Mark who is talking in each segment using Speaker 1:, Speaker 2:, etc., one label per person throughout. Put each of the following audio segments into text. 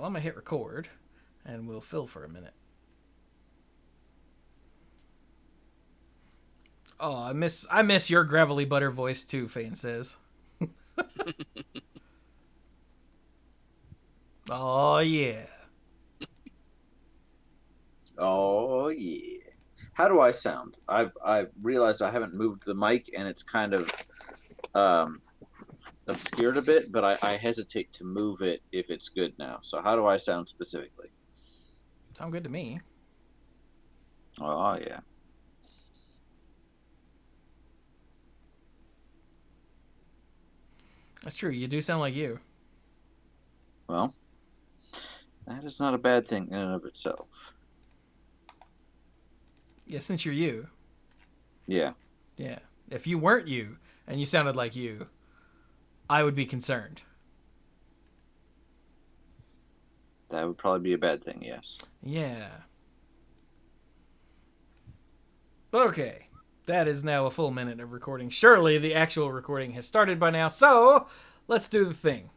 Speaker 1: I'm going to hit record, and we'll fill for a minute. Oh, I miss your gravelly butter voice too, Fane says. Oh, yeah.
Speaker 2: Oh, yeah. How do I sound? I've realized I haven't moved the mic, and it's kind of obscured a bit, but I hesitate to move it if it's good now. So how do I sound specifically?
Speaker 1: Sound good to me.
Speaker 2: Oh, yeah.
Speaker 1: That's true. You do sound like you.
Speaker 2: Well, that is not a bad thing in and of itself.
Speaker 1: Yeah, since you're you.
Speaker 2: Yeah.
Speaker 1: Yeah. If you weren't you, and you sounded like you, I would be concerned.
Speaker 2: That would probably be a bad thing, yes.
Speaker 1: Yeah. But okay. That is now a full minute of recording. Surely the actual recording has started by now, so let's do the thing.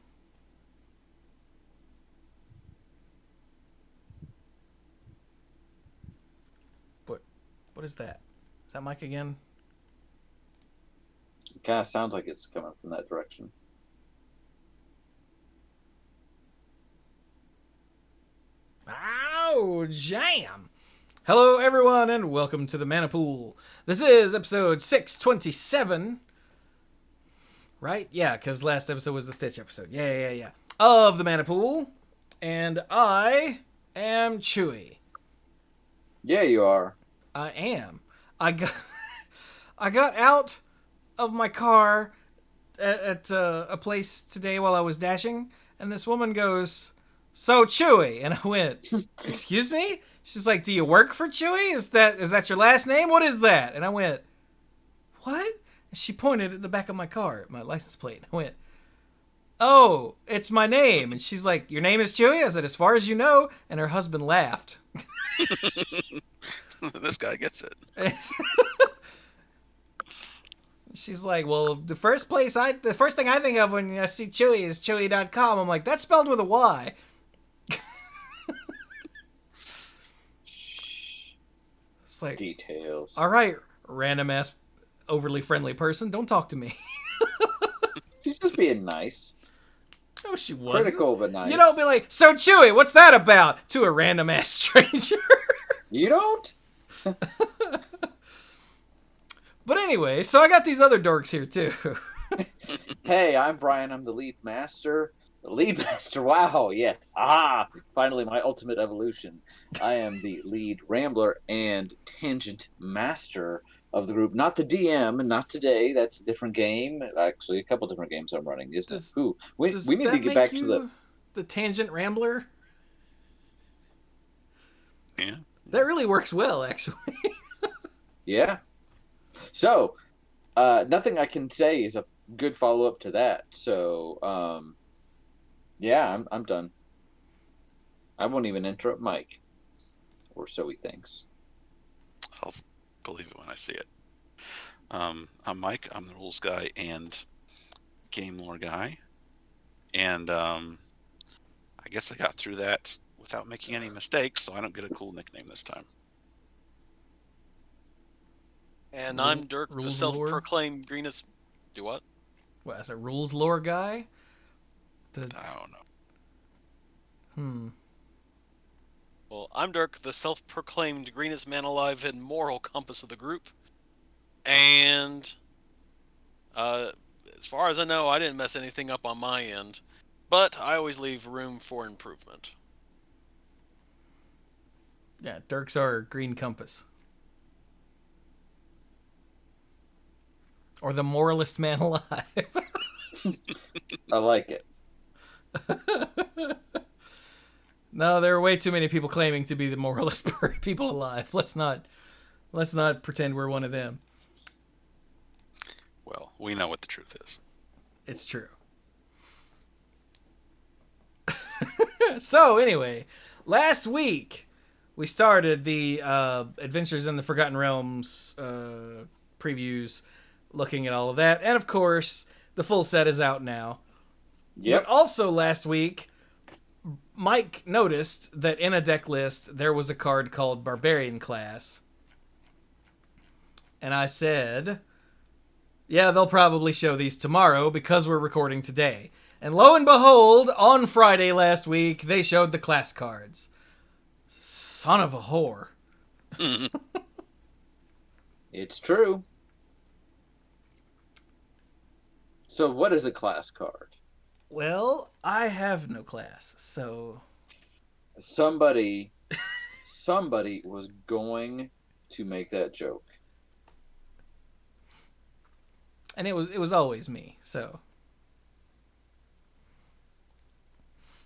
Speaker 1: What is that? Is that Mike again?
Speaker 2: It kind of sounds like it's coming from that direction.
Speaker 1: Ow, jam! Hello, everyone, and welcome to the Mana Pool. This is episode 627. Right? Yeah, because last episode was the Stitch episode. Yeah. Of the Mana Pool. And I am Chewy.
Speaker 2: Yeah, you are.
Speaker 1: I am. I got out of my car at a place today while I was dashing, and this woman goes, "So Chewy," and I went, "Excuse me?" She's like, "Do you work for Chewy? Is that your last name? What is that?" And I went, "What?" And she pointed at the back of my car, my license plate. I went, "Oh, it's my name." And she's like, "Your name is Chewy?" I said, "As far as you know." And her husband laughed.
Speaker 3: This guy gets it.
Speaker 1: She's like, "Well, the first thing I think of when I see Chewy is Chewy.com. I'm like, "That's spelled with a Y." It's like,
Speaker 2: details.
Speaker 1: All right, random ass, overly friendly person, don't talk to me.
Speaker 2: She's just being nice.
Speaker 1: No, she wasn't.
Speaker 2: Critical, but nice.
Speaker 1: You don't be like, "So Chewy, what's that about?" to a random ass stranger.
Speaker 2: You don't?
Speaker 1: But anyway, so I got these other dorks here too.
Speaker 2: Hey, I'm Brian. I'm the lead master. The lead master. Wow. Yes. Ah. Finally, my ultimate evolution. I am the lead rambler and tangent master of the group. Not the DM, and not today. That's a different game. Actually, a couple different games I'm running. Isn't it? Ooh, we need to get back to
Speaker 1: the tangent rambler.
Speaker 3: Yeah.
Speaker 1: That really works well, actually.
Speaker 2: Yeah. So, nothing I can say is a good follow up to that. So, yeah, I'm done. I won't even interrupt Mike, or so he thinks.
Speaker 3: I'll believe it when I see it. I'm Mike. I'm the rules guy and game lore guy. And I guess I got through that without making any mistakes, so I don't get a cool nickname this time.
Speaker 4: And I'm Dirk, the self-proclaimed greenest... Do what?
Speaker 1: What, as a rules lore guy?
Speaker 3: I don't know.
Speaker 4: Well, I'm Dirk, the self-proclaimed greenest man alive and moral compass of the group. And as far as I know, I didn't mess anything up on my end. But I always leave room for improvement.
Speaker 1: Yeah, Dirk's our green compass. Or the moralist man alive.
Speaker 2: I like it.
Speaker 1: No, there are way too many people claiming to be the moralist people alive. Let's not pretend we're one of them.
Speaker 3: Well, we know what the truth is.
Speaker 1: It's true. So anyway, last week we started the Adventures in the Forgotten Realms previews, looking at all of that, and of course the full set is out now.
Speaker 2: Yep.
Speaker 1: But also last week, Mike noticed that in a deck list there was a card called Barbarian class. And I said, yeah, they'll probably show these tomorrow because we're recording today. And lo and behold, on Friday last week, they showed the class cards. Son of a whore.
Speaker 2: It's true. So what is a class card?
Speaker 1: Well, I have no class, so...
Speaker 2: Somebody was going to make that joke.
Speaker 1: And it was always me, so...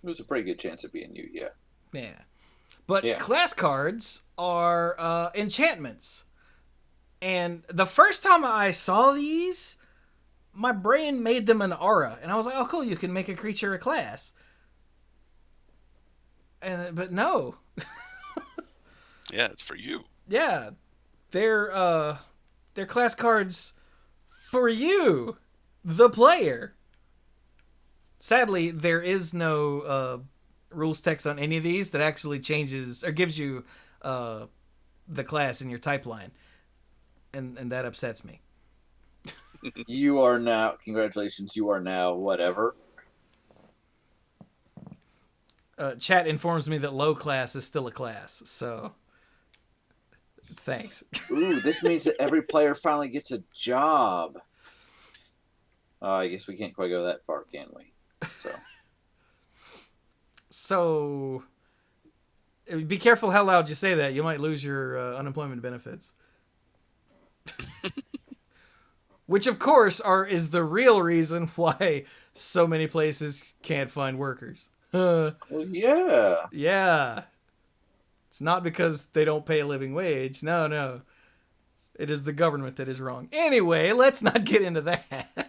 Speaker 2: It was a pretty good chance of being you, yeah.
Speaker 1: Yeah. But
Speaker 2: Yeah.
Speaker 1: class cards are enchantments. And the first time I saw these, my brain made them an aura. And I was like, oh, cool, you can make a creature a class. But no.
Speaker 3: Yeah, it's for you.
Speaker 1: Yeah. They're class cards for you, the player. Sadly, there is no rules text on any of these that actually changes or gives you the class in your type line. And that upsets me.
Speaker 2: You are now, congratulations, you are now whatever.
Speaker 1: Chat informs me that low class is still a class, so thanks.
Speaker 2: Ooh, this means that every player finally gets a job. I guess we can't quite go that far, can we?
Speaker 1: So, be careful how loud you say that. You might lose your unemployment benefits. Which, of course, is the real reason why so many places can't find workers.
Speaker 2: Well, yeah.
Speaker 1: Yeah. It's not because they don't pay a living wage. No. It is the government that is wrong. Anyway, let's not get into that.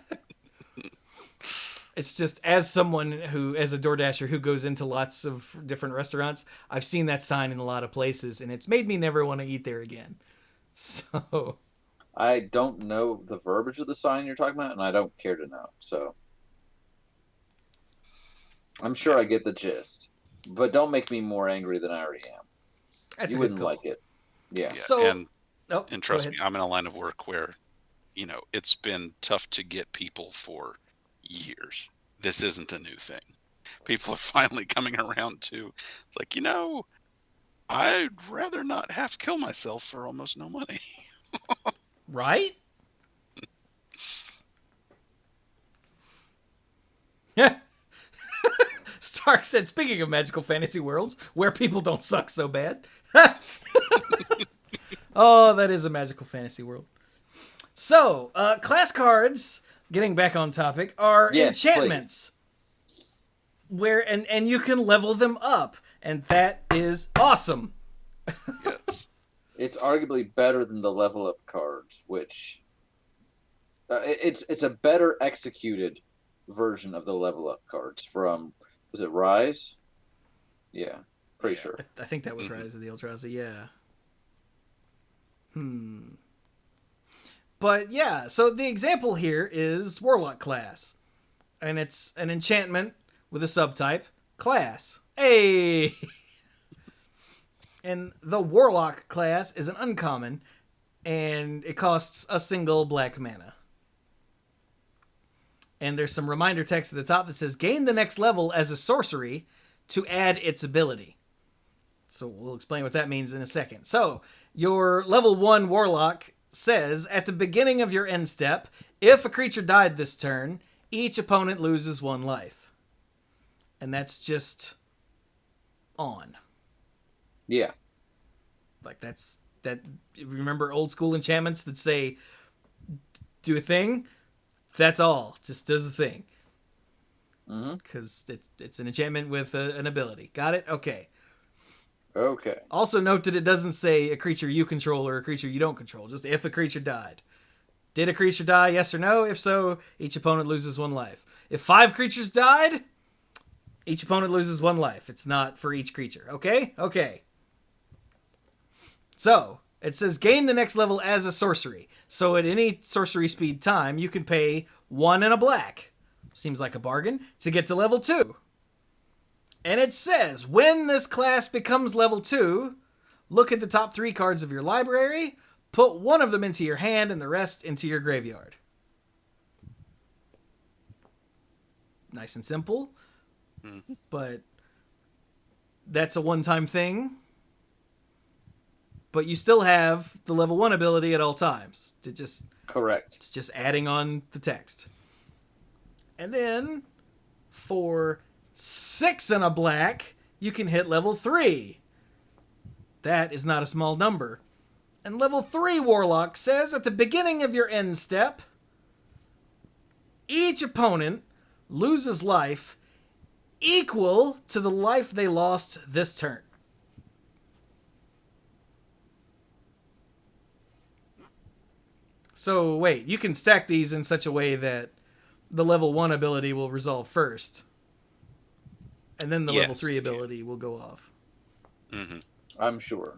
Speaker 1: It's just, as someone as a DoorDasher who goes into lots of different restaurants, I've seen that sign in a lot of places, and it's made me never want to eat there again. So...
Speaker 2: I don't know the verbiage of the sign you're talking about, and I don't care to know, so... I'm sure I get the gist. But don't make me more angry than I already am.
Speaker 1: That's
Speaker 2: you
Speaker 1: a good
Speaker 2: wouldn't
Speaker 1: goal.
Speaker 2: like it. Yeah.
Speaker 3: Yeah,
Speaker 1: So,
Speaker 3: and trust me, I'm in a line of work where, it's been tough to get people for years. This isn't a new thing. People are finally coming around to, like, I'd rather not have to kill myself for almost no money.
Speaker 1: Right? Yeah. Stark said, speaking of magical fantasy worlds, where people don't suck so bad. Oh, that is a magical fantasy world. So, class cards, getting back on topic, are enchantments. Where and you can level them up, and that is awesome.
Speaker 3: Yes.
Speaker 2: It's arguably better than the level up cards, which it's a better executed version of the level up cards from, was it Rise? Yeah, pretty sure.
Speaker 1: I think that was Rise of the Eldrazi, yeah. But yeah, so the example here is Warlock class. And it's an enchantment with a subtype, class. Hey! And the Warlock class is an uncommon, and it costs a single black mana. And there's some reminder text at the top that says, gain the next level as a sorcery to add its ability. So we'll explain what that means in a second. So, your level 1 Warlock says, at the beginning of your end step, if a creature died this turn, each opponent loses 1 life. And that's just on.
Speaker 2: Yeah.
Speaker 1: Like, that. Remember old school enchantments that say, do a thing? That's all. Just does a thing. Because it's an enchantment with an ability. Got it? Okay.
Speaker 2: Okay.
Speaker 1: Also note that it doesn't say a creature you control or a creature you don't control. Just if a creature died. Did a creature die? Yes or no? If so, each opponent loses 1 life. If 5 creatures died, each opponent loses 1 life. It's not for each creature. Okay? Okay. So, it says gain the next level as a sorcery. So at any sorcery speed time, you can pay 1 and a black. Seems like a bargain. To get to level 2. And it says, when this class becomes level 2, look at the top 3 cards of your library, put one of them into your hand and the rest into your graveyard. Nice and simple. But that's a one-time thing. But you still have the level 1 ability at all times.
Speaker 2: Correct.
Speaker 1: It's just adding on the text. And then, for 6 and a black, you can hit level 3. That is not a small number. And level 3 Warlock says, at the beginning of your end step, each opponent loses life equal to the life they lost this turn. So, wait, you can stack these in such a way that the level 1 ability will resolve first. And then the level 3 ability will go off.
Speaker 3: Mm-hmm.
Speaker 2: I'm sure.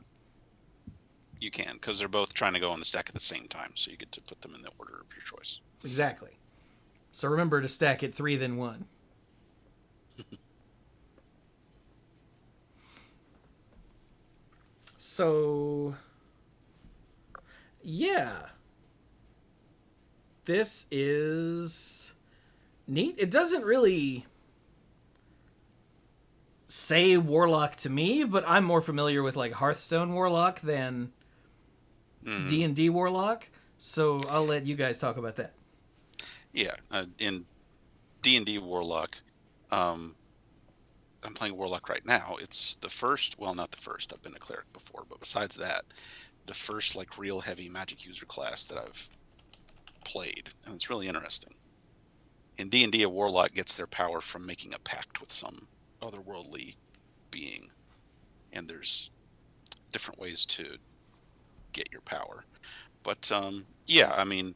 Speaker 3: You can, because they're both trying to go on the stack at the same time, so you get to put them in the order of your choice.
Speaker 1: Exactly. So remember to stack it 3 then 1. So, yeah. This is neat. It doesn't really say Warlock to me, but I'm more familiar with like Hearthstone Warlock than D&D Warlock. So I'll let you guys talk about that.
Speaker 3: Yeah, in D&D Warlock, I'm playing Warlock right now. It's the first, well, not the first. I've been a Cleric before, but besides that, the first like real heavy magic user class that I've played, and it's really interesting. In D&D, a Warlock gets their power from making a pact with some otherworldly being, and there's different ways to get your power. But yeah, I mean,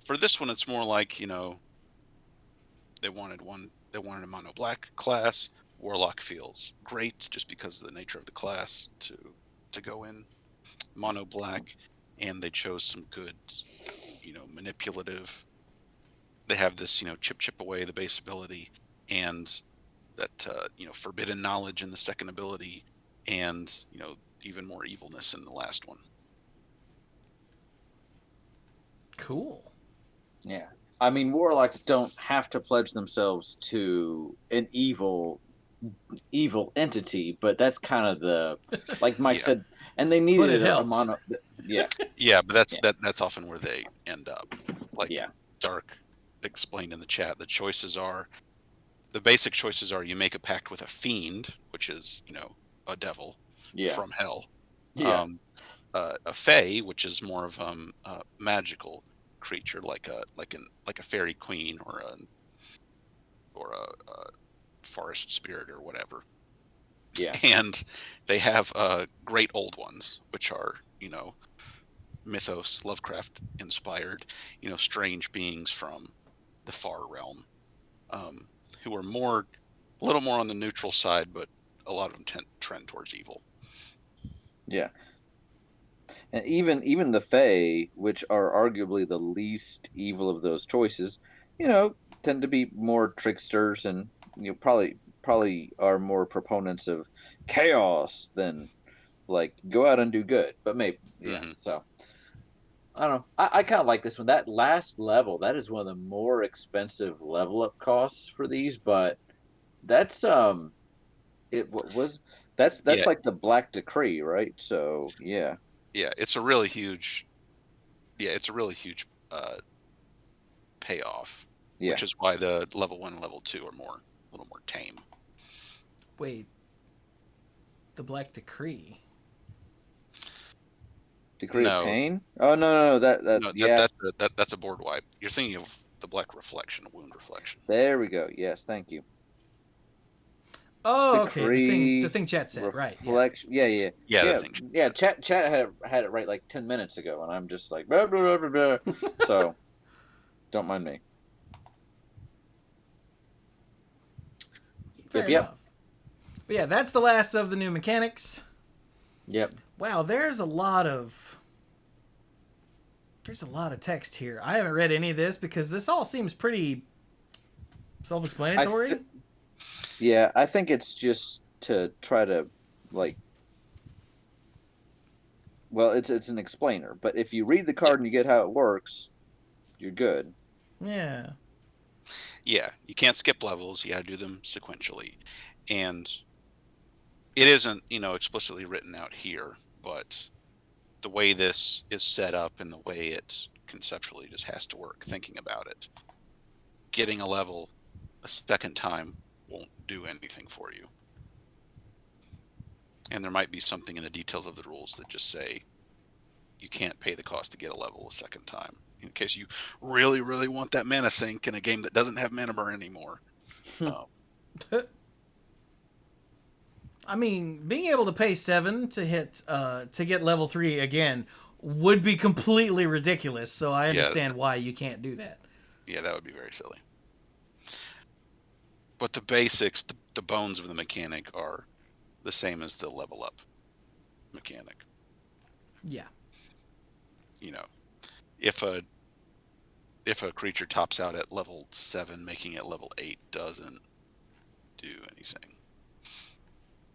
Speaker 3: for this one, it's more like, you know, they wanted a mono black class. Warlock feels great just because of the nature of the class to go in mono black, and they chose some good, you know, manipulative. They have this, you know, chip away the base ability, and that you know, forbidden knowledge in the second ability, and you know, even more evilness in the last one.
Speaker 1: Cool.
Speaker 2: Yeah. I mean, Warlocks don't have to pledge themselves to an evil entity, but that's kind of the, like Mike said, and they needed a mono. Yeah.
Speaker 3: Yeah, but that's often where they end up. Like Dark explained in the chat, the basic choices are you make a pact with a fiend, which is, you know, a devil from hell.
Speaker 2: Yeah.
Speaker 3: A fae, which is more of a magical creature, like a fairy queen or a forest spirit or whatever.
Speaker 2: Yeah.
Speaker 3: And they have great old ones, which are, you know, mythos, Lovecraft inspired, you know, strange beings from the far realm, who are a little more on the neutral side, but a lot of them trend towards evil.
Speaker 2: Yeah. And even the Fae, which are arguably the least evil of those choices, you know, tend to be more tricksters, and you know, probably are more proponents of chaos than like go out and do good. But maybe So I don't know. I kind of like this one. That last level, that is one of the more expensive level up costs for these, but that's that's like the Black Decree, right? So yeah.
Speaker 3: Yeah, it's a really huge payoff, which is why the level 1 and level 2 are a little more tame.
Speaker 1: Wait, the Black Decree?
Speaker 2: Decree of Pain? Oh no,
Speaker 3: that's a board wipe. You're thinking of the Black Reflection, Wound Reflection.
Speaker 2: There we go. Yes, thank you.
Speaker 1: Oh, Decree, the thing chat said, right?
Speaker 2: Yeah. Yeah, chat had it right like 10 minutes ago, and I'm just like blah, blah, blah, blah, blah. So don't mind me.
Speaker 1: Fair enough. But yeah, that's the last of the new mechanics.
Speaker 2: Yep.
Speaker 1: Wow, there's a lot of text here. I haven't read any of this because this all seems pretty self-explanatory.
Speaker 2: Yeah, I think it's just to try to like. Well, it's an explainer, but if you read the
Speaker 3: Yeah,
Speaker 2: card and you get how it works, you're good.
Speaker 1: Yeah.
Speaker 3: yeah. You can't skip levels. You got to do them sequentially, and it isn't explicitly written out here, but the way this is set up and the way it conceptually just has to work. Thinking about it, getting a level a second time won't do anything for you. And there might be something in the details of the rules that just say you can't pay the cost to get a level a second time. In case you really, really want that mana sink in a game that doesn't have mana burn anymore.
Speaker 1: I mean, being able to pay 7 to hit to get level 3 again would be completely ridiculous. So I understand why you can't do that.
Speaker 3: Yeah, that would be very silly. But the basics, the bones of the mechanic are the same as the level up mechanic.
Speaker 1: Yeah.
Speaker 3: If a creature tops out at level 7, making it level 8 doesn't do anything.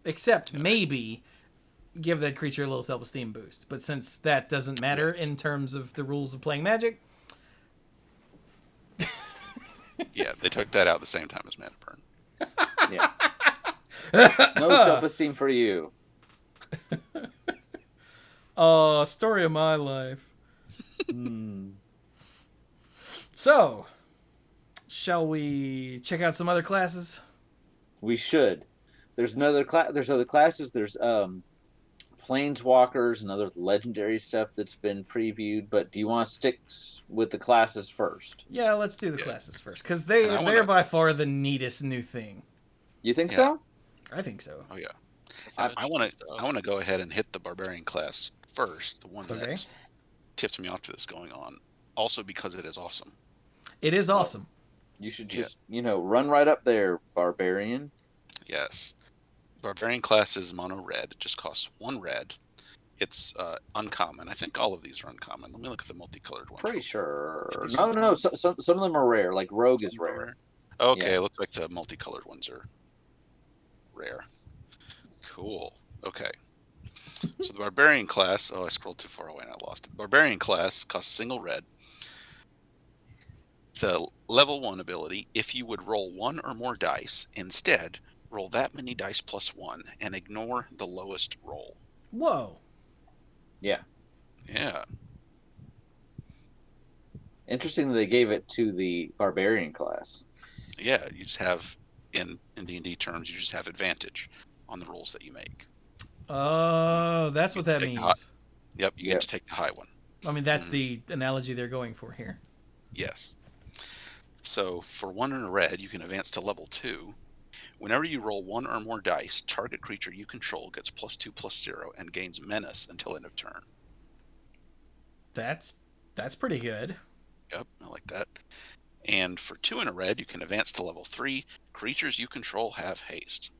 Speaker 1: Except maybe give that creature a little self-esteem boost. But since that doesn't matter in terms of the rules of playing Magic.
Speaker 3: Yeah, they took that out at the same time as mana burn.
Speaker 2: Yeah. No self-esteem for you.
Speaker 1: Oh, story of my life. So, shall we check out some other classes?
Speaker 2: We should. There's another class. There's other classes. There's planeswalkers and other legendary stuff that's been previewed. But do you want to stick with the classes first?
Speaker 1: Yeah, let's do the classes first, because they're by far the neatest new thing.
Speaker 2: You think so?
Speaker 1: I think so.
Speaker 3: Oh yeah. I want to go ahead and hit the Barbarian class first, the one that tips me off to this going on. Also because it is awesome.
Speaker 1: It is awesome.
Speaker 2: You should just run right up there, Barbarian.
Speaker 3: Yes. Barbarian class is mono red. It just costs 1 red. It's uncommon. I think all of these are uncommon. Let me look at the multicolored ones.
Speaker 2: Pretty sure. No. Some of them are rare. Like Rogue is rare.
Speaker 3: Okay, it looks like the multicolored ones are rare. Cool. Okay. So the Barbarian class... Oh, I scrolled too far away and I lost it. Barbarian class costs a single red. The level 1 ability, if you would roll 1 or more dice, instead, roll that many dice plus 1 and ignore the lowest roll.
Speaker 1: Whoa.
Speaker 2: Yeah.
Speaker 3: Yeah.
Speaker 2: Interesting that they gave it to the Barbarian class.
Speaker 3: Yeah, you just have, in D&D terms, you just have advantage on the rolls that you make.
Speaker 1: Oh, that's what that means.
Speaker 3: Yep, you get to take the high one.
Speaker 1: I mean, that's the analogy they're going for here.
Speaker 3: Yes. So, for 1 and a red, you can advance to level 2. Whenever you roll 1 or more dice, target creature you control gets +2/+0 and gains menace until end of turn.
Speaker 1: That's pretty good.
Speaker 3: Yep, I like that. And for 2 and a red, you can advance to level 3. Creatures you control have haste.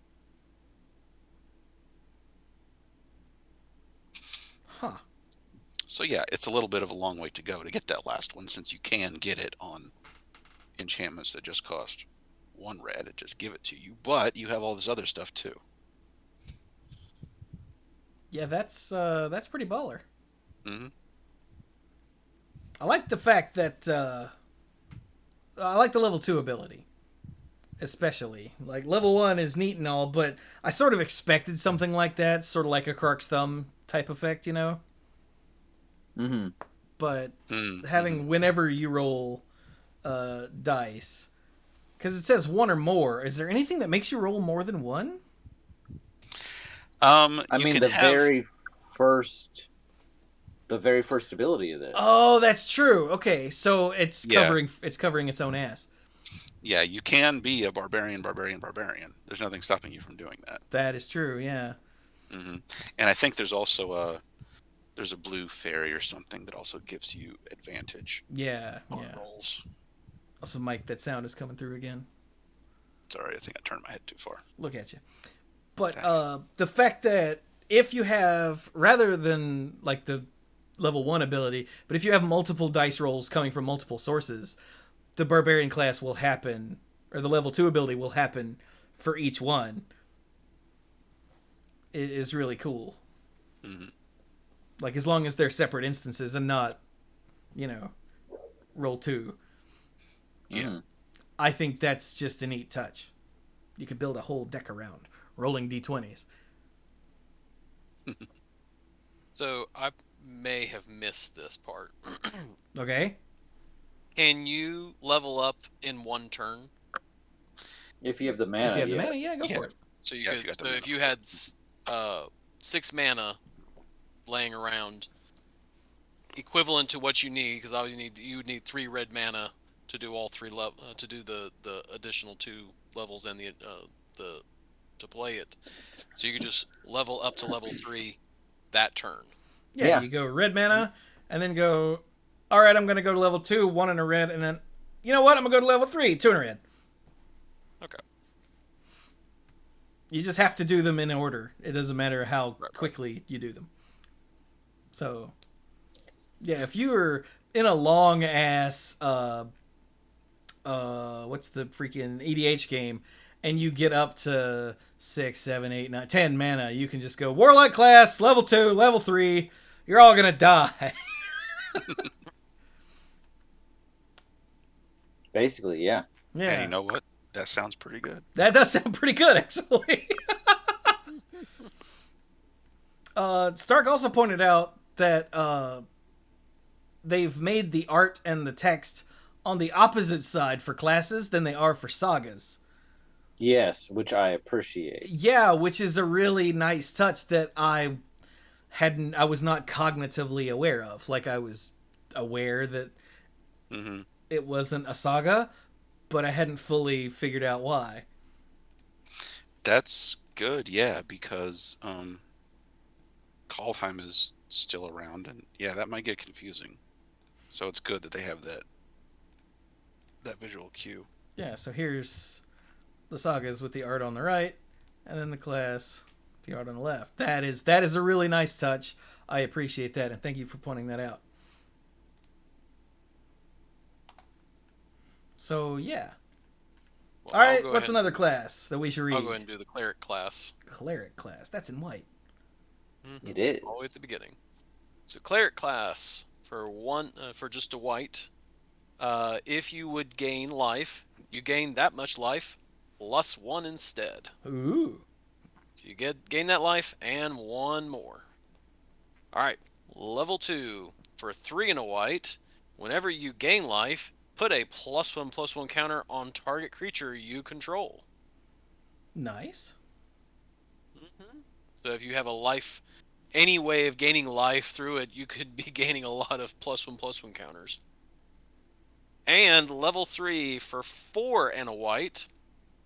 Speaker 1: Huh.
Speaker 3: So yeah, it's a little bit of a long way to go to get that last one, since you can get it on enchantments that just cost 1 red. It just give it to you, but you have all this other stuff too.
Speaker 1: Yeah, that's pretty baller.
Speaker 3: Mm-hmm.
Speaker 1: I like the fact that I like the level 2 ability, especially. Like, level 1 is neat and all, but I sort of expected something like that, sort of like a Krark's Thumb type effect,
Speaker 2: Mm-hmm.
Speaker 1: But having whenever you roll dice, because it says 1 or more, is there anything that makes you roll more than 1?
Speaker 2: I mean, the very first ability of this.
Speaker 1: Oh, that's true. Okay, so it's covering its own ass.
Speaker 3: Yeah, you can be a barbarian. There's nothing stopping you from doing that.
Speaker 1: That is true. Yeah.
Speaker 3: Mm-hmm. And I think there's also a blue fairy or something that also gives you advantage.
Speaker 1: Yeah.
Speaker 3: On rolls.
Speaker 1: Also, Mike, that sound is coming through again.
Speaker 3: Sorry, I think I turned my head too far.
Speaker 1: Look at you. But the fact that if you have, rather than like the level 1 ability, but if you have multiple dice rolls coming from multiple sources, the Barbarian class will happen, or the level 2 ability will happen for each one is really cool.
Speaker 3: Mhm.
Speaker 1: Like, as long as they're separate instances and not, roll 2.
Speaker 3: Yeah.
Speaker 2: Mhm.
Speaker 1: I think that's just a neat touch. You could build a whole deck around rolling d20s.
Speaker 4: So I may have missed this part.
Speaker 1: Okay?
Speaker 4: Can you level up in one turn?
Speaker 2: If you have the
Speaker 1: If
Speaker 2: mana,
Speaker 1: you have the
Speaker 2: yes.
Speaker 1: mana, yeah, go
Speaker 3: Yeah.
Speaker 1: for it.
Speaker 4: So you
Speaker 3: Yeah, if
Speaker 4: could.
Speaker 3: you got the
Speaker 4: So
Speaker 3: mana
Speaker 4: if you
Speaker 3: for
Speaker 4: had 6 mana laying around, equivalent to what you need, because you would need 3 red mana to do all 3 to do the additional 2 levels and the to play it. So you could just level up to level 3 that turn.
Speaker 1: Yeah,
Speaker 2: Yeah.
Speaker 1: you go red mana, and then go, all right, I'm going to go to level 2, 1 in a red, and then, you know what, I'm going to go to level 3, 2 in a red.
Speaker 4: Okay.
Speaker 1: You just have to do them in order. It doesn't matter how
Speaker 4: Right.
Speaker 1: quickly you do them. So, yeah, if you were in a long ass, what's the freaking EDH game, and you get up to 6, 7, 8, 9, 10 mana, you can just go Warlock class, level 2, level 3. You're all gonna die.
Speaker 2: Basically, yeah.
Speaker 1: Yeah,
Speaker 3: And you know what? That sounds pretty good.
Speaker 1: that does sound pretty good, actually. Stark also pointed out that they've made the art and the text on the opposite side for classes than they are for sagas.
Speaker 2: Yes, which I appreciate.
Speaker 1: Yeah, which is a really nice touch that I was not cognitively aware of. Like, I was aware that
Speaker 3: Hmm.
Speaker 1: it wasn't a saga, but I hadn't fully figured out why.
Speaker 3: That's good, yeah, because Kaldheim is still around, and yeah, that might get confusing. So it's good that they have that visual cue.
Speaker 1: Yeah, so here's the sagas with the art on the right, and then the class with the art on the left. That is a really nice touch. I appreciate that, and thank you for pointing that out. So, yeah.
Speaker 4: Well,
Speaker 1: All
Speaker 4: I'll
Speaker 1: right,
Speaker 4: go
Speaker 1: what's
Speaker 4: ahead
Speaker 1: another class that we should read?
Speaker 4: I'll go ahead and do the cleric class.
Speaker 1: Cleric class. That's in white.
Speaker 4: Mhm.
Speaker 2: It is.
Speaker 4: All the way at the beginning. So cleric class for just a white. If you would gain life, you gain that much life plus 1 instead.
Speaker 1: Ooh.
Speaker 4: You gain that life and 1 more. All right, level 2 for 3 and a white. Whenever you gain life, put a +1/+1 counter on target creature you control.
Speaker 1: Nice.
Speaker 4: So if you have a life, any way of gaining life through it, you could be gaining a lot of +1/+1 counters. And level 3 for 4 and a white.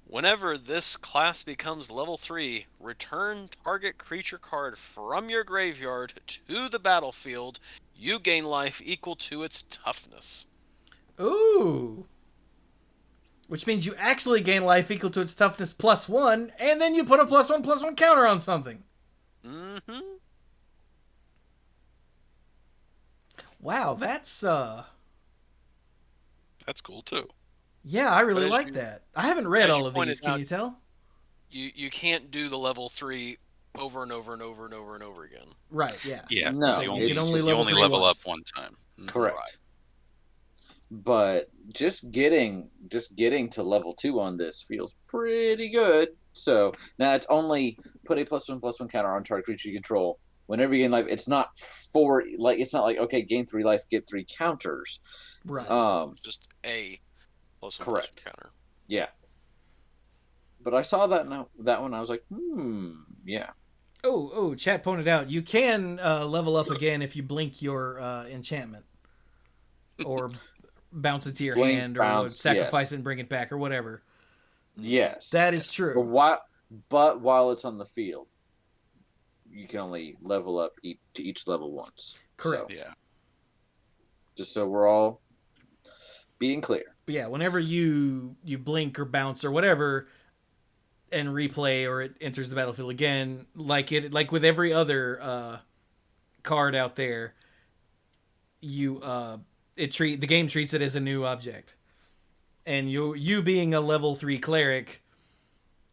Speaker 4: Whenever this class becomes level 3, return target creature card from your graveyard to the battlefield. You gain life equal to its toughness.
Speaker 1: Ooh. Which means you actually gain life equal to its toughness +1, and then you put a +1/+1 counter on something.
Speaker 4: Mm-hmm.
Speaker 1: Wow, that's
Speaker 3: That's cool too.
Speaker 1: yeah, I really
Speaker 4: But as
Speaker 1: like
Speaker 4: you-
Speaker 1: that. I haven't read
Speaker 4: as
Speaker 1: all
Speaker 4: you
Speaker 1: of
Speaker 4: pointed
Speaker 1: these. Can
Speaker 4: out-
Speaker 1: you tell?
Speaker 4: You can't do the level 3 over and over and over and over and over again.
Speaker 1: Right. Yeah.
Speaker 3: Yeah,
Speaker 2: No,
Speaker 3: you
Speaker 2: you
Speaker 3: only,
Speaker 2: can only
Speaker 3: you
Speaker 1: level
Speaker 3: only
Speaker 1: three
Speaker 3: level
Speaker 1: once.
Speaker 3: up one time. Mhm.
Speaker 2: Correct.
Speaker 4: Right.
Speaker 2: But just getting to level 2 on this feels pretty good. So now it's only put a +1/+1 counter on target creature you control. Whenever you gain life, it's not it's not like, okay, gain 3 life, get 3 counters.
Speaker 1: Right.
Speaker 4: Just a +1/+1
Speaker 2: Correct.
Speaker 4: counter.
Speaker 2: Yeah. But I saw that one, I was like, yeah.
Speaker 1: Oh, chat pointed out you can level up again if you blink your enchantment, or bounce it to your
Speaker 2: Blink,
Speaker 1: hand, or
Speaker 2: bounce,
Speaker 1: sacrifice
Speaker 2: yes.
Speaker 1: it and bring it back, or whatever.
Speaker 2: Yes.
Speaker 1: That is
Speaker 2: But
Speaker 1: true.
Speaker 2: while it's on the field, you can only level up to each level once.
Speaker 1: Correct.
Speaker 2: So,
Speaker 3: Yeah.
Speaker 2: just so we're all being clear.
Speaker 1: But yeah, whenever you blink or bounce or whatever, and replay, or it enters the battlefield again, like with every other card out there, the game treats it as a new object, and you being a level 3 cleric,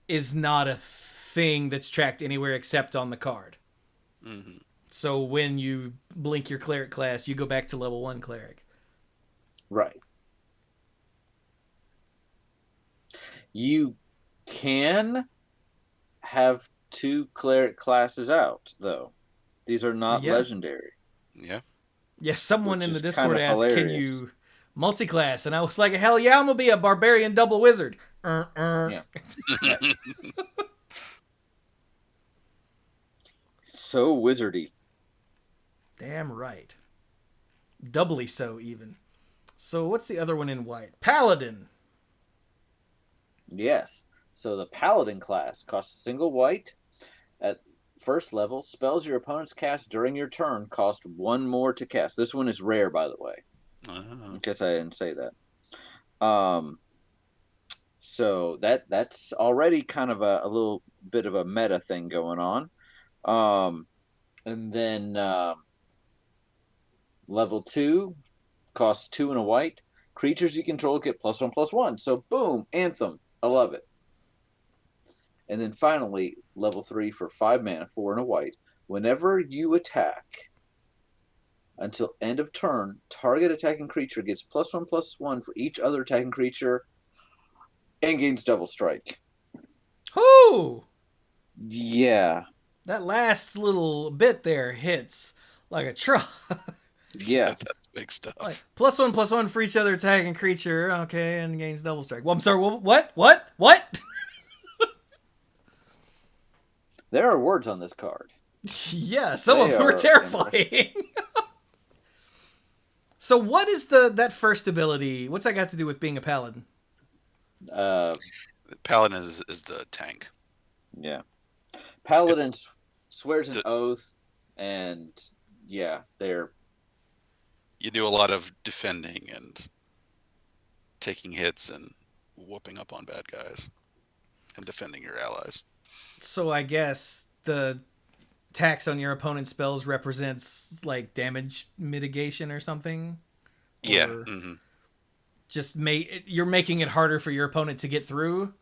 Speaker 1: is not a thing that's tracked anywhere except on the card.
Speaker 3: Mm-hmm.
Speaker 1: So when you blink your cleric class, you go back to level 1 cleric.
Speaker 2: Right. You can have 2 cleric classes out, though. These are not
Speaker 1: Yeah.
Speaker 2: legendary.
Speaker 3: Yeah.
Speaker 1: Yeah, someone
Speaker 2: Which
Speaker 1: in the
Speaker 2: is
Speaker 1: Discord
Speaker 2: kinda
Speaker 1: asked, "Can
Speaker 2: hilarious.
Speaker 1: you multi-class?" And I was like, "Hell yeah, I'm gonna be a barbarian double wizard."
Speaker 2: Yeah. So wizardy.
Speaker 1: Damn right. Doubly so, even. So what's the other one in white? Paladin.
Speaker 2: Yes. So the Paladin class costs a single white. At first level, spells your opponents cast during your turn cost 1 more to cast. This one is rare, by the way. In case I didn't say that. So that's already kind of a little bit of a meta thing going on. And then level 2 costs 2 and a white. Creatures you control get +1/+1. So boom, Anthem. I love it. And then finally, level 3 for 5 mana, 4 and a white. Whenever you attack, until end of turn, target attacking creature gets +1/+1 for each other attacking creature and gains double strike.
Speaker 1: Whoo!
Speaker 2: Yeah.
Speaker 1: That last little bit there hits like a truck.
Speaker 2: Yeah.
Speaker 3: That's big stuff.
Speaker 1: Like, +1/+1 for each other attacking creature. Okay, and gains double strike. Well, I'm sorry, what?
Speaker 2: There are words on this card.
Speaker 1: Yeah, some of
Speaker 2: They
Speaker 1: them are
Speaker 2: are
Speaker 1: terrifying. So what is that first ability? What's that got to do with being a paladin?
Speaker 3: Paladin is the tank.
Speaker 2: Yeah. Paladin swears an oath, and yeah, they're...
Speaker 3: You do a lot of defending and taking hits and whooping up on bad guys and defending your allies.
Speaker 1: So I guess the tax on your opponent's spells represents like damage mitigation or something?
Speaker 3: Yeah.
Speaker 1: Or
Speaker 3: Mm-hmm.
Speaker 1: just you're making it harder for your opponent to get through?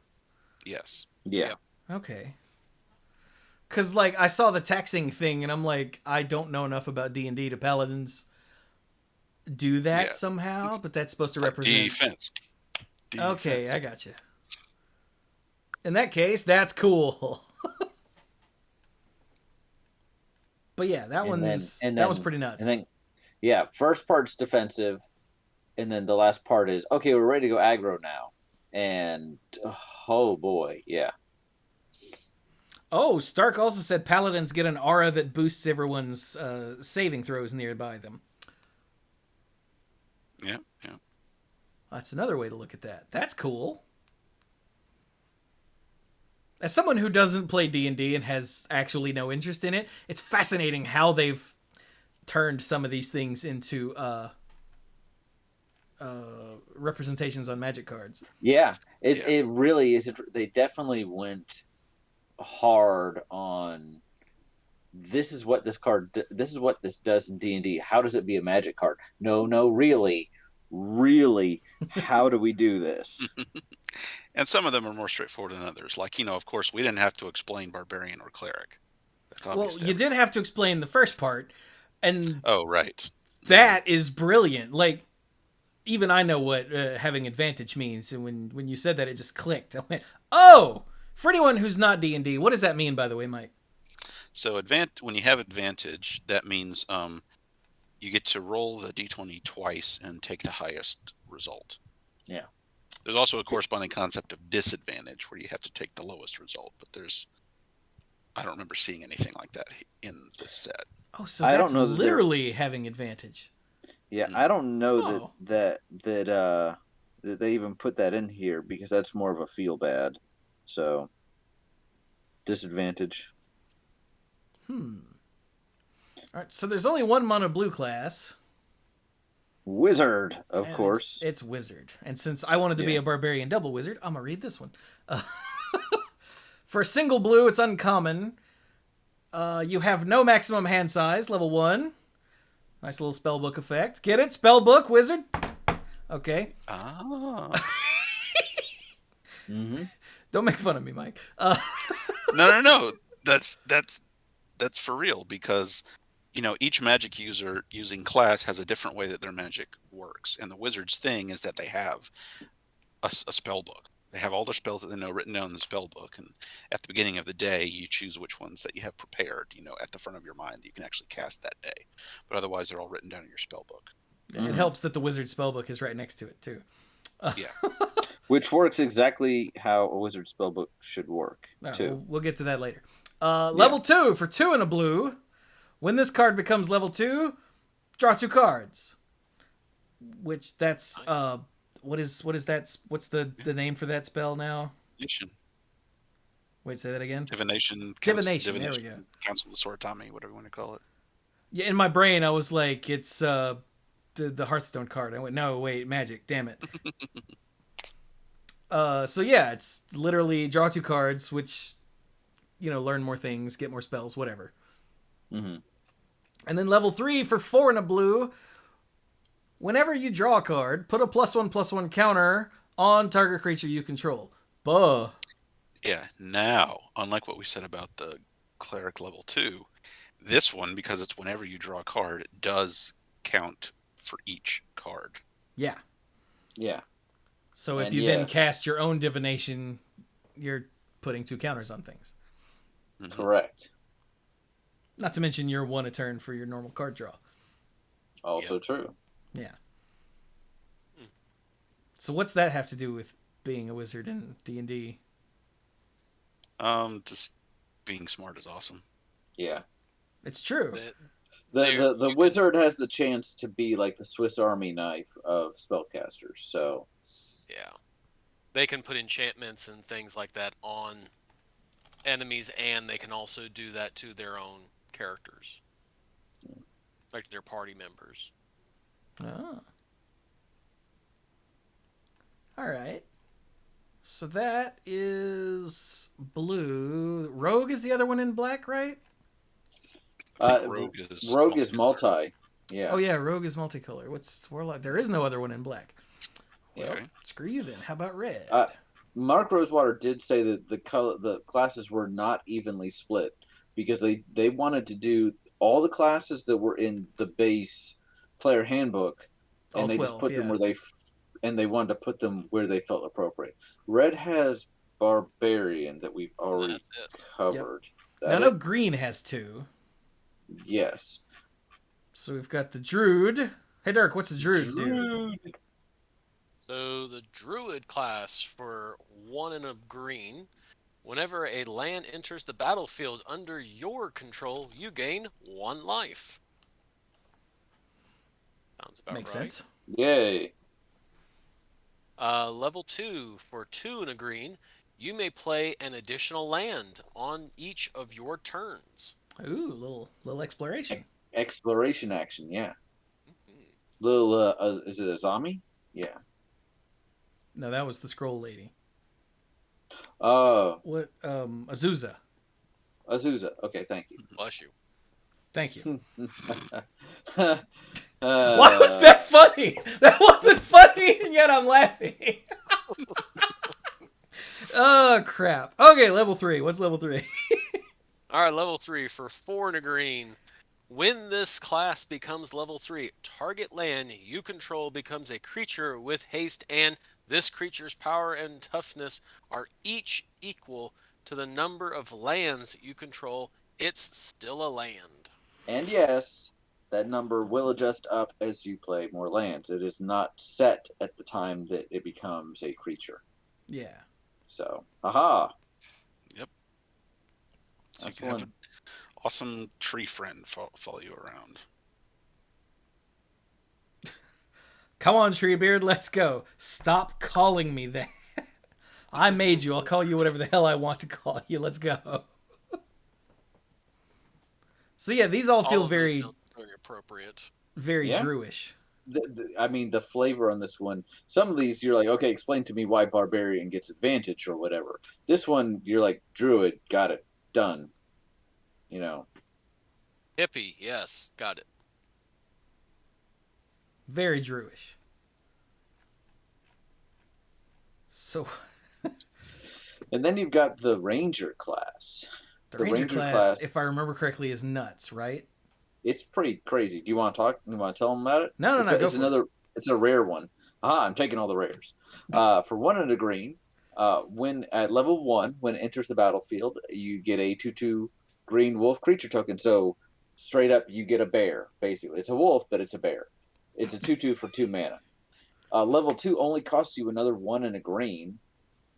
Speaker 3: Yes.
Speaker 2: Yeah.
Speaker 1: Okay. Because, like, I saw the taxing thing, and I'm like, I don't know enough about D&D to paladins do that somehow, but that's supposed to represent...
Speaker 3: Defense.
Speaker 1: Okay, I got you. In that case, that's cool. But yeah, that one's pretty nuts.
Speaker 2: And then, yeah, first part's defensive, and then the last part is, okay, we're ready to go aggro now. And, oh boy, yeah.
Speaker 1: Oh, Stark also said paladins get an aura that boosts everyone's saving throws nearby them.
Speaker 3: Yeah.
Speaker 1: That's another way to look at that. That's cool. As someone who doesn't play D&D and has actually no interest in it, it's fascinating how they've turned some of these things into representations on Magic cards.
Speaker 2: Yeah, it really is. They definitely went hard on this is what this does in D&D. How does it be a Magic card? No, really, how do we do this?
Speaker 3: And some of them are more straightforward than others. Like, of course, we didn't have to explain Barbarian or Cleric. That's obvious.
Speaker 1: Well, you did have to explain the first part, and
Speaker 3: right.
Speaker 1: That is brilliant. Like, even I know what having advantage means, and when you said that, it just clicked. I went, oh! For anyone who's not D&D, what does that mean, by the way, Mike?
Speaker 3: So when you have advantage, that means you get to roll the d20 twice and take the highest result.
Speaker 2: Yeah.
Speaker 3: There's also a corresponding concept of disadvantage where you have to take the lowest result, but I don't remember seeing anything like that in this set.
Speaker 1: Oh, so that's literally having advantage.
Speaker 2: Yeah, I don't know that they even put that in here because that's more of a feel bad. So disadvantage.
Speaker 1: All right, so there's only one mono blue class.
Speaker 2: Wizard, of course.
Speaker 1: It's wizard. And since I wanted to be a barbarian double wizard, I'm going to read this one. For a single blue, it's uncommon. You have no maximum hand size, level 1. Nice little spellbook effect. Get it? Spellbook, wizard? Okay.
Speaker 3: Ah.
Speaker 1: Don't make fun of me, Mike.
Speaker 3: No. That's for real, because each magic user using class has a different way that their magic works, and the wizard's thing is that they have a spell book. They have all their spells that they know written down in the spell book, and at the beginning of the day, you choose which ones that you have prepared, at the front of your mind that you can actually cast that day. But otherwise, they're all written down in your spell book.
Speaker 1: It helps that the wizard spellbook is right next to it too.
Speaker 3: Yeah.
Speaker 2: Which works exactly how a wizard spellbook should work, too.
Speaker 1: We'll get to that later. Level 2 for 2 and a blue. When this card becomes level 2, draw 2 cards. Which that's
Speaker 4: Nice.
Speaker 1: what is that? What's the name for that spell now?
Speaker 3: Divination.
Speaker 1: Wait, say that again.
Speaker 3: Divination.
Speaker 1: Divination. There we go.
Speaker 3: Council of the Sword Tommy, whatever you want to call it.
Speaker 1: Yeah, in my brain, I was like, it's the Hearthstone card. I went, no, wait, magic. Damn it. So yeah, it's literally draw 2 cards, which learn more things, get more spells, whatever.
Speaker 2: Mm-hmm.
Speaker 1: And then level 3 for 4 and a blue. Whenever you draw a card, put a +1/+1 counter on target creature you control. Buh.
Speaker 3: Yeah. Now, unlike what we said about the Cleric level 2, this one, because it's whenever you draw a card, it does count for each card.
Speaker 1: Yeah.
Speaker 2: Yeah.
Speaker 1: So if
Speaker 2: And
Speaker 1: you then
Speaker 2: yes.
Speaker 1: cast your own divination, you're putting 2 counters on things.
Speaker 3: Mhm.
Speaker 2: Correct.
Speaker 1: Not to mention you're 1 a turn for your normal card draw.
Speaker 2: Also true.
Speaker 1: Yeah. So what's that have to do with being a wizard in D&D?
Speaker 3: Just being smart is awesome.
Speaker 2: Yeah.
Speaker 1: It's true.
Speaker 2: The wizard has the chance to be like the Swiss Army knife of spellcasters, so...
Speaker 4: Yeah. They can put enchantments and things like that on enemies, and they can also do that to their own characters. Like to their party members.
Speaker 1: Oh. All right. So that is blue. Rogue is the other one in black, right?
Speaker 3: I think Rogue
Speaker 2: is multi. Yeah.
Speaker 1: Oh yeah, Rogue is multicolor. What's Warlock? There is no other one in black. Well,
Speaker 3: Okay.
Speaker 1: screw you then. How about red?
Speaker 2: Mark Rosewater did say that the classes were not evenly split because they wanted to do all the classes that were in the base player handbook, and
Speaker 1: All
Speaker 2: they
Speaker 1: 12,
Speaker 2: just put them
Speaker 1: yeah.
Speaker 2: where they wanted to put them where they felt appropriate. Red has Barbarian that we've already
Speaker 4: That's it.
Speaker 2: covered. Is that
Speaker 1: Now, I know
Speaker 2: it?
Speaker 1: green has 2.
Speaker 2: Yes.
Speaker 1: So we've got the Druid. Hey, Dirk, what's the Druid do?
Speaker 2: Druid.
Speaker 4: So the Druid class for 1 and a green. Whenever a land enters the battlefield under your control, you gain 1 life. Sounds about
Speaker 1: Makes
Speaker 4: right.
Speaker 1: sense.
Speaker 2: Yay.
Speaker 4: Level 2 for 2 and a green. You may play an additional land on each of your turns.
Speaker 1: Ooh, little exploration.
Speaker 2: Exploration action, yeah.
Speaker 4: Mhm.
Speaker 2: Little, is it a zombie? Yeah.
Speaker 1: No, that was the scroll lady.
Speaker 2: Oh,
Speaker 1: What? Azusa.
Speaker 2: Azusa. Okay, thank you.
Speaker 4: Bless you.
Speaker 1: Thank you.
Speaker 2: Uh,
Speaker 1: Why was that funny? That wasn't funny, and yet I'm laughing. Oh, crap. Okay, level 3. What's level 3?
Speaker 4: All right, level 3 for 4 and a green. When this class becomes level 3, target land you control becomes a creature with haste, and this creature's power and toughness are each equal to the number of lands you control. It's still a land.
Speaker 2: And yes, that number will adjust up as you play more lands. It is not set at the time that it becomes a creature.
Speaker 1: Yeah.
Speaker 2: So, aha.
Speaker 3: So you
Speaker 2: That's
Speaker 3: can have
Speaker 2: one.
Speaker 3: an awesome tree friend follow you around.
Speaker 1: Come on, Treebeard, let's go. Stop calling me that. I made you. I'll call you whatever the hell I want to call you. Let's go. So yeah, these all feel
Speaker 4: of those
Speaker 1: very,
Speaker 4: sound very appropriate.
Speaker 1: very
Speaker 2: Yeah.
Speaker 1: Druish.
Speaker 2: I mean, the flavor on this one, some of these you're like, okay, explain to me why Barbarian gets advantage or whatever. This one, you're like, Druid, got it, done. You know.
Speaker 4: Hippie, yes, got it.
Speaker 1: Very Druish. So
Speaker 2: And then you've got the Ranger class.
Speaker 1: The
Speaker 2: The
Speaker 1: Ranger
Speaker 2: Ranger
Speaker 1: class,
Speaker 2: class,
Speaker 1: if I remember correctly, is nuts, right?
Speaker 2: it's pretty crazy. Do you want to talk? You want to tell them about it?
Speaker 1: No,
Speaker 2: It's
Speaker 1: go
Speaker 2: it's
Speaker 1: for it.
Speaker 2: another. It's a rare one. I'm taking all the rares. For 1 and a green, when at level 1, when it enters the battlefield, you get a 2/2 green wolf creature token. So straight up, you get a bear. Basically, it's a wolf, but it's a bear. It's a 2/2 for 2 mana. Level 2 only costs you another 1 and a green,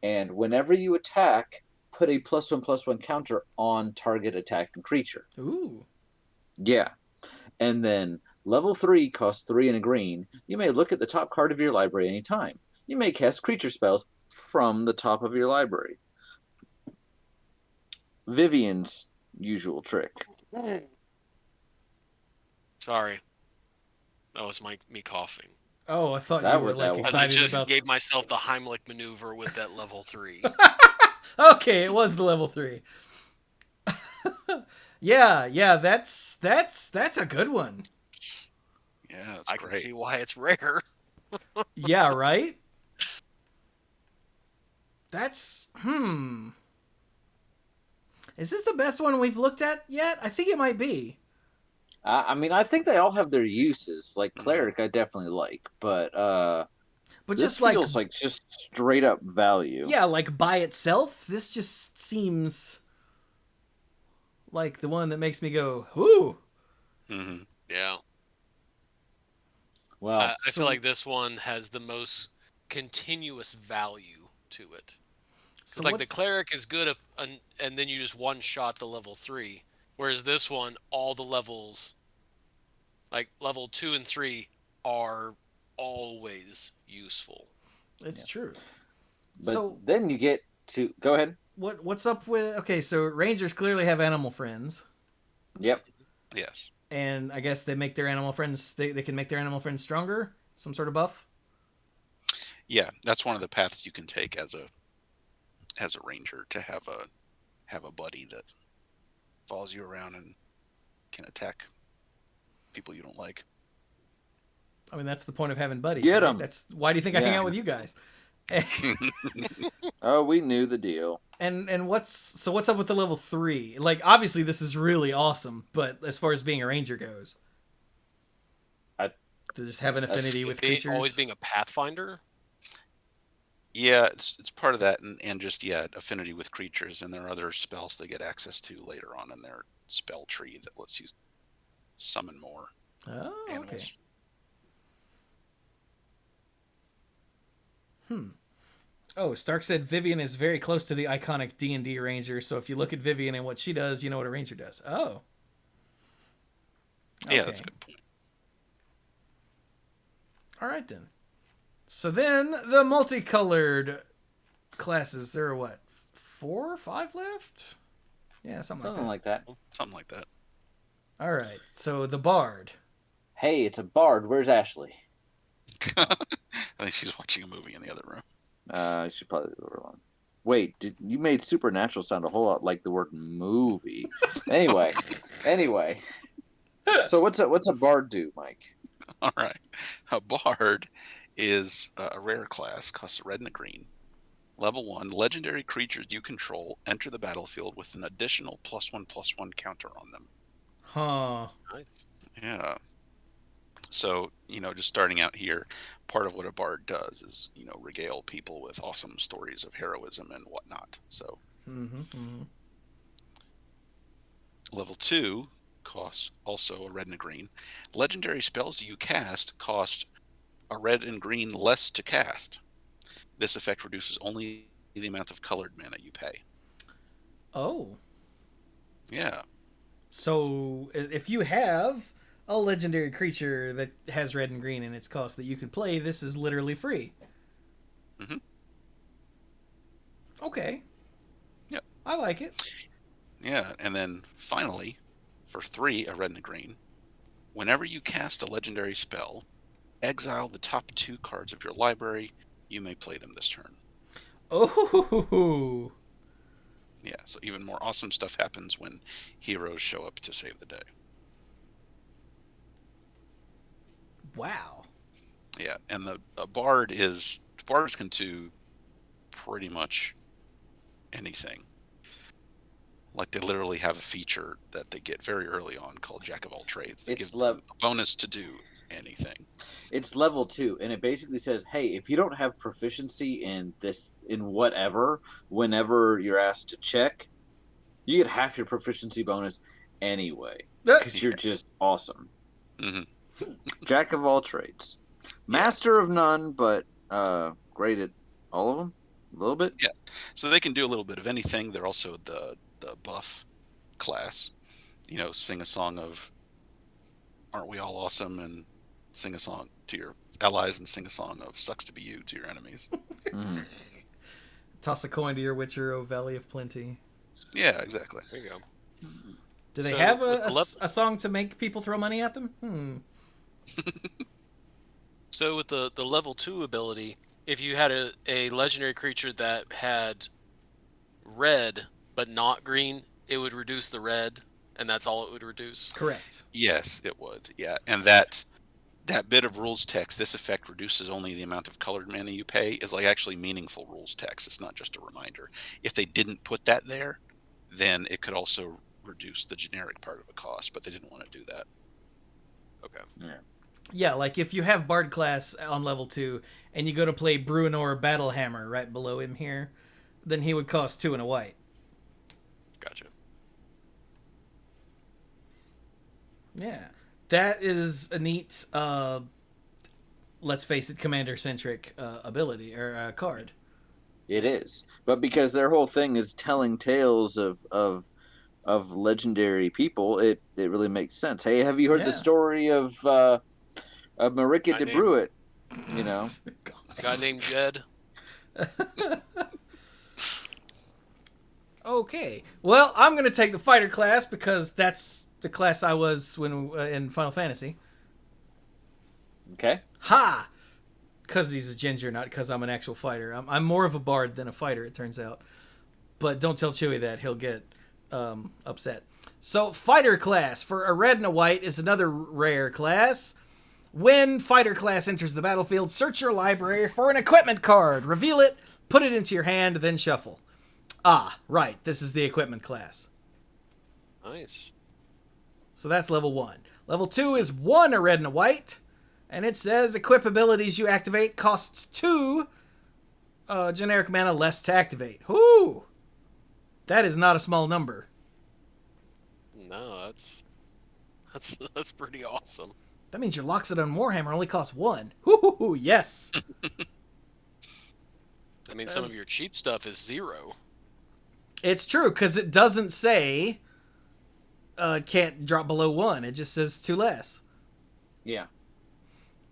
Speaker 2: and whenever you attack, put a +1/+1 counter on target attacking creature.
Speaker 1: Ooh.
Speaker 2: Yeah. And then level 3 costs 3 and a green. You may look at the top card of your library anytime. You may cast creature spells from the top of your library. Vivian's usual trick.
Speaker 4: Sorry, that was me coughing.
Speaker 1: Oh, I
Speaker 2: Is
Speaker 1: thought
Speaker 2: that
Speaker 1: you were
Speaker 2: what that
Speaker 1: like
Speaker 2: was?
Speaker 4: As I
Speaker 1: excited
Speaker 4: just
Speaker 1: about.
Speaker 4: gave myself the Heimlich maneuver with that level 3.
Speaker 1: Okay, it was the level 3. Yeah, that's a good one.
Speaker 3: Yeah, that's
Speaker 4: I can
Speaker 3: great.
Speaker 4: see why it's rare.
Speaker 1: Yeah, right? That's Is this the best one we've looked at yet? I think it might be.
Speaker 2: I mean, I think they all have their uses. Like Cleric, I definitely like, but
Speaker 1: But
Speaker 2: this
Speaker 1: just like
Speaker 2: feels like just straight up value.
Speaker 1: yeah, like by itself, this just seems like the one that makes me go, "Ooh."
Speaker 3: Mm-hmm.
Speaker 4: Yeah.
Speaker 2: Well,
Speaker 4: I feel like this one has the most continuous value to it.
Speaker 1: So
Speaker 4: Because like the
Speaker 1: what's
Speaker 4: Cleric is good, and then you just one-shot the level 3. Whereas this one, all the levels, like level 2 and 3, are always useful.
Speaker 1: it's true.
Speaker 2: but
Speaker 1: So
Speaker 2: then you get to go ahead.
Speaker 1: what's up with okay, so Rangers clearly have animal friends.
Speaker 2: Yep.
Speaker 3: Yes.
Speaker 1: And I guess they make their animal friends they can make their animal friends stronger, some sort of buff.
Speaker 3: Yeah, that's one of the paths you can take as a ranger, to have a buddy that follows you around and can attack people you don't like.
Speaker 1: I mean, that's the point of having buddies,
Speaker 2: Get
Speaker 1: right?
Speaker 2: 'em.
Speaker 1: That's why do you think I hang
Speaker 2: Yeah.
Speaker 1: out with you guys?
Speaker 2: Oh, we knew the deal.
Speaker 1: And what's up with the level 3? Like obviously this is really awesome, but as far as being a ranger goes, to just have an affinity with creatures.
Speaker 4: Always being a pathfinder.
Speaker 3: Yeah, it's part of that, and just affinity with creatures, and there are other spells they get access to later on in their spell tree that lets you summon more
Speaker 1: Oh,
Speaker 3: animals.
Speaker 1: okay. Oh, Stark said Vivian is very close to the iconic D&D ranger, so if you look at Vivian and what she does, you know what a ranger does. Oh.
Speaker 3: Yeah, that's a good point.
Speaker 1: All right then. So then the multicolored classes, there are what, 4 or 5 left? Yeah, something
Speaker 2: Like that.
Speaker 3: Something like that.
Speaker 1: All right. So the bard.
Speaker 2: Hey, it's a bard. Where's Ashley?
Speaker 3: I think she's watching a movie in the other room.
Speaker 2: I should probably do the one. Wait, you made supernatural sound a whole lot like the word movie. Anyway. So what's a bard do, Mike?
Speaker 3: All right. A bard is a rare class, costs a red and a green. Level 1, legendary creatures you control enter the battlefield with an additional +1/+1 counter on them.
Speaker 1: Huh.
Speaker 4: Nice.
Speaker 3: Yeah. So, just starting out here, part of what a bard does is, regale people with awesome stories of heroism and whatnot. So, level 2 costs also a red and a green. Legendary spells you cast cost a red and green less to cast. This effect reduces only the amount of colored mana you pay.
Speaker 1: Oh.
Speaker 3: Yeah.
Speaker 1: So if you have a legendary creature that has red and green in its cost that you can play, this is literally free.
Speaker 3: Mm-hmm.
Speaker 1: Okay.
Speaker 3: Yep.
Speaker 1: I like it.
Speaker 3: Yeah, and then finally, for 3, a red and a green, whenever you cast a legendary spell, exile the top 2 cards of your library. You may play them this turn.
Speaker 1: Oh.
Speaker 3: Yeah, so even more awesome stuff happens when heroes show up to save the day.
Speaker 1: Wow.
Speaker 3: Yeah, and bards can do pretty much anything. Like they literally have a feature that they get very early on called Jack of all trades. They give them a bonus to do anything.
Speaker 2: It's level 2, and it basically says, hey, if you don't have proficiency in whatever, whenever you're asked to check, you get half your proficiency bonus anyway, because you're just awesome.
Speaker 3: Mm-hmm.
Speaker 2: Jack of all trades. Master of none, but great at all of them, a little bit.
Speaker 3: Yeah, so they can do a little bit of anything. They're also the buff class. You know, sing a song of "Aren't we all awesome?" and sing a song to your allies, and sing a song of "Sucks to be you" to your enemies.
Speaker 2: Mm.
Speaker 1: Toss a coin to your Witcher, O Valley of Plenty.
Speaker 3: Yeah, exactly.
Speaker 4: There you go.
Speaker 1: Do they
Speaker 4: So,
Speaker 1: have
Speaker 4: with
Speaker 1: a song to make people throw money at them?
Speaker 4: So with the level 2 ability, if you had a legendary creature that had red but not green, it would reduce the red, and that's all it would reduce.
Speaker 1: Correct.
Speaker 3: Yes, it would. Yeah, and that bit of rules text, this effect reduces only the amount of colored mana you pay, is like actually meaningful rules text. It's not just a reminder. If they didn't put that there, then it could also reduce the generic part of a cost, but they didn't want to do that.
Speaker 4: Okay.
Speaker 1: Yeah, like if you have Bard class on level 2 and you go to play Bruenor Battlehammer right below him here, then he would cost 2 and a white.
Speaker 4: Gotcha.
Speaker 1: Yeah. That is a neat, let's face it, commander-centric ability, or card.
Speaker 2: It is, but because their whole thing is telling tales of legendary people, it really makes sense. Hey, have you heard the story of Marika de Druid? You know,
Speaker 4: a guy named Jed.
Speaker 1: Okay. Well, I'm going to take the fighter class because that's the class I was when in Final Fantasy.
Speaker 2: Okay.
Speaker 1: Ha! Because he's a ginger, not because I'm an actual fighter. I'm more of a bard than a fighter, it turns out. But don't tell Chewie that. He'll get upset. So, fighter class for a red and a white is another rare class. When fighter class enters the battlefield, search your library for an equipment card. Reveal it, put it into your hand, then shuffle. Ah, right. This is the equipment class.
Speaker 4: Nice.
Speaker 1: So that's level 1. Level 2 is 1 a red and a white. And it says equip abilities you activate costs 2 generic mana less to activate. Whoo! That is not a small number.
Speaker 4: No, that's pretty awesome.
Speaker 1: That means your Loxodon Warhammer only costs 1. Whoo! Yes!
Speaker 4: I mean, some of your cheap stuff is 0.
Speaker 1: It's true, because it doesn't say can't drop below 1. It just says 2 less.
Speaker 2: Yeah.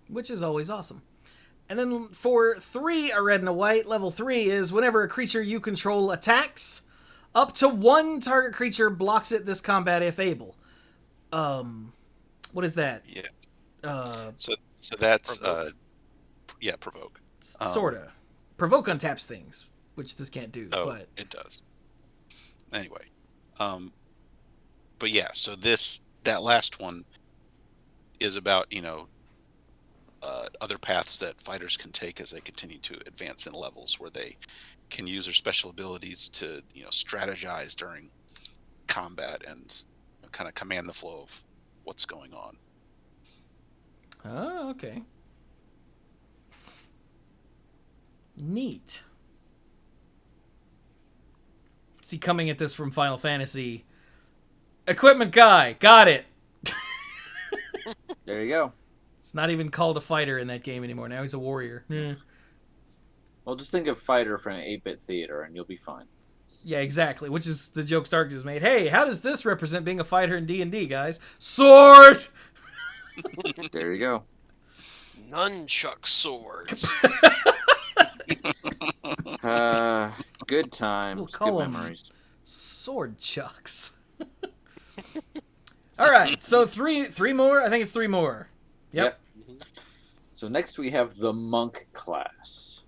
Speaker 1: Which is always awesome. And then for 3, a red and a white, level 3 is whenever a creature you control attacks, up to 1 target creature blocks it this combat if able. What is that?
Speaker 3: Yeah. So that's
Speaker 4: Provoke.
Speaker 3: Provoke.
Speaker 1: Sorta. Provoke untaps things, which this can't do.
Speaker 3: Oh,
Speaker 1: but
Speaker 3: it does. Anyway, but yeah, so that last one is about other paths that fighters can take as they continue to advance in levels, where they can use their special abilities to strategize during combat and kind of command the flow of what's going on.
Speaker 1: Oh, okay. Neat. See, coming at this from Final Fantasy, equipment guy, got it.
Speaker 2: There you go.
Speaker 1: It's not even called a fighter in that game anymore. Now he's a warrior.
Speaker 2: Well, just think of fighter from 8-bit theater, and you'll be fine.
Speaker 1: Yeah, exactly. Which is the joke Stark just made. Hey, how does this represent being a fighter in D&D, guys? Sword.
Speaker 2: There you go.
Speaker 4: Nunchuck swords.
Speaker 2: Good times,
Speaker 1: We'll call
Speaker 2: good
Speaker 1: 'em
Speaker 2: memories.
Speaker 1: Sword chucks. All right, so three more. I think it's 3 more. Yep.
Speaker 2: So next we have the monk class.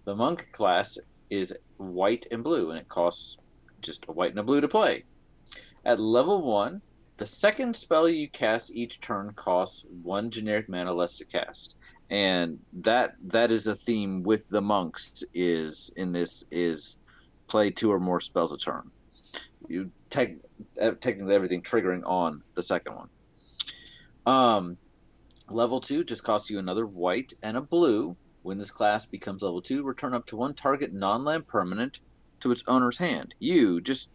Speaker 2: The monk class is white and blue, and it costs just a white and a blue to play. At level 1, the second spell you cast each turn costs 1 generic mana less to cast. And that is a theme with the monks is play 2 or more spells a turn. You take technically everything triggering on the second one. Level 2 just costs you another white and a blue. When this class becomes level 2, return up to 1 target non-land permanent to its owner's hand. You just,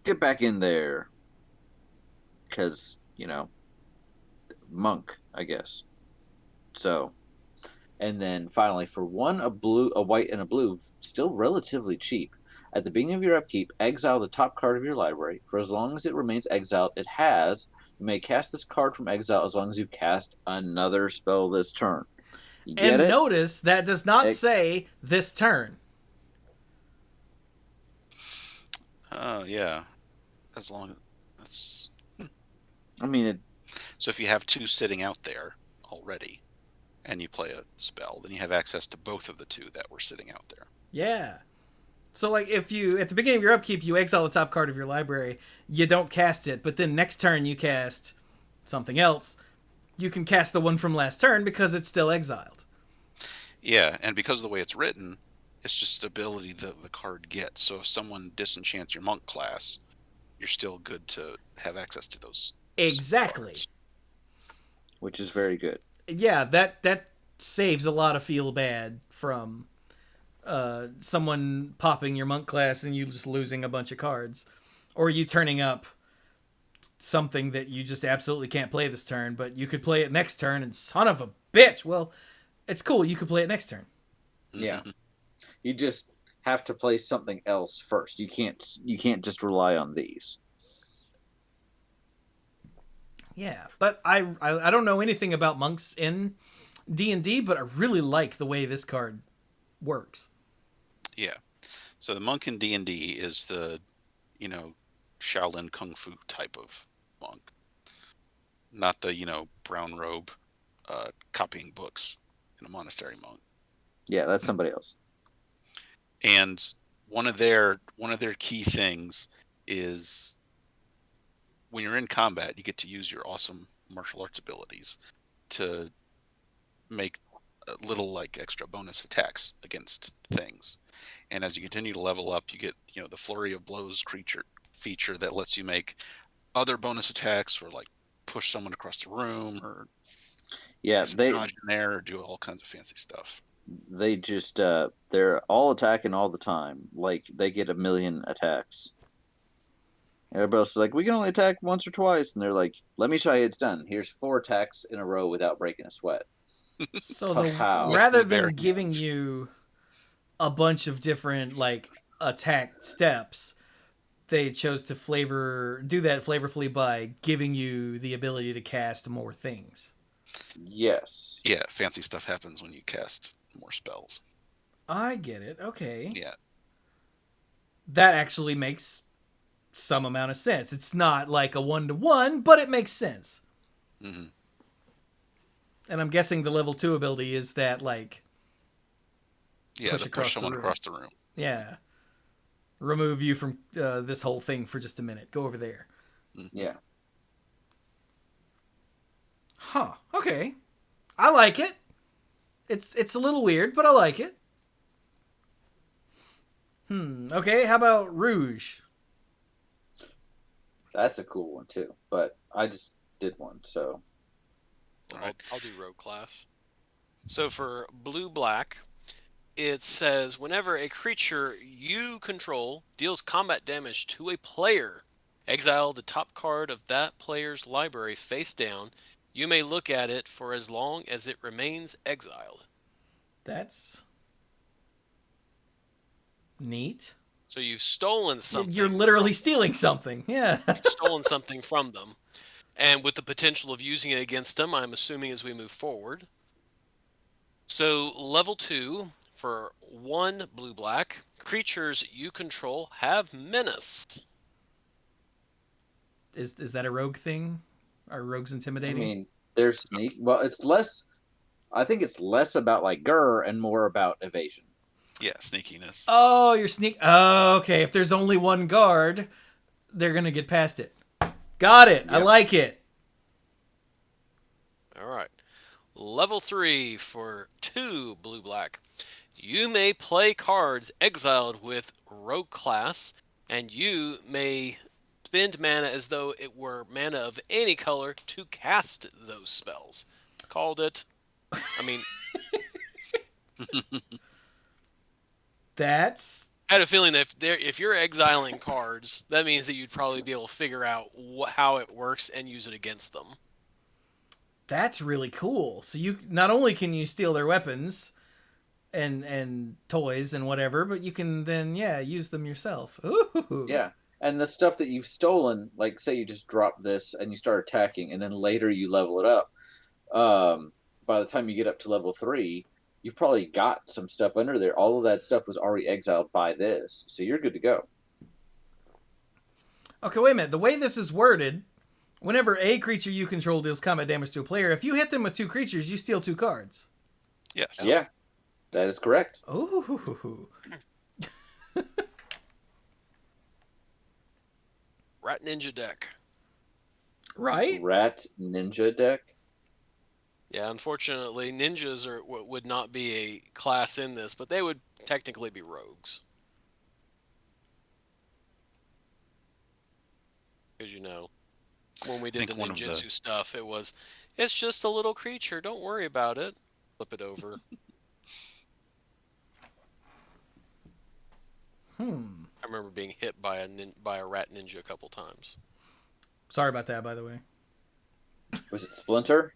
Speaker 2: get back in there. Because, monk, I guess. So, and then finally, for 1, a white, and a blue, still relatively cheap. At the beginning of your upkeep, exile the top card of your library. For as long as it remains exiled, you may cast this card from exile as long as you cast another spell this turn. You get
Speaker 1: And
Speaker 2: it?
Speaker 1: notice that does not say this turn.
Speaker 3: Yeah. As long as that's.
Speaker 2: I mean,
Speaker 3: So if you have 2 sitting out there already, and you play a spell, then you have access to both of the 2 that were sitting out there.
Speaker 1: Yeah. So, like, if you, at the beginning of your upkeep, you exile the top card of your library, you don't cast it, but then next turn you cast something else, you can cast the one from last turn because it's still exiled.
Speaker 3: Yeah, and because of the way it's written, it's just ability that the card gets. So if someone disenchants your monk class, you're still good to have access to those.
Speaker 1: Exactly.
Speaker 3: Cards.
Speaker 2: which is very good.
Speaker 1: Yeah, that saves a lot of feel bad from someone popping your monk class and you just losing a bunch of cards, or you turning up something that you just absolutely can't play this turn, but you could play it next turn, and son of a bitch, well, it's cool, you could play it next turn.
Speaker 2: Yeah. You just have to play something else first. You can't just rely on these.
Speaker 1: Yeah, but I don't know anything about monks in D&D, but I really like the way this card works.
Speaker 3: Yeah. So the monk in D&D is the, Shaolin Kung Fu type of monk. Not the, brown robe copying books in a monastery monk.
Speaker 2: Yeah, that's somebody else.
Speaker 3: And one of their key things is when you're in combat, you get to use your awesome martial arts abilities to make little extra bonus attacks against things. And as you continue to level up, you get the flurry of blows feature that lets you make other bonus attacks, or push someone across the room, or dodge in there, or do all kinds of fancy stuff.
Speaker 2: They just they're all attacking all the time. Like, they get 1,000,000 attacks. Everybody else is like, we can only attack once or twice, and they're like, let me show you it's done. Here's 4 attacks in a row without breaking a sweat.
Speaker 1: So
Speaker 2: Pow.
Speaker 1: rather than giving you a bunch of different attack steps, they chose to do that flavorfully by giving you the ability to cast more things.
Speaker 2: Yes.
Speaker 3: Yeah, fancy stuff happens when you cast more spells.
Speaker 1: I get it. Okay.
Speaker 3: Yeah.
Speaker 1: That actually makes some amount of sense. It's not like a 1-to-1, but it makes sense.
Speaker 3: Mm-hmm.
Speaker 1: And I'm guessing the level 2 ability is that
Speaker 3: push someone across the room.
Speaker 1: Yeah. Remove you from this whole thing for just a minute. Go over there.
Speaker 3: Mm-hmm.
Speaker 2: Yeah.
Speaker 1: Huh. Okay. I like it. It's a little weird, but I like it. Okay, how about Rouge?
Speaker 2: That's a cool one too. But I just did one, so.
Speaker 3: All right.
Speaker 4: I'll do rogue class. So for blue-black, it says whenever a creature you control deals combat damage to a player, exile the top card of that player's library face down. You may look at it for as long as it remains exiled.
Speaker 1: That's neat.
Speaker 4: So you've stolen something.
Speaker 1: You're literally stealing something. Yeah.
Speaker 4: You've stolen something from them. And with the potential of using it against them, I'm assuming, as we move forward. So level 2, for 1 blue-black, creatures you control have menace.
Speaker 1: Is that a rogue thing? Are rogues intimidating?
Speaker 2: I mean, there's sneak. Well, it's less. I think it's less about grr and more about evasion.
Speaker 3: Yeah, sneakiness.
Speaker 1: Oh, you're Oh, okay. If there's only one guard, they're gonna get past it. Got it. Yep. I like it.
Speaker 4: All right. Level 3 for 2 blue-black. You may play cards exiled with rogue class, and you may spend mana as though it were mana of any color to cast those spells. Called it. I mean,
Speaker 1: That's
Speaker 4: I had a feeling that if you're exiling cards, that means that you'd probably be able to figure out how it works and use it against them.
Speaker 1: that's really cool. So you not only can you steal their weapons and toys and whatever, but you can then use them yourself. Ooh.
Speaker 2: Yeah. And the stuff that you've stolen, like say you just drop this and you start attacking, and then later you level it up. By the time you get up to level 3, you've probably got some stuff under there. All of that stuff was already exiled by this, so you're good to go.
Speaker 1: Okay, wait a minute. The way this is worded, whenever a creature you control deals combat damage to a player, if you hit them with 2 creatures, you steal 2 cards.
Speaker 3: Yes.
Speaker 2: Yeah, that is correct.
Speaker 1: Ooh.
Speaker 4: Rat Ninja deck.
Speaker 1: Right?
Speaker 2: Rat Ninja deck.
Speaker 4: Yeah, unfortunately, ninjas would not be a class in this, but they would technically be rogues. Because, when we did the ninjutsu stuff, it's just a little creature, don't worry about it. Flip it over. I remember being hit by a rat ninja a couple times.
Speaker 1: Sorry about that, by the way.
Speaker 2: Was it Splinter?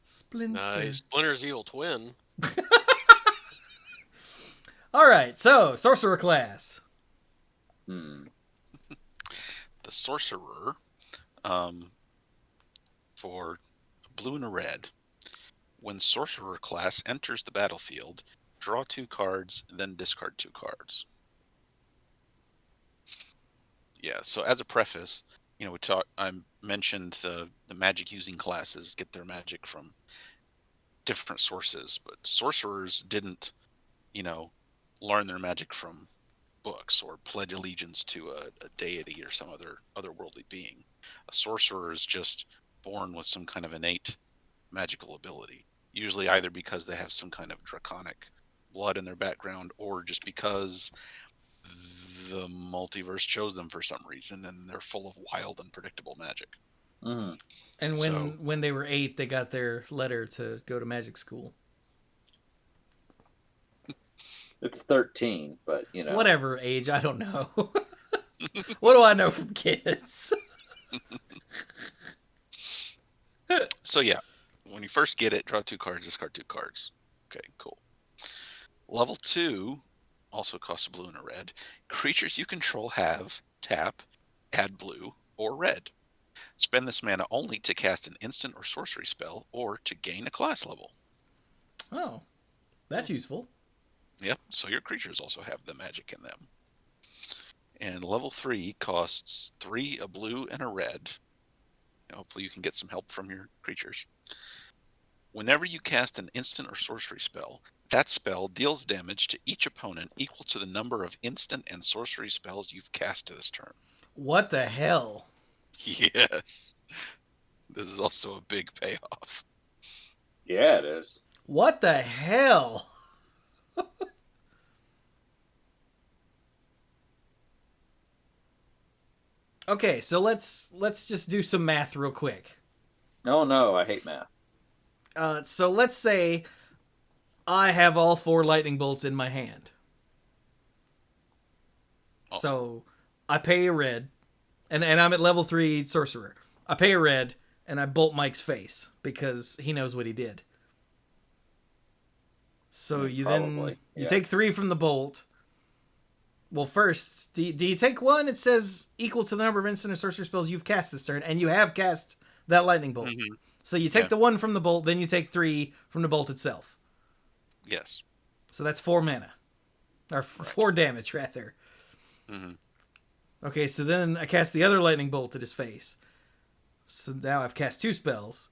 Speaker 1: Splinter.
Speaker 4: Splinter's evil twin.
Speaker 1: All right, so sorcerer class.
Speaker 2: Hmm.
Speaker 3: The sorcerer, for a blue and a red. When sorcerer class enters the battlefield, draw 2 cards, then discard 2 cards. Yeah, so as a preface, I mentioned the magic using classes get their magic from different sources, but sorcerers didn't, learn their magic from books or pledge allegiance to a deity or some otherworldly being. A sorcerer is just born with some kind of innate magical ability, usually either because they have some kind of draconic blood in their background or just because the multiverse chose them for some reason and they're full of wild, unpredictable magic.
Speaker 2: Mm-hmm.
Speaker 1: And when they were 8, they got their letter to go to magic school.
Speaker 2: It's 13, but
Speaker 1: Whatever age, I don't know. What do I know from kids?
Speaker 3: So yeah, when you first get it, draw 2 cards, discard 2 cards. Okay, cool. Level 2 also costs a blue and a red. Creatures you control have tap, add blue, or red. Spend this mana only to cast an instant or sorcery spell or to gain a class level.
Speaker 1: Oh, that's useful.
Speaker 3: Yep, so your creatures also have the magic in them. And level 3 costs 3 a blue and a red. Hopefully you can get some help from your creatures. Whenever you cast an instant or sorcery spell, that spell deals damage to each opponent equal to the number of instant and sorcery spells you've cast this turn.
Speaker 1: What the hell?
Speaker 3: Yes. This is also a big payoff.
Speaker 2: Yeah, it is.
Speaker 1: What the hell? Okay, so let's just do some math real quick.
Speaker 2: No, I hate math.
Speaker 1: So let's say I have all 4 lightning bolts in my hand.
Speaker 3: Awesome.
Speaker 1: So I pay a red, and I'm at level 3 sorcerer. I pay a red, and I bolt Mike's face because he knows what he did. So you take 3 from the bolt. Well, first, do you take 1? It says equal to the number of instant or sorcery spells you've cast this turn, and you have cast that lightning bolt.
Speaker 3: Mm-hmm.
Speaker 1: So you take the 1 from the bolt, then you take 3 from the bolt itself.
Speaker 3: Yes.
Speaker 1: So that's 4 mana. Or 4 damage, rather.
Speaker 3: Mm-hmm.
Speaker 1: Okay, so then I cast the other lightning bolt at his face. So now I've cast 2 spells.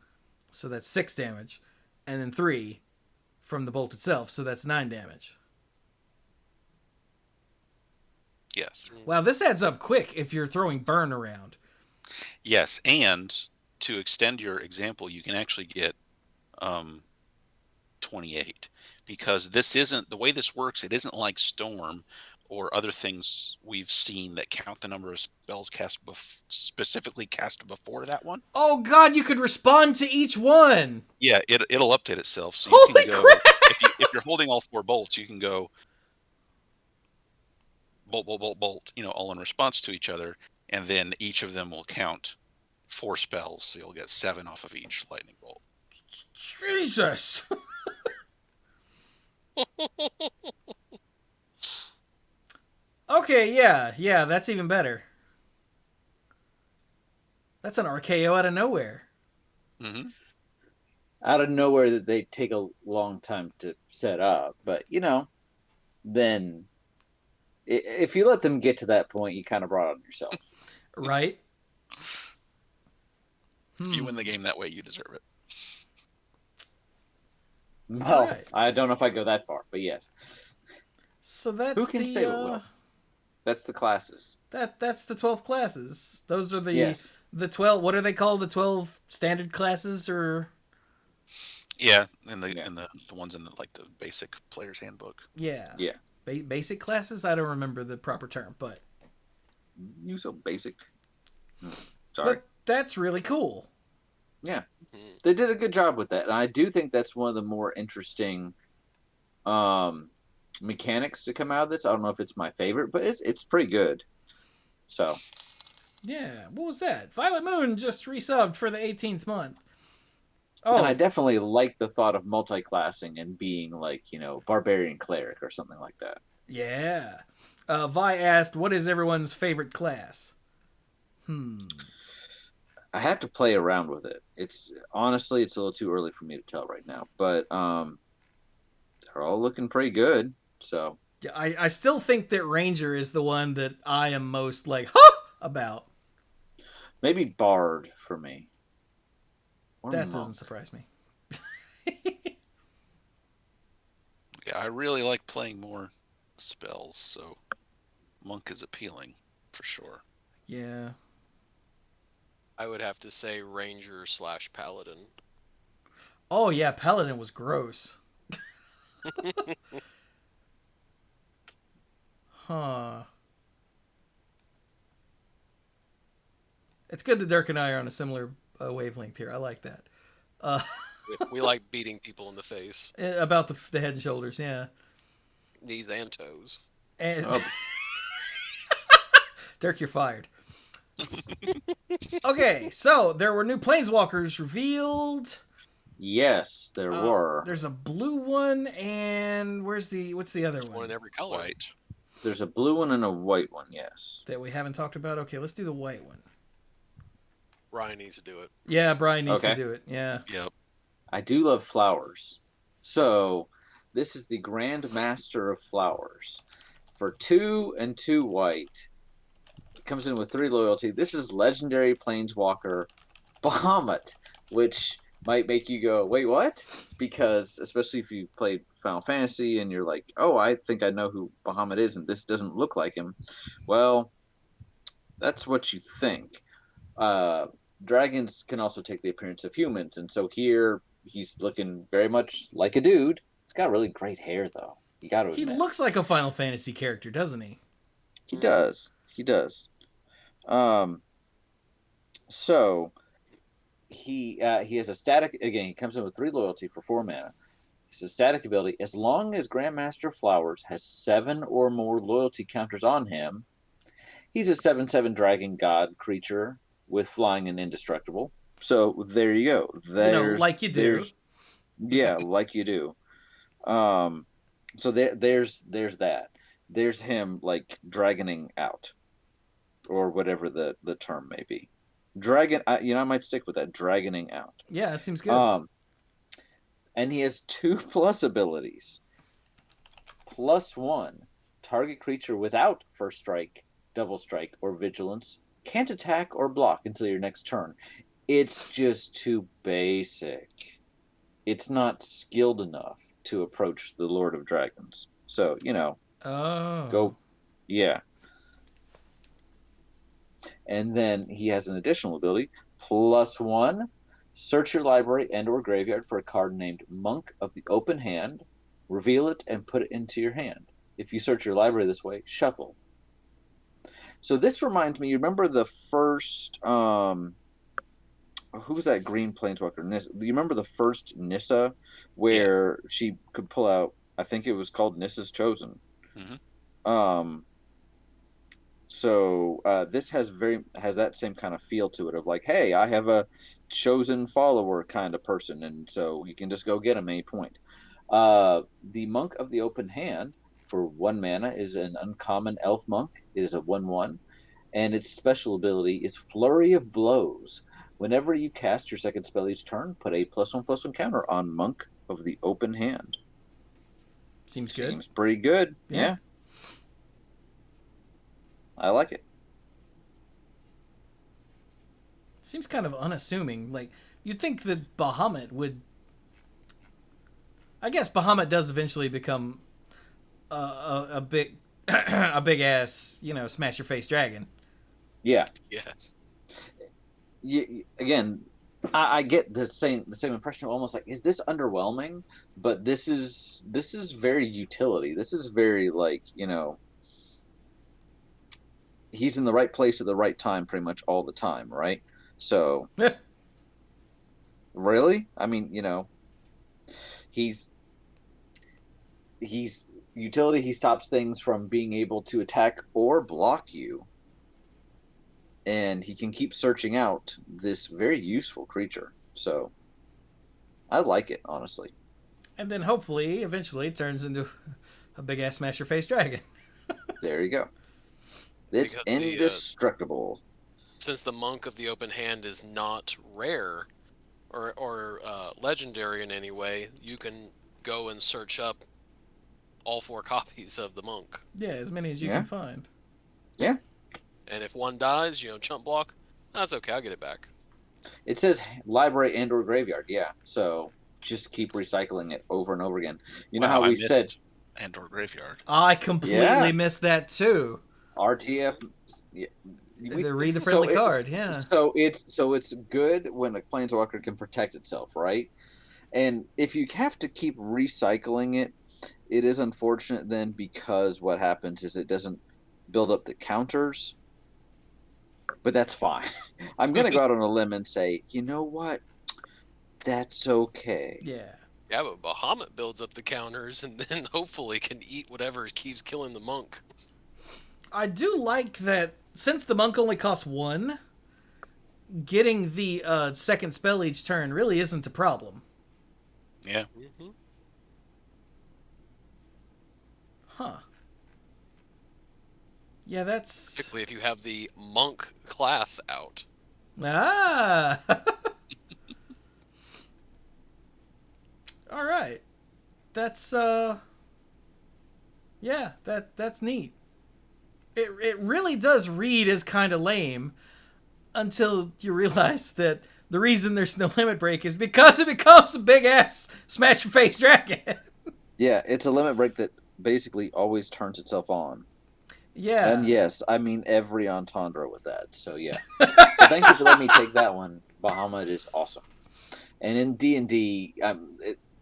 Speaker 1: So that's 6 damage. And then 3 from the bolt itself. So that's 9 damage.
Speaker 3: Yes.
Speaker 1: Wow, this adds up quick if you're throwing burn around.
Speaker 3: Yes, and to extend your example, you can actually get 28, because this isn't the way this works. It isn't like Storm or other things we've seen that count the number of spells cast specifically cast before that one.
Speaker 1: Oh God, you could respond to each one.
Speaker 3: Yeah, it'll update itself, so you
Speaker 1: Holy
Speaker 3: can go
Speaker 1: crap!
Speaker 3: if you're holding all 4 bolts, you can go bolt, bolt, bolt, bolt, all in response to each other, and then each of them will count 4 spells, so you'll get 7 off of each lightning bolt.
Speaker 1: Jesus. Okay, yeah, that's even better. That's an RKO out of nowhere.
Speaker 3: Mm-hmm.
Speaker 2: Out of nowhere that they take a long time to set up, but then if you let them get to that point, you kind of brought it on yourself.
Speaker 1: Right?
Speaker 3: If you win the game that way, you deserve it.
Speaker 2: Well,
Speaker 1: Right.
Speaker 2: I don't know if I go that far, but yes.
Speaker 1: So that's
Speaker 2: Who can say what will? That's the classes.
Speaker 1: That's the 12 classes. Those are the
Speaker 2: Yes.
Speaker 1: the 12. What are they called? The 12 standard classes, or
Speaker 3: Yeah, and the ones in the basic player's handbook.
Speaker 1: yeah,
Speaker 2: Yeah.
Speaker 1: Basic classes. I don't remember the proper term, but
Speaker 2: You so basic. Sorry.
Speaker 1: but that's really cool.
Speaker 2: Yeah. They did a good job with that. And I do think that's one of the more interesting mechanics to come out of this. I don't know if it's my favorite, but it's pretty good. So.
Speaker 1: Yeah. What was that? Violet Moon just resubbed for the 18th month. Oh,
Speaker 2: And I definitely like the thought of multi-classing and being like, Barbarian Cleric or something like that.
Speaker 1: yeah. Vi asked, "What is everyone's favorite class?"
Speaker 2: I have to play around with it. It's honestly, it's a little too early for me to tell right now, but they're all looking pretty good. So
Speaker 1: Yeah, I still think that Ranger is the one that I am most like, huh, about.
Speaker 2: maybe Bard for me. Or
Speaker 1: That
Speaker 2: Monk.
Speaker 1: doesn't surprise me.
Speaker 3: Yeah, I really like playing more spells, so Monk is appealing for sure.
Speaker 1: Yeah.
Speaker 4: I would have to say Ranger / Paladin.
Speaker 1: Oh yeah, Paladin was gross. Huh. It's good that Dirk and I are on a similar wavelength here. I like that.
Speaker 4: We like beating people in the face,
Speaker 1: About the head and shoulders, yeah.
Speaker 4: knees and toes.
Speaker 1: And Dirk, you're fired. Okay, so there were new planeswalkers revealed.
Speaker 2: Yes, there were.
Speaker 1: There's a blue one, and what's the other
Speaker 4: One
Speaker 1: one
Speaker 4: in every color.
Speaker 3: White.
Speaker 2: There's a blue one and a white one, yes.
Speaker 1: that we haven't talked about? Okay, let's do the white one.
Speaker 4: Ryan needs to do it.
Speaker 1: Yeah, Brian needs to
Speaker 2: Okay.
Speaker 1: do it. Yeah.
Speaker 3: Yep.
Speaker 2: I do love flowers. So, this is the Grand Master of Flowers. For 2 and 2 white, it comes in with 3 loyalty. This is legendary planeswalker Bahamut, which might make you go, wait, what? Because, especially if you played Final Fantasy and you're like, oh, I think I know who Bahamut is, and this doesn't look like him. Well, that's what you think. Dragons can also take the appearance of humans, and so here he's looking very much like a dude. He's got really great hair, though. You got to
Speaker 1: He
Speaker 2: admit.
Speaker 1: looks like a Final Fantasy character, doesn't he?
Speaker 2: He does. He does. So he has a static. Again, he comes in with 3 loyalty for 4 mana. It's a static ability. As long as Grandmaster Flowers has 7 or more loyalty counters on him, he's a 7/7 dragon god creature with flying and indestructible. So there you go.
Speaker 1: Like you do.
Speaker 2: Yeah, like you do. So there's that. There's him like dragoning out, or whatever the term may be. Dragon. I might stick with that. Dragoning out.
Speaker 1: Yeah, that seems good.
Speaker 2: And he has 2+ abilities. +1, target creature without first strike, double strike, or vigilance can't attack or block until your next turn. It's just too basic. It's not skilled enough to approach the Lord of Dragons. So,
Speaker 1: Oh.
Speaker 2: go. Yeah. And then he has an additional ability, +1, Search your library and or graveyard for a card named Monk of the Open Hand. Reveal it and put it into your hand. If you search your library this way, shuffle. So this reminds me, you remember the first who was that green planeswalker? Nissa. You remember the first Nissa where she could pull out, I think it was called Nissa's Chosen.
Speaker 3: Mm-hmm.
Speaker 2: So this has that same kind of feel to it of like, hey, I have a chosen follower kind of person, and so you can just go get him at any point. The Monk of the Open Hand for 1 mana is an uncommon elf monk. It is a 1/1, and its special ability is Flurry of Blows. Whenever you cast your second spell each turn, put a +1/+1 counter on Monk of the Open Hand.
Speaker 1: Seems good.
Speaker 2: Seems pretty good. Yeah. I like it.
Speaker 1: Seems kind of unassuming. Like, you'd think that Bahamut would... I guess Bahamut does eventually become a big a big ass, smash your face dragon.
Speaker 2: Yeah.
Speaker 3: Yes.
Speaker 2: Again, I get the same impression of almost like, is this underwhelming? But this is very utility. This is very like, he's in the right place at the right time pretty much all the time, right? So really? I mean, he's utility. He stops things from being able to attack or block you. And he can keep searching out this very useful creature. So I like it, honestly.
Speaker 1: And then hopefully, eventually, it turns into a big ass smash your face dragon.
Speaker 2: There you go. It's
Speaker 4: Because
Speaker 2: indestructible.
Speaker 4: Since the Monk of the Open Hand is not rare or legendary in any way, you can go and search up all 4 copies of the Monk.
Speaker 1: Yeah, as many as you can find.
Speaker 2: Yeah.
Speaker 4: And if one dies, chump block, that's okay, I'll get it back.
Speaker 2: It says library and or graveyard, yeah. So just keep recycling it over and over again. You know how we said
Speaker 3: and or graveyard.
Speaker 1: I completely missed that too.
Speaker 2: RTF.
Speaker 1: Read the friendly card, yeah.
Speaker 2: So it's good when a planeswalker can protect itself, right? And if you have to keep recycling it, it is unfortunate then, because what happens is it doesn't build up the counters. But that's fine. I'm gonna go out on a limb and say, you know what? That's okay.
Speaker 1: Yeah.
Speaker 4: Yeah, but Bahamut builds up the counters and then hopefully can eat whatever keeps killing the Monk.
Speaker 1: I do like that since the Monk only costs 1, getting the second spell each turn really isn't a problem.
Speaker 3: Yeah.
Speaker 4: Mm-hmm.
Speaker 1: Huh. Yeah, that's...
Speaker 4: Particularly if you have the Monk class out.
Speaker 1: Ah! Alright. That's, yeah, that's neat. It really does read as kind of lame until you realize that the reason there's no limit break is because it becomes a big-ass smash-your-face dragon.
Speaker 2: Yeah, it's a limit break that basically always turns itself on.
Speaker 1: Yeah.
Speaker 2: And yes, I mean every entendre with that. So yeah. So thank you for letting me take that one. Bahamut is awesome. And in D&D,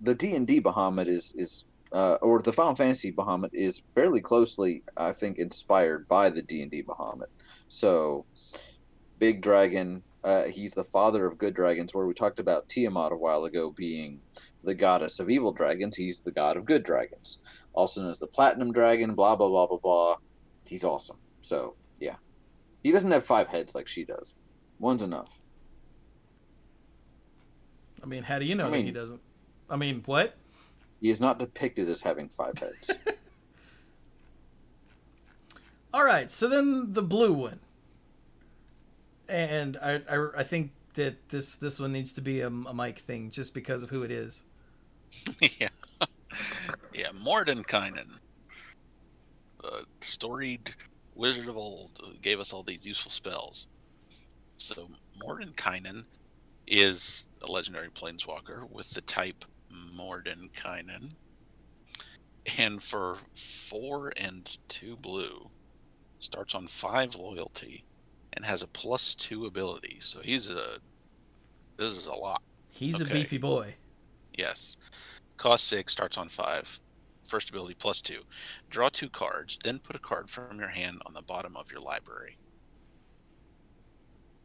Speaker 2: the D&D Bahamut is or the Final Fantasy Bahamut is fairly closely, I think, inspired by the D&D Bahamut. So, big dragon, he's the father of good dragons, where we talked about Tiamat a while ago being the goddess of evil dragons. He's the god of good dragons. Also known as the Platinum Dragon, blah, blah, blah, blah, blah. He's awesome. So, yeah. He doesn't have 5 heads like she does. One's enough.
Speaker 1: I mean, how do you know that he doesn't? I mean, what?
Speaker 2: He is not depicted as having 5 heads.
Speaker 1: All right, so then the blue one, and I think that this one needs to be a Mike thing just because of who it is.
Speaker 3: Yeah, yeah. Mordenkainen, the storied wizard of old, who gave us all these useful spells. So Mordenkainen is a legendary planeswalker with the type Mordenkainen, and for 4 and 2 blue, starts on 5 loyalty and has a +2 ability. So this is a lot.
Speaker 1: He's a
Speaker 3: Okay.
Speaker 1: beefy boy.
Speaker 3: Yes. Cost 6, starts on 5. First ability +2. Draw 2 cards, then put a card from your hand on the bottom of your library.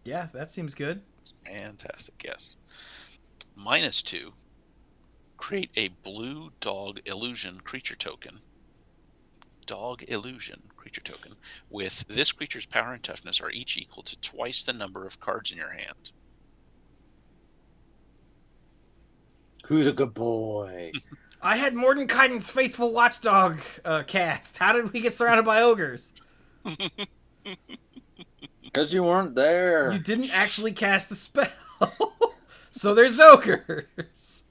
Speaker 1: Yeah, that seems good.
Speaker 3: Fantastic, yes. -2. Create a blue dog illusion creature token. Dog illusion creature token. With this creature's power and toughness are each equal to twice the number of cards in your hand.
Speaker 2: Who's a good boy?
Speaker 1: I had Mordenkainen's faithful watchdog cast. How did we get surrounded by ogres?
Speaker 2: Because you weren't there.
Speaker 1: You didn't actually cast the spell. So there's ogres.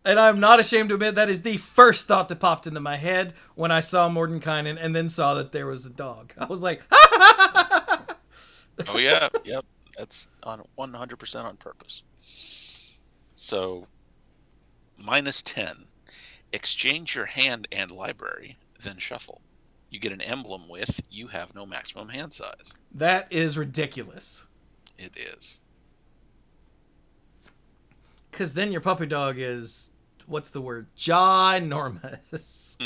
Speaker 1: And I'm not ashamed to admit that is the first thought that popped into my head when I saw Mordenkainen and then saw that there was a dog. I was like,
Speaker 3: Oh yeah, yep. That's on 100% on purpose. So, -10. Exchange your hand and library, then shuffle. You get an emblem with you have no maximum hand size.
Speaker 1: that is ridiculous.
Speaker 3: It is.
Speaker 1: Because then your puppy dog is, what's the word? Ginormous.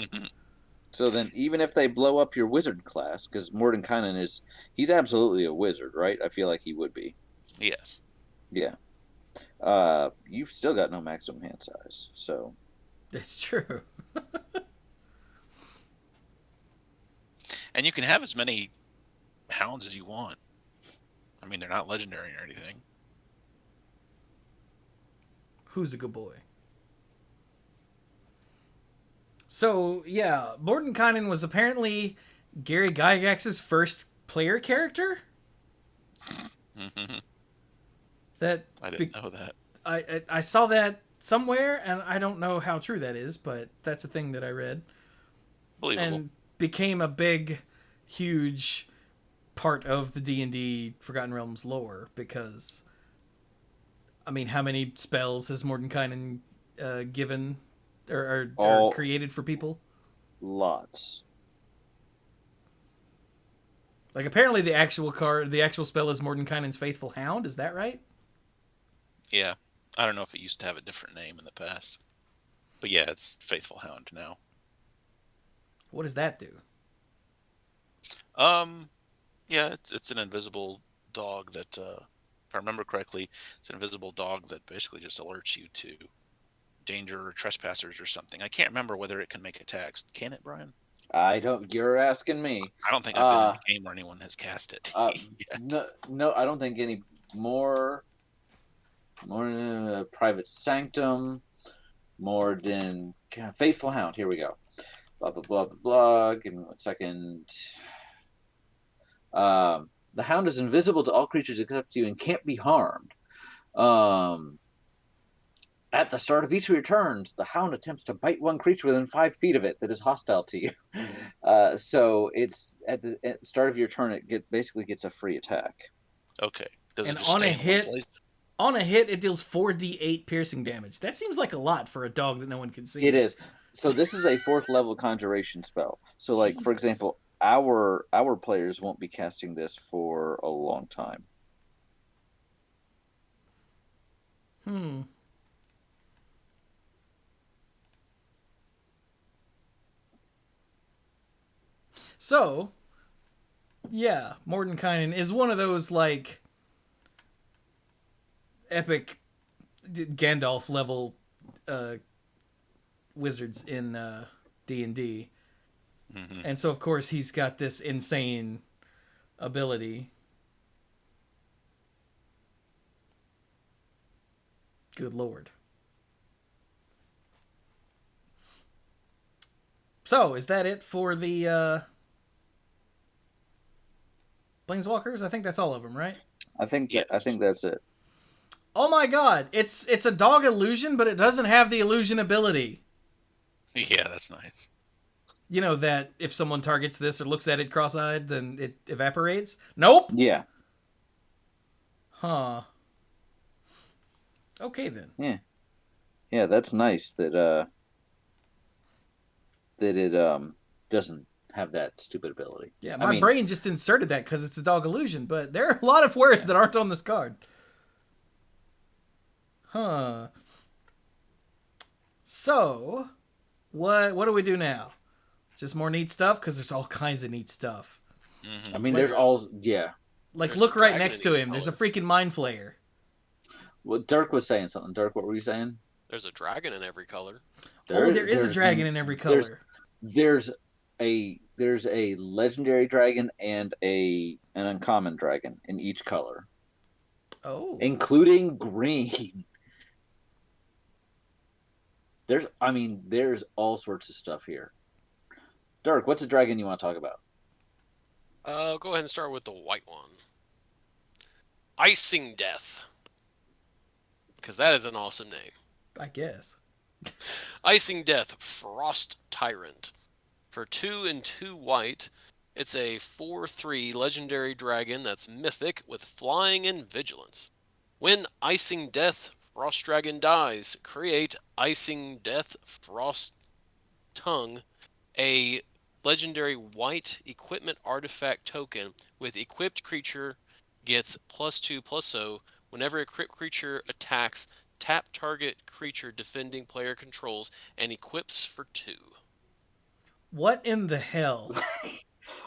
Speaker 2: So then, even if they blow up your wizard class, because Mordenkainen he's absolutely a wizard, right? I feel like he would be.
Speaker 3: Yes.
Speaker 2: Yeah. You've still got no maximum hand size, so.
Speaker 1: It's true.
Speaker 3: And you can have as many hounds as you want. I mean, they're not legendary or anything.
Speaker 1: Who's a good boy? So, yeah, Mordenkainen was apparently Gary Gygax's first player character? That
Speaker 3: I didn't know that.
Speaker 1: I saw that somewhere, and I don't know how true that is, but that's a thing that I read.
Speaker 3: Believable.
Speaker 1: And became a big, huge part of the D&D Forgotten Realms lore, because, I mean, how many spells has Mordenkainen given or created for people?
Speaker 2: Lots.
Speaker 1: Like, apparently the actual spell is Mordenkainen's Faithful Hound, is that right?
Speaker 3: Yeah. I don't know if it used to have a different name in the past. But yeah, it's Faithful Hound now.
Speaker 1: What does that do?
Speaker 3: Yeah, it's an invisible dog that, if I remember correctly, it's an invisible dog that basically just alerts you to danger or trespassers or something. I can't remember whether it can make attacks. Can it, Brian?
Speaker 2: You're asking me.
Speaker 3: I don't think I've been in a game where anyone has cast it yet.
Speaker 2: No, I don't think any more than Private Sanctum, more than Faithful Hound. Here we go. Blah, blah, blah, blah, blah. Give me 1 second. The Hound is invisible to all creatures except you and can't be harmed. At the start of each of your turns, the Hound attempts to bite one creature within 5 feet of it that is hostile to you. So it's at the start of your turn, it basically gets a free attack.
Speaker 3: Okay. Does
Speaker 1: And
Speaker 3: it just
Speaker 1: on
Speaker 3: stay
Speaker 1: a
Speaker 3: in one
Speaker 1: hit,
Speaker 3: place?
Speaker 1: on a hit, it deals 4d8 piercing damage. That seems like a lot for a dog that no one can see.
Speaker 2: It is. So this is a 4th level conjuration spell. So, like, for
Speaker 1: Jesus.
Speaker 2: example, our players won't be casting this for a long time.
Speaker 1: So, yeah, Mordenkainen is one of those, like, epic Gandalf level wizards in D&D.
Speaker 3: Mm-hmm.
Speaker 1: And so, of course, he's got this insane ability. Good lord. So, is that it for the Planeswalkers? I think that's all of them, right?
Speaker 2: I think
Speaker 3: Yes.
Speaker 2: that's it.
Speaker 1: Oh my god, it's a dog illusion, but it doesn't have the illusion ability.
Speaker 3: Yeah, that's nice.
Speaker 1: You know that if someone targets this or looks at it cross-eyed, then it evaporates? Nope.
Speaker 2: Yeah.
Speaker 1: Huh. Okay then.
Speaker 2: Yeah, that's nice that it doesn't have that stupid ability.
Speaker 1: Yeah,
Speaker 2: I
Speaker 1: my
Speaker 2: mean,
Speaker 1: brain just inserted that because it's a dog illusion, but there are a lot of words that aren't on this card. Huh. So, what do we do now? Just more neat stuff? Because there's all kinds of neat stuff.
Speaker 3: Mm-hmm.
Speaker 2: I mean, there's all, yeah.
Speaker 1: Like,
Speaker 4: There's
Speaker 1: look
Speaker 4: a
Speaker 1: right
Speaker 4: dragon
Speaker 1: next
Speaker 4: in
Speaker 1: to
Speaker 4: each
Speaker 1: him. There's a
Speaker 4: color.
Speaker 1: freaking mind flayer.
Speaker 2: Well, Dirk was saying something. Dirk, what were you saying?
Speaker 4: There's a dragon in every color.
Speaker 1: There is a dragon in every color.
Speaker 2: There's a legendary dragon and an uncommon dragon in each color, including green. There's all sorts of stuff here. Dirk, what's a dragon you want to talk about?
Speaker 4: Go ahead and start with the white one. Icing Death. Because that is an awesome name.
Speaker 1: I guess.
Speaker 4: Icing Death, Frost Tyrant. For 2 and 2 white, it's a 4/3 legendary dragon that's mythic with flying and vigilance. When Icing Death Frost Dragon dies, create Icing Death Frost Tongue, a legendary white equipment artifact token with equipped creature gets +2/+0 whenever equipped creature attacks, tap target creature defending player controls and equips for 2.
Speaker 1: What in the hell?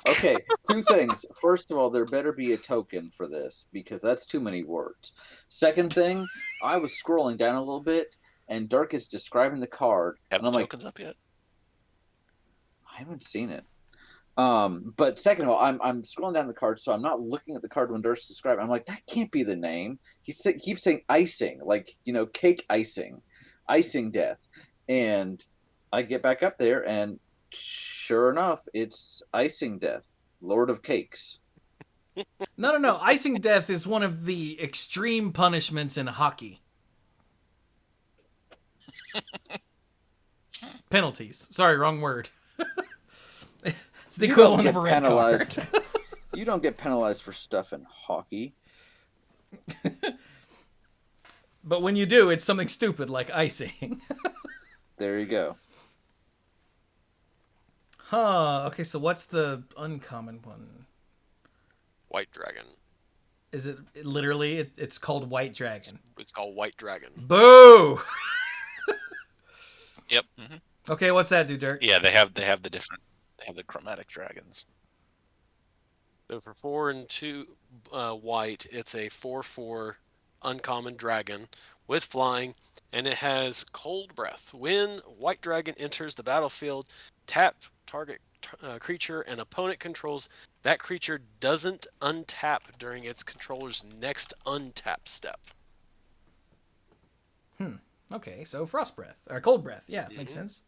Speaker 2: Okay, 2 things. First of all, there better be a token for this because that's too many words. Second thing, I was scrolling down a little bit and Dirk is describing the card.
Speaker 3: Have
Speaker 2: and
Speaker 3: the
Speaker 2: I'm
Speaker 3: tokens up yet?
Speaker 2: I haven't seen it. But second of all, I'm scrolling down the card, so I'm not looking at the card when Dirk's describing. I'm like, that can't be the name. He keeps saying icing, like, cake icing, icing death. And I get back up there and sure enough, it's Icing Death, Lord of Cakes.
Speaker 1: No. Icing Death is one of the extreme punishments in hockey. Penalties. Sorry, wrong word. It's the equivalent of a red card.
Speaker 2: You don't get penalized for stuff in hockey.
Speaker 1: But when you do, it's something stupid like icing.
Speaker 2: There you go.
Speaker 1: Huh. Okay, so what's the uncommon one?
Speaker 4: White Dragon.
Speaker 1: Is it literally? It's called White Dragon.
Speaker 4: It's called White Dragon.
Speaker 1: Boo!
Speaker 3: Yep. Mm-hmm.
Speaker 1: Okay, what's that do, Dirk?
Speaker 3: Yeah, they have the chromatic dragons.
Speaker 4: So for 4 and 2 white, it's a 4/4 uncommon dragon with flying, and it has Cold Breath. When White Dragon enters the battlefield, tap target creature and opponent controls. That creature doesn't untap during its controller's next untap step.
Speaker 1: Okay, so Frost Breath or Cold Breath. Yeah, makes sense.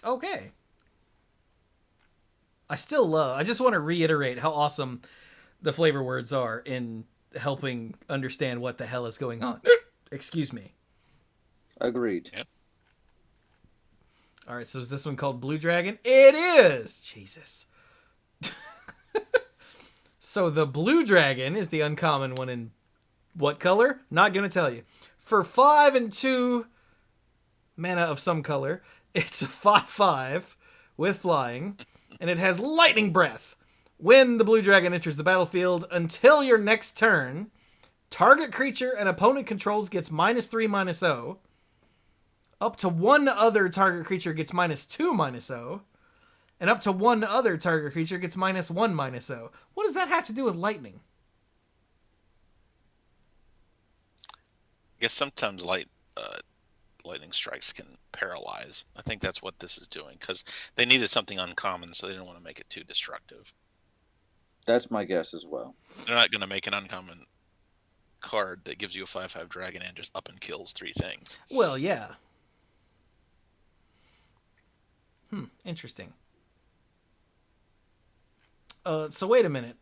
Speaker 1: Okay. I just want to reiterate how awesome the flavor words are in helping understand what the hell is going on. Excuse me.
Speaker 2: Agreed.
Speaker 3: Yep.
Speaker 1: All right, so is this one called Blue Dragon? It is! Jesus. So the Blue Dragon is the uncommon one in what color? Not going to tell you. For 5 and 2 mana of some color, it's a 5/5 with flying, and it has Lightning Breath. When the Blue Dragon enters the battlefield, until your next turn, target creature and opponent controls gets -3/-0. Up to one other target creature gets -2/-0. And up to one other target creature gets -1/-0. What does that have to do with lightning?
Speaker 3: I guess sometimes lightning strikes can paralyze. I think that's what this is doing because they needed something uncommon, so they didn't want to make it too destructive.
Speaker 2: That's my guess as well.
Speaker 3: They're not going to make an uncommon card that gives you a 5/5 dragon and just up and kills 3 things.
Speaker 1: Well, yeah. Interesting. So wait a minute.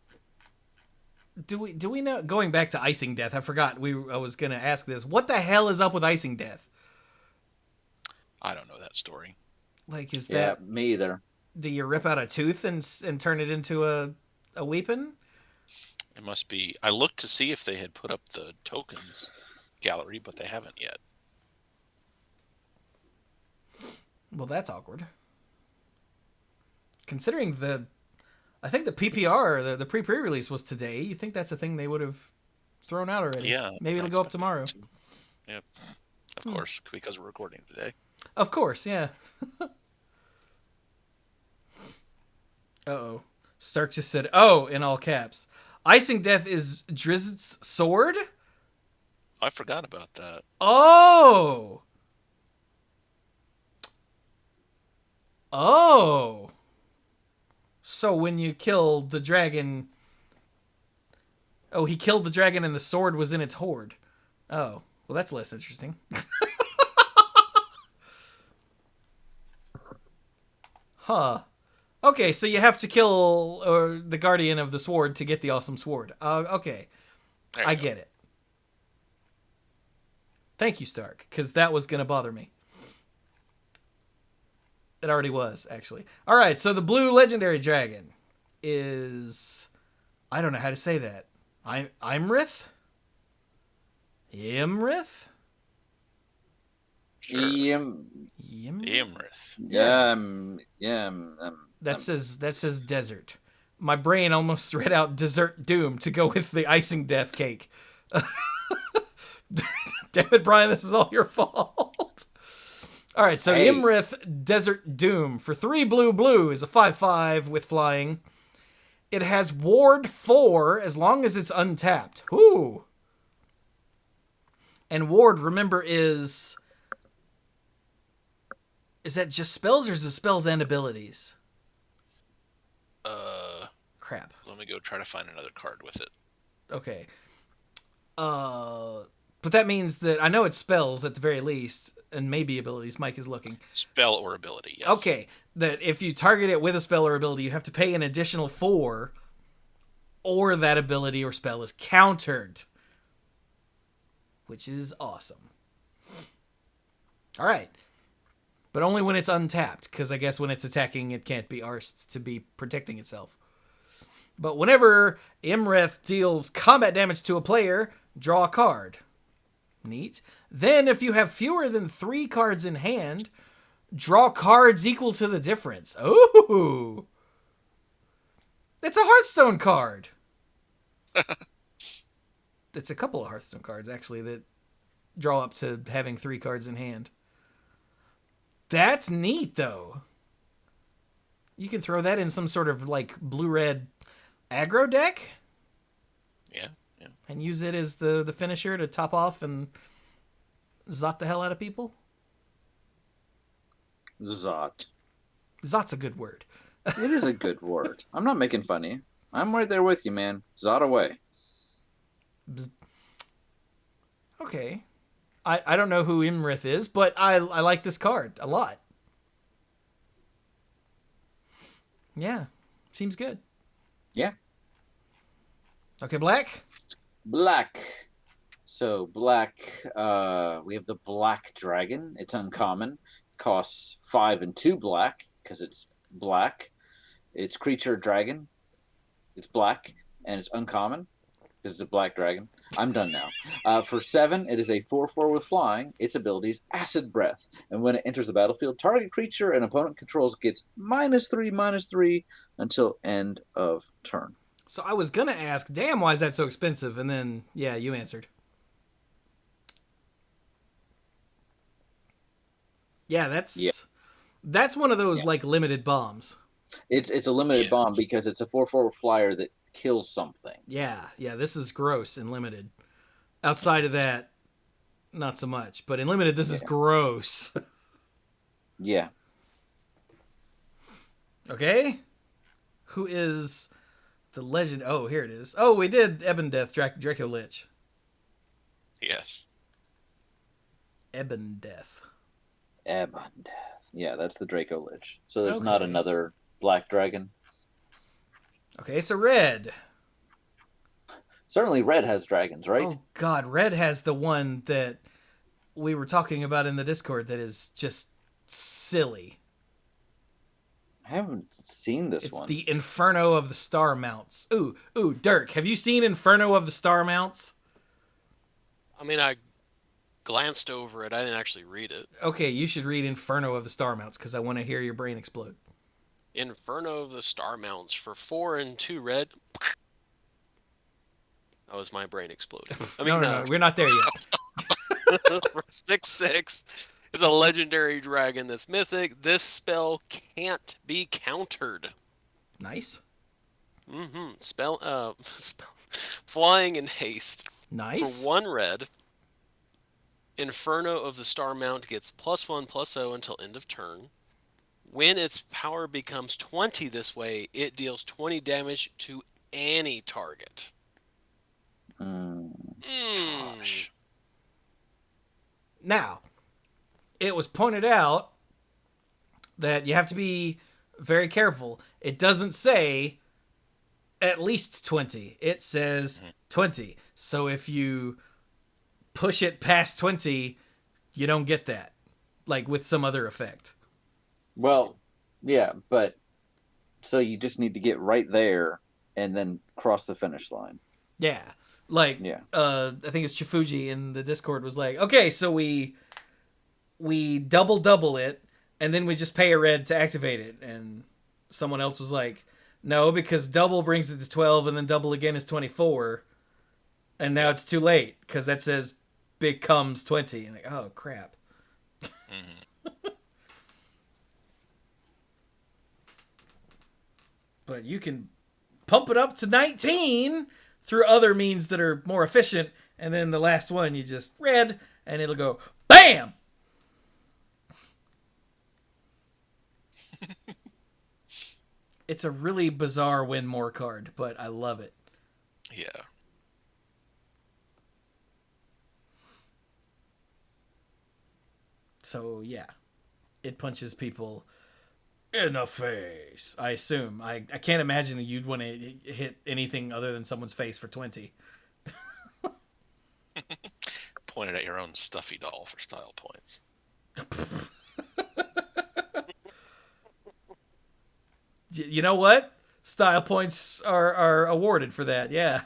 Speaker 1: Do we know? Going back to Icing Death, I forgot I was gonna ask this. What the hell is up with Icing Death?
Speaker 3: I don't know that story.
Speaker 1: Like, is
Speaker 2: Yeah,
Speaker 1: that?
Speaker 2: me either.
Speaker 1: Do you rip out a tooth and turn it into a weapon?
Speaker 3: It must be. I looked to see if they had put up the tokens gallery, but they haven't yet.
Speaker 1: Well, that's awkward. Considering I think the PPR, the pre-release was today. You think that's a thing they would have thrown out already.
Speaker 3: Yeah.
Speaker 1: Maybe it'll
Speaker 3: I
Speaker 1: go up
Speaker 3: expected
Speaker 1: tomorrow.
Speaker 3: it to. Yep. Of course, because we're recording today.
Speaker 1: Of course, yeah. Uh-oh. Stark just said, "Oh," in all caps. Icing Death is Drizzt's sword?
Speaker 3: I forgot about that.
Speaker 1: Oh! Oh! So when you killed the dragon... Oh, he killed the dragon and the sword was in its hoard. Oh. Well, that's less interesting. Huh. Okay, so you have to kill the guardian of the sword to get the awesome sword. Okay.
Speaker 3: There you
Speaker 1: I
Speaker 3: go.
Speaker 1: get it. Thank you, Stark, because that was going to bother me. It already was, actually. All right, so the blue legendary dragon is... I don't know how to say that. Imrith? Imrith?
Speaker 3: Sure. Imrith.
Speaker 1: That says desert. My brain almost read out Desert Doom to go with the icing death cake. Damn it, Brian, this is all your fault. All right, so
Speaker 2: Hey.
Speaker 1: Imrith Desert Doom for 3 blue is a 5/5 with flying. It has Ward 4 as long as it's untapped. Ooh. And Ward, remember, is that just spells or is it spells and abilities? Crap.
Speaker 3: Let me go try to find another card with it.
Speaker 1: Okay. But that means that I know it's spells at the very least, and maybe abilities. Mike is looking.
Speaker 3: Spell or ability, yes.
Speaker 1: Okay, that if you target it with a spell or ability, you have to pay an additional 4, or that ability or spell is countered. Which is awesome. Alright. But only when it's untapped, because I guess when it's attacking, it can't be arsed to be protecting itself. But whenever Imrith deals combat damage to a player, draw a card. Neat. Then, if you have fewer than 3 cards in hand, draw cards equal to the difference. Ooh! It's a Hearthstone card! It's a couple of Hearthstone cards, actually, that draw up to having 3 cards in hand. That's neat, though. You can throw that in some sort of, like, blue-red aggro deck?
Speaker 3: Yeah.
Speaker 1: And use it as the finisher to top off and zot the hell out of people?
Speaker 2: Zot.
Speaker 1: Zot's a good word.
Speaker 2: It is a good word. I'm not making fun of you. I'm right there with you, man. Zot away.
Speaker 1: Okay. I don't know who Imrith is, but I like this card a lot. Yeah. Seems good.
Speaker 2: Yeah.
Speaker 1: Okay, Black?
Speaker 2: Black. So black, we have the black dragon. It's uncommon. Costs 5 and 2 black because it's black. It's creature dragon. It's black and it's uncommon because it's a black dragon. I'm done now. For 7, it is a 4/4 with flying. Its ability is Acid Breath, and when it enters the battlefield, target creature an opponent controls gets -3/-3 until end of turn.
Speaker 1: So I was going to ask, damn, why is that so expensive? And then, yeah, you answered. Yeah, that's one of those, like, limited bombs.
Speaker 2: It's a limited bomb because it's a 4/4 flyer that kills something.
Speaker 1: Yeah, this is gross and limited. Outside of that, not so much. But in limited, this is gross.
Speaker 2: Yeah.
Speaker 1: Okay. Who is the legend? Oh, here it is. Oh, we did Ebon Death, Draco Lich.
Speaker 3: Yes.
Speaker 1: Ebon Death.
Speaker 2: Ebon Death. Yeah, that's the Draco Lich. So there's not
Speaker 1: Okay.
Speaker 2: another black dragon.
Speaker 1: Okay, so Red.
Speaker 2: Certainly red has dragons, right?
Speaker 1: Oh, God. Red has the one that we were talking about in the Discord that is just silly.
Speaker 2: I haven't seen this
Speaker 1: It's
Speaker 2: one.
Speaker 1: the Inferno of the Star Mounts. Ooh, Dirk, have you seen Inferno of the Star Mounts?
Speaker 4: I mean, I glanced over it. I didn't actually read it.
Speaker 1: Okay, you should read Inferno of the Star Mounts because I want to hear your brain explode. Inferno
Speaker 4: Inferno of the Star Mounts for 4 and 2 red. That was my brain exploding.
Speaker 1: No, we're not there yet.
Speaker 4: For 6/6 is a legendary dragon that's mythic. This spell can't be countered.
Speaker 1: Nice.
Speaker 4: Spell flying and haste.
Speaker 1: Nice.
Speaker 4: For 1 red, Inferno of the Star Mount gets +1/+0 until end of turn. When its power becomes 20 this way, it deals 20 damage to any target.
Speaker 3: Gosh.
Speaker 1: Now, it was pointed out that you have to be very careful. It doesn't say at least 20. It says 20. So if you push it past 20, you don't get that. Like with some other effect.
Speaker 2: Well, yeah, but so you just need to get right there and then cross the finish line.
Speaker 1: Yeah. Like, I think it's Chifuji in the Discord was like, okay, so we double it, and then we just pay a red to activate it. And someone else was like, no, because double brings it to 12, and then double again is 24. And now it's too late, because that says becomes 20. And like, oh, crap. But you can pump it up to 19 through other means that are more efficient, and then the last one you just red, and it'll go BAM! It's a really bizarre win more card, but I love it.
Speaker 3: Yeah.
Speaker 1: So, yeah. It punches people in the face, I assume. I can't imagine you'd want to hit anything other than someone's face for 20.
Speaker 3: Pointed at your own stuffy doll for style points.
Speaker 1: You know what? Style points are awarded for that, yeah.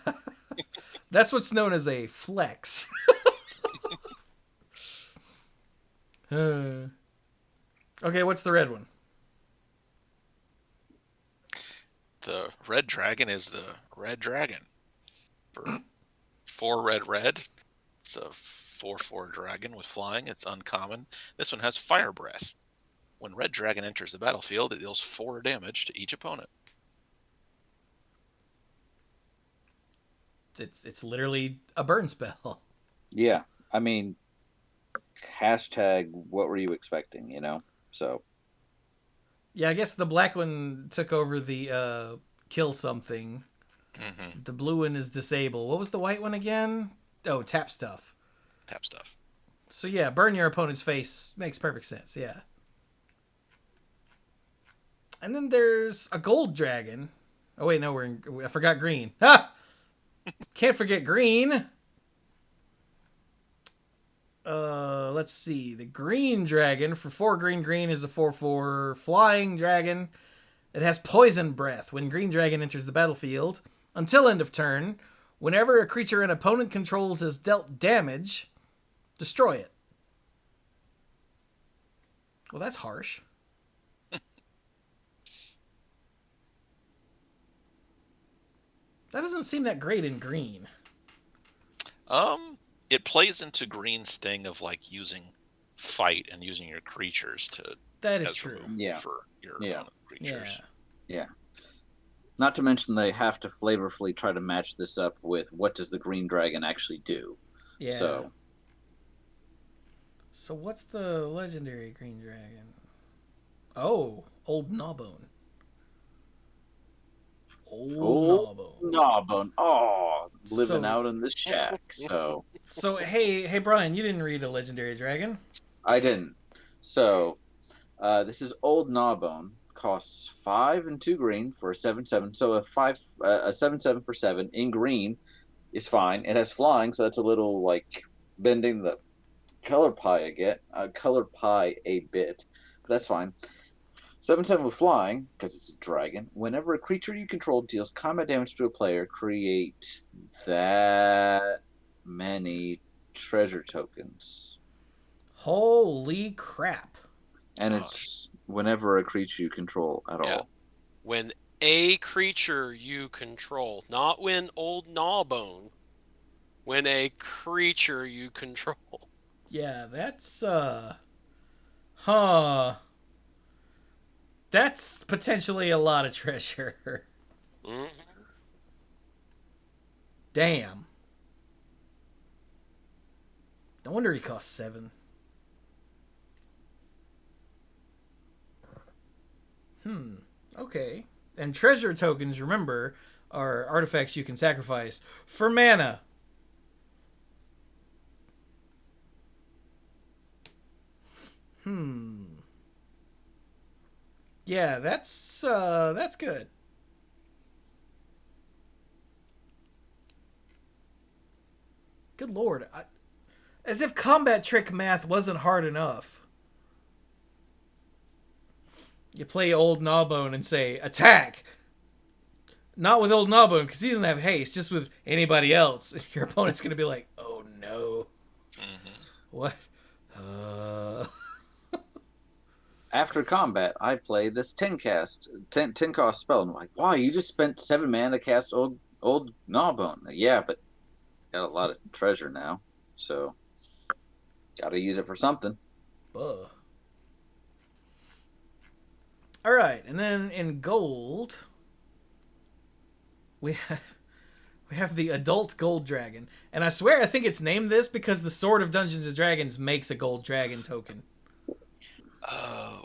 Speaker 1: That's what's known as a flex. Okay, what's the red one?
Speaker 3: The red dragon is the red dragon. For 4 red. It's a 4/4 dragon with flying. It's uncommon. This one has fire breath. When red dragon enters the battlefield, it deals 4 damage to each opponent.
Speaker 1: It's literally a burn spell.
Speaker 2: Yeah, I mean, hashtag what were you expecting, you know? So
Speaker 1: Yeah, I guess the black one took over the kill something.
Speaker 3: Mm-hmm.
Speaker 1: The blue one is disable. What was the white one again? Oh, tap stuff.
Speaker 3: Tap stuff.
Speaker 1: So yeah, burn your opponent's face makes perfect sense, yeah. And then there's a gold dragon. Oh wait, no, I forgot green. Ah! Can't forget green. Let's see. The green dragon for 4 green is a 4/4 flying dragon. It has poison breath. When green dragon enters the battlefield, until end of turn, whenever a creature an opponent controls is dealt damage, destroy it. Well, that's harsh. That doesn't seem that great in green.
Speaker 3: It plays into green's thing of like using fight and using your creatures to
Speaker 1: That is true.
Speaker 2: Yeah.
Speaker 3: for your opponent creatures.
Speaker 1: Yeah.
Speaker 2: Not to mention they have to flavorfully try to match this up with what does the green dragon actually do.
Speaker 1: Yeah.
Speaker 2: So
Speaker 1: what's the legendary green dragon? Oh, Old Gnawbone. Old Gnawbone.
Speaker 2: Gnawbone. Oh, living
Speaker 1: So-
Speaker 2: out in the shack.
Speaker 1: So hey Brian, you didn't read a legendary dragon.
Speaker 2: I didn't. So this is Old Gnawbone. Costs 5 and 2 green for a 7/7. So a 7/7 for 7 in green is fine. It has flying, so that's a little like bending the color pie a bit. But that's fine. 7/7 with flying, because it's a dragon. Whenever a creature you control deals combat damage to a player, create that many treasure tokens.
Speaker 1: Holy crap.
Speaker 2: And it's whenever a creature you control at
Speaker 4: Yeah.
Speaker 2: all.
Speaker 4: When a creature you control, not when Old Gnawbone when a creature you control.
Speaker 1: Yeah, that's huh. That's potentially a lot of treasure.
Speaker 4: Mhm.
Speaker 1: Damn. No wonder he costs 7. Okay. And treasure tokens, remember, are artifacts you can sacrifice for mana. Yeah, that's good. Good lord. As if combat trick math wasn't hard enough. You play Old Gnawbone and say, attack! Not with Old Gnawbone, because he doesn't have haste, just with anybody else. Your opponent's going to be like, oh no. What?
Speaker 2: After combat, I play this 10 cost spell. And I'm like, wow, you just spent 7 mana to cast old Gnawbone. Yeah, but got a lot of treasure now, so gotta use it for something.
Speaker 1: All right, and then in gold, we have the adult gold dragon, and I swear I think it's named this because the Sword of Dungeons and Dragons makes a gold dragon token.
Speaker 3: Oh.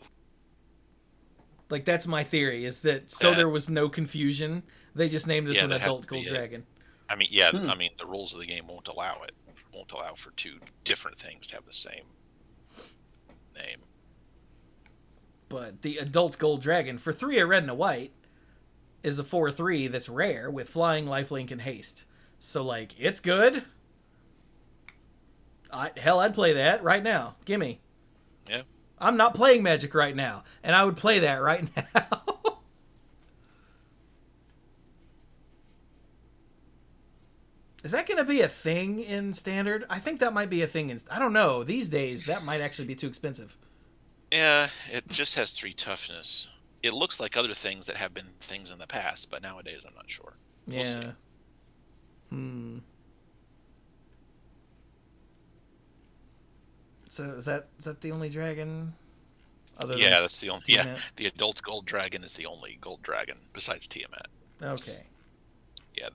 Speaker 1: Like, that's my theory, is that there was no confusion. They just named this an adult gold dragon.
Speaker 3: I mean, yeah, I mean, the rules of the game won't allow it. Won't allow for 2 different things to have the same name.
Speaker 1: But the adult gold dragon, for 3 a red and a white, is a 4/3 that's rare with flying, lifelink, and haste. So, like, it's good. I'd play that right now. Gimme.
Speaker 3: Yeah.
Speaker 1: I'm not playing Magic right now, and I would play that right now. Is that going to be a thing in Standard? I think that might be a thing in... I don't know. These days, that might actually be too expensive.
Speaker 3: Yeah, it just has 3 toughness. It looks like other things that have been things in the past, but nowadays I'm not sure. We'll see.
Speaker 1: So is that the only dragon?
Speaker 3: That's the only.
Speaker 1: Tiamat?
Speaker 3: Yeah, the adult gold dragon is the only gold dragon besides Tiamat.
Speaker 1: Okay.
Speaker 3: Yeah,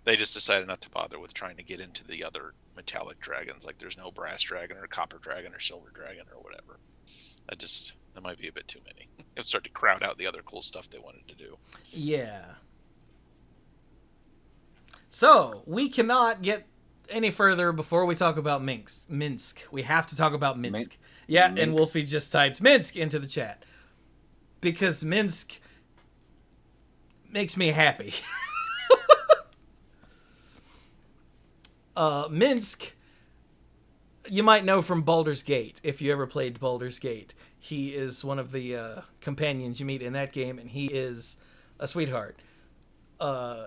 Speaker 3: they just decided not to bother with trying to get into the other metallic dragons. Like there's no brass dragon or copper dragon or silver dragon or whatever. That might be a bit too many. It'll start to crowd out the other cool stuff they wanted to do.
Speaker 1: Yeah. So we cannot get any further before we talk about Minsc. We have to talk about Minsc.
Speaker 2: Minsc.
Speaker 1: And Wolfie just typed Minsc into the chat. Because Minsc makes me happy. Minsc, you might know from Baldur's Gate, if you ever played Baldur's Gate. He is one of the companions you meet in that game, and he is a sweetheart.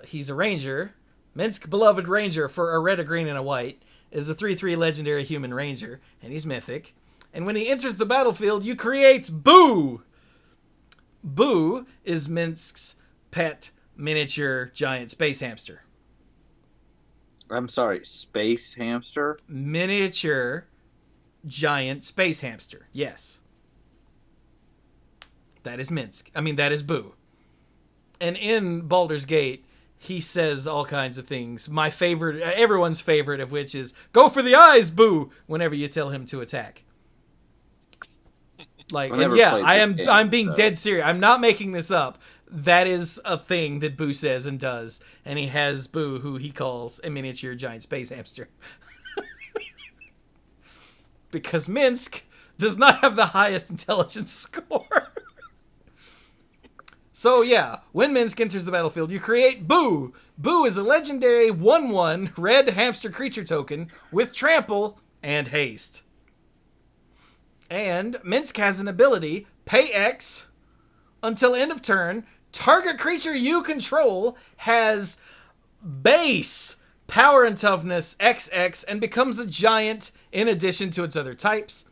Speaker 1: He's a ranger. Minsc, beloved ranger for a red, a green, and a white, is a 3/3 legendary human ranger, and he's mythic. And when he enters the battlefield, you create Boo! Boo is Minsc's pet miniature giant space hamster.
Speaker 2: I'm sorry, space hamster?
Speaker 1: Miniature giant space hamster. Yes. That is Minsc. That is Boo. And in Baldur's Gate, he says all kinds of things. My favorite, everyone's favorite of which is, go for the eyes, Boo, whenever you tell him to attack. Like, and yeah, I'm being dead serious. I'm not making this up. That is a thing that Boo says and does. And he has Boo, who he calls a miniature giant space hamster. Because Minsc does not have the highest intelligence score. So yeah, when Minsc enters the battlefield, you create Boo. Boo is a legendary 1/1 red hamster creature token with trample and haste. And Minsc has an ability, pay X, until end of turn, target creature you control has base power and toughness XX and becomes a giant in addition to its other types.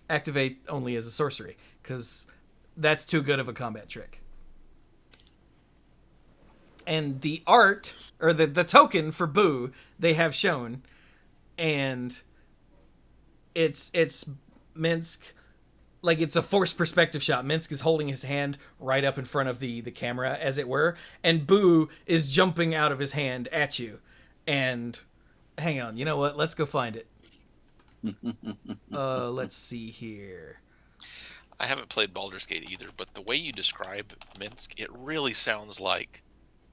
Speaker 1: Activate only as a sorcery, because that's too good of a combat trick. And the art, or the token for Boo, they have shown, and it's Minsc. Like, it's a forced perspective shot. Minsc is holding his hand right up in front of the camera, as it were, and Boo is jumping out of his hand at you. And hang on, you know what? Let's go find it. Let's see here.
Speaker 3: I haven't played Baldur's Gate either, but the way you describe Minsc, it really sounds like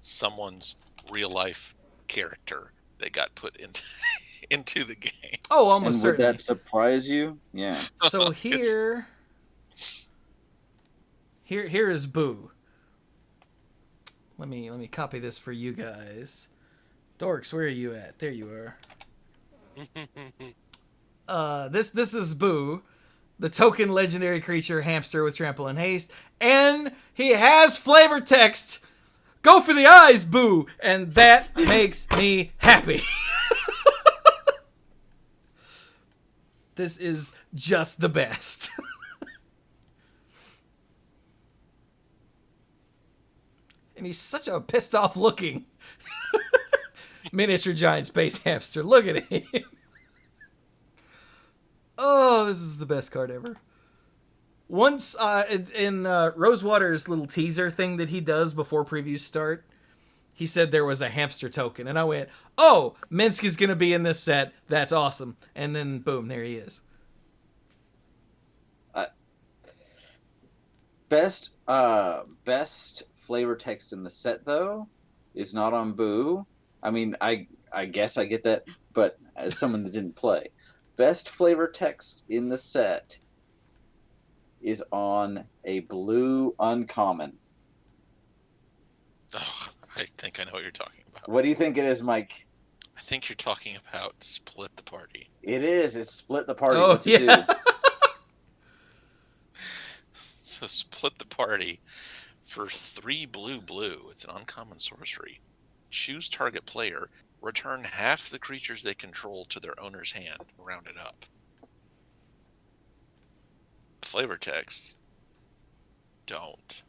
Speaker 3: someone's real life character that got put into into the game.
Speaker 1: Oh, almost
Speaker 2: And would
Speaker 1: certainly.
Speaker 2: that surprise you? Yeah.
Speaker 1: So here is Boo. Let me copy this for you guys. Dorks, where are you at? There you are. This is Boo, the token legendary creature hamster with trample and haste, and he has flavor text. Go for the eyes, Boo, and that makes me happy. This is just the best. And he's such a pissed off looking miniature giant space hamster. Look at him. Oh, this is the best card ever. Once in Rosewater's little teaser thing that he does before previews start, he said there was a hamster token. And I went, oh, Minsc is going to be in this set. That's awesome. And then, boom, there he is.
Speaker 2: Best flavor text in the set, though, is not on Boo. I mean, I guess I get that, but as someone that didn't play, best flavor text in the set is on a blue uncommon.
Speaker 3: Oh, I think I know what you're talking about.
Speaker 2: What do you think it is, Mike?
Speaker 3: I think you're talking about Split the Party.
Speaker 2: It is. It's Split the Party.
Speaker 1: Oh,
Speaker 2: What's it
Speaker 1: yeah.
Speaker 2: do?
Speaker 3: So Split the Party for 3 blue. It's an uncommon sorcery. Choose target player. Return half the creatures they control to their owner's hand. Round it up. Flavor text. Don't.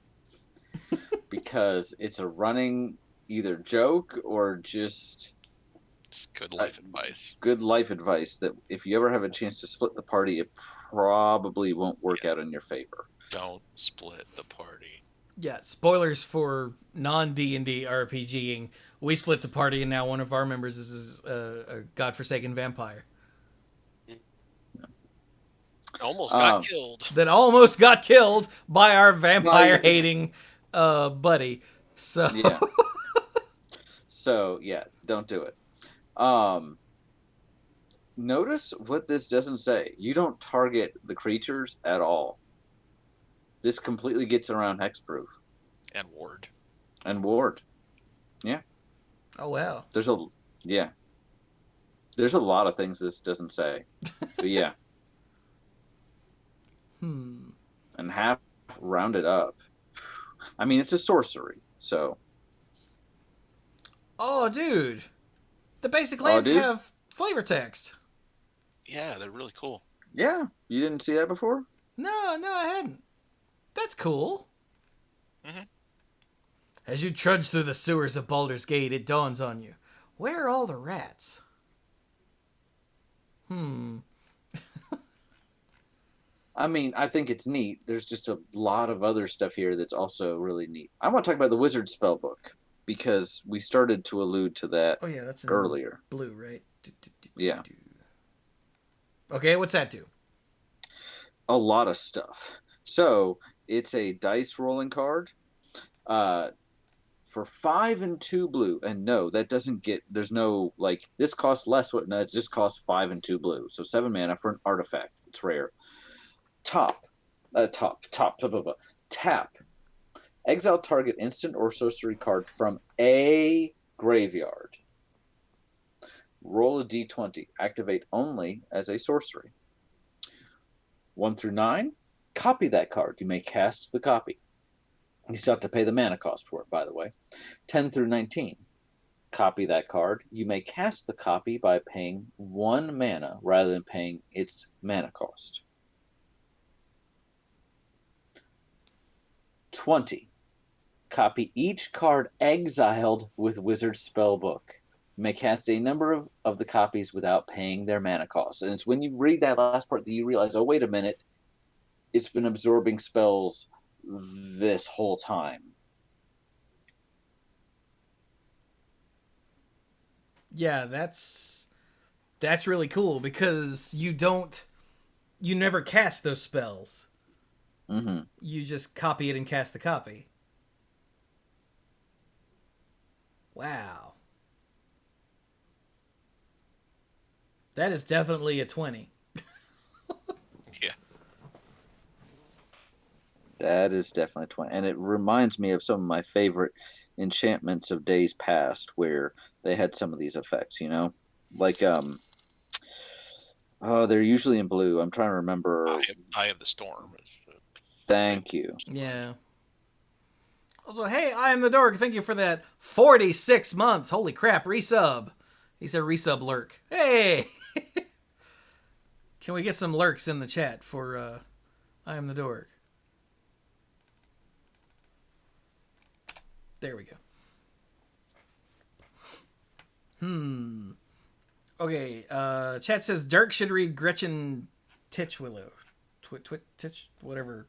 Speaker 2: Because it's a running either joke or just
Speaker 3: Just good life advice.
Speaker 2: good life advice that if you ever have a chance to split the party, it probably won't work out in your favor.
Speaker 3: Don't split the party.
Speaker 1: Yeah, spoilers for non-D&D RPGing. We split the party, and now one of our members is a godforsaken vampire.
Speaker 4: Almost got killed.
Speaker 1: That almost got killed by our vampire-hating buddy. So
Speaker 2: Yeah. So, yeah, don't do it. Notice what this doesn't say. You don't target the creatures at all. This completely gets around hexproof.
Speaker 3: And ward.
Speaker 2: And ward. Yeah.
Speaker 1: Oh, wow.
Speaker 2: There's a lot of things this doesn't say. So, yeah. And half rounded up. I mean, it's a sorcery, so.
Speaker 1: Oh, dude. The basic lands have flavor text.
Speaker 3: Yeah, they're really cool.
Speaker 2: Yeah. You didn't see that before?
Speaker 1: No, I hadn't. That's cool.
Speaker 3: Mhm.
Speaker 1: As you trudge through the sewers of Baldur's Gate, it dawns on you. Where are all the rats?
Speaker 2: I mean, I think it's neat. There's just a lot of other stuff here that's also really neat. I want to talk about the Wizard Spellbook because we started to allude to that
Speaker 1: Oh, yeah, that's in
Speaker 2: earlier.
Speaker 1: blue, right?
Speaker 2: Yeah.
Speaker 1: Okay, what's that do?
Speaker 2: A lot of stuff. So, it's a dice rolling card. For 5 and 2 blue, and no, that doesn't get. There's no like this costs less. No, it just costs 5 and 2 blue. So 7 mana for an artifact. It's rare. Tap. Exile target instant or sorcery card from a graveyard. Roll a d20. Activate only as a sorcery. 1 through 9. Copy that card. You may cast the copy. You still have to pay the mana cost for it, by the way. 10 through 19. Copy that card. You may cast the copy by paying 1 mana rather than paying its mana cost. 20. Copy each card exiled with Wizard Spellbook. You may cast a number of the copies without paying their mana cost. And it's when you read that last part that you realize, oh, wait a minute, it's been absorbing spells this whole time.
Speaker 1: Yeah, that's really cool because you never cast those spells.
Speaker 2: Mm-hmm.
Speaker 1: You just copy it and cast the copy. Wow. That is definitely a 20.
Speaker 4: Yeah.
Speaker 2: That is definitely 20. And it reminds me of some of my favorite enchantments of days past where they had some of these effects, you know? Like, oh, they're usually in blue. I'm trying to remember.
Speaker 3: Eye of the Storm is the
Speaker 2: Thank you.
Speaker 1: Yeah. Also, hey, I am the dork. Thank you for that 46 months. Holy crap, resub. He said resub lurk. Hey! Can we get some lurks in the chat for I am the dork? There we go. Okay, chat says Dirk should read Gretchen Titchwillow. Titch, whatever.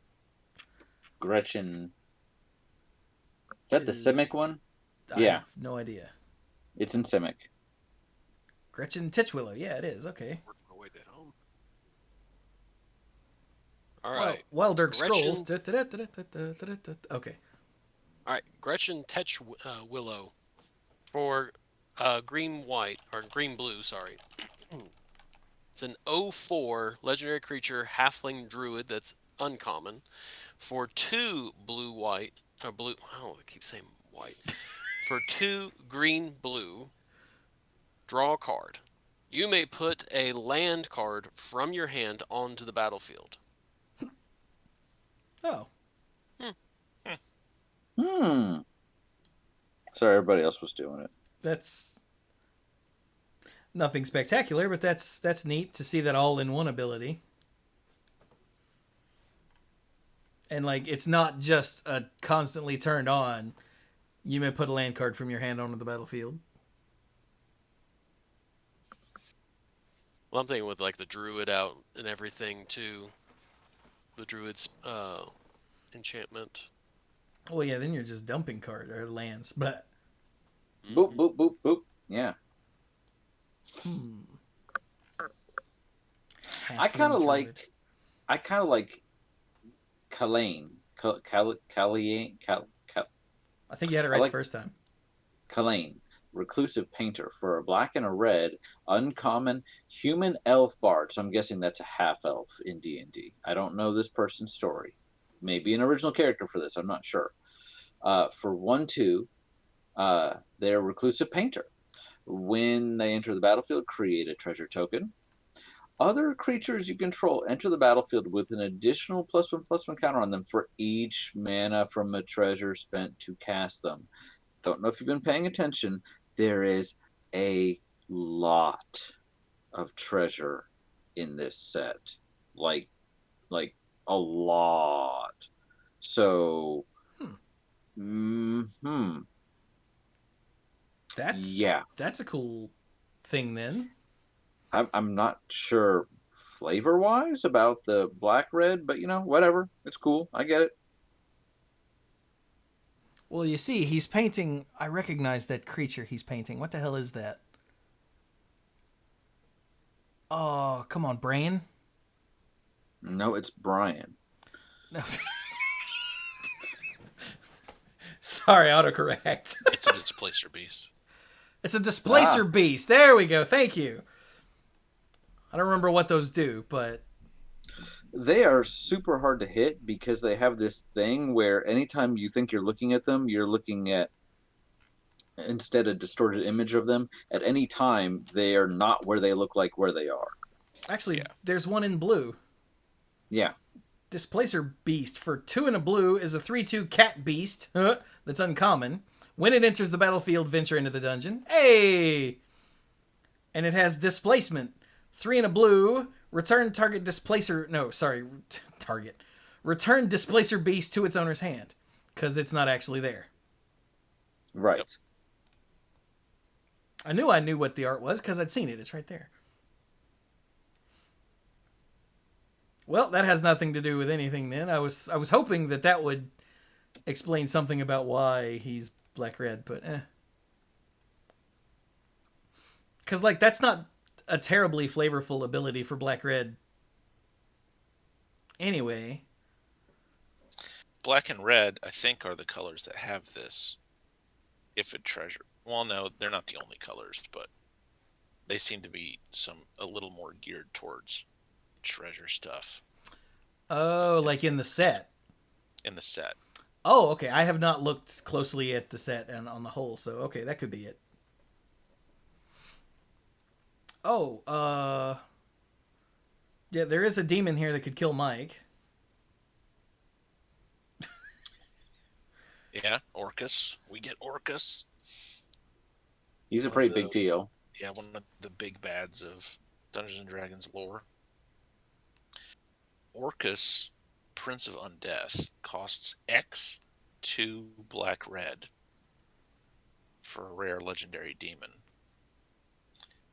Speaker 2: Gretchen. Is that the Simic one?
Speaker 1: I
Speaker 2: Yeah.
Speaker 1: have no idea.
Speaker 2: It's in Simic.
Speaker 1: Gretchen Titchwillow. Yeah, it is. Okay.
Speaker 4: All right.
Speaker 1: While Dirk
Speaker 4: Gretchen-
Speaker 1: scrolls. Okay.
Speaker 4: All right. Gretchen Willow for green-white, or green-blue, sorry. It's an 0/4 legendary creature, halfling druid that's uncommon. For 2 blue-white, or blue, oh, I keep saying white. For 2 green-blue, draw a card. You may put a land card from your hand onto the battlefield.
Speaker 1: Oh.
Speaker 2: Sorry, everybody else was doing it.
Speaker 1: That's nothing spectacular, but that's neat to see that all in one ability. And like it's not just a constantly turned on. You may put a land card from your hand onto the battlefield.
Speaker 4: Well, I'm thinking with like the druid out and everything too. The druid's enchantment.
Speaker 1: Well, yeah, then you're just dumping cards or lands, but
Speaker 2: Boop, boop, boop, boop. Yeah. I kind of like Kalane. Kalane.
Speaker 1: I think you had it right the first time.
Speaker 2: Kalane, reclusive painter for a black and a red, uncommon human elf bard. So I'm guessing that's a half elf in D&D. I don't know this person's story. Maybe an original character for this. I'm not sure. For 1/2, they're a reclusive painter. When they enter the battlefield, create a treasure token. Other creatures you control enter the battlefield with an additional +1/+1 counter on them for each mana from a treasure spent to cast them. Don't know if you've been paying attention. There is a lot of treasure in this set. Like a lot. So,
Speaker 1: That's a cool thing then.
Speaker 2: I'm not sure flavor-wise about the black-red, but, whatever. It's cool. I get it.
Speaker 1: Well, you see, he's painting... I recognize that creature he's painting. What the hell is that? Oh, come on, Brain?
Speaker 2: No, it's Brian.
Speaker 1: No. Sorry, autocorrect.
Speaker 3: It's a displacer beast.
Speaker 1: It's a displacer beast. There we go. Thank you. I don't remember what those do, but...
Speaker 2: They are super hard to hit because they have this thing where anytime you think you're looking at them, you're looking at, instead a distorted image of them. At any time, they are not where they look like where they are.
Speaker 1: Actually, There's one in blue.
Speaker 2: Yeah.
Speaker 1: Displacer Beast for 2 and a blue is a 3/2 cat beast that's uncommon. When it enters the battlefield, venture into the dungeon. Hey! And it has displacement. 3 and a blue, return target displacer... No, sorry, target. Return displacer beast to its owner's hand. Because it's not actually there.
Speaker 2: Right.
Speaker 3: Yep.
Speaker 1: I knew what the art was because I'd seen it. It's right there. Well, that has nothing to do with anything then. I was hoping that would explain something about why he's black-red, but because, like, that's not a terribly flavorful ability for black-red anyway.
Speaker 5: Black and red, I think, are the colors that have this. If a treasure... Well, no, they're not the only colors, but they seem to be a little more geared towards treasure stuff.
Speaker 1: Oh, like in the set.
Speaker 5: In the set.
Speaker 1: Oh, okay. I have not looked closely at the set and on the whole, so okay, that could be it. Oh, yeah, there is a demon here that could kill Mike.
Speaker 5: Yeah, Orcus. We get Orcus.
Speaker 2: He's a pretty big deal.
Speaker 5: Yeah, one of the big bads of Dungeons and Dragons lore. Orcus, Prince of Undeath, costs X 2 black-red for a rare legendary demon.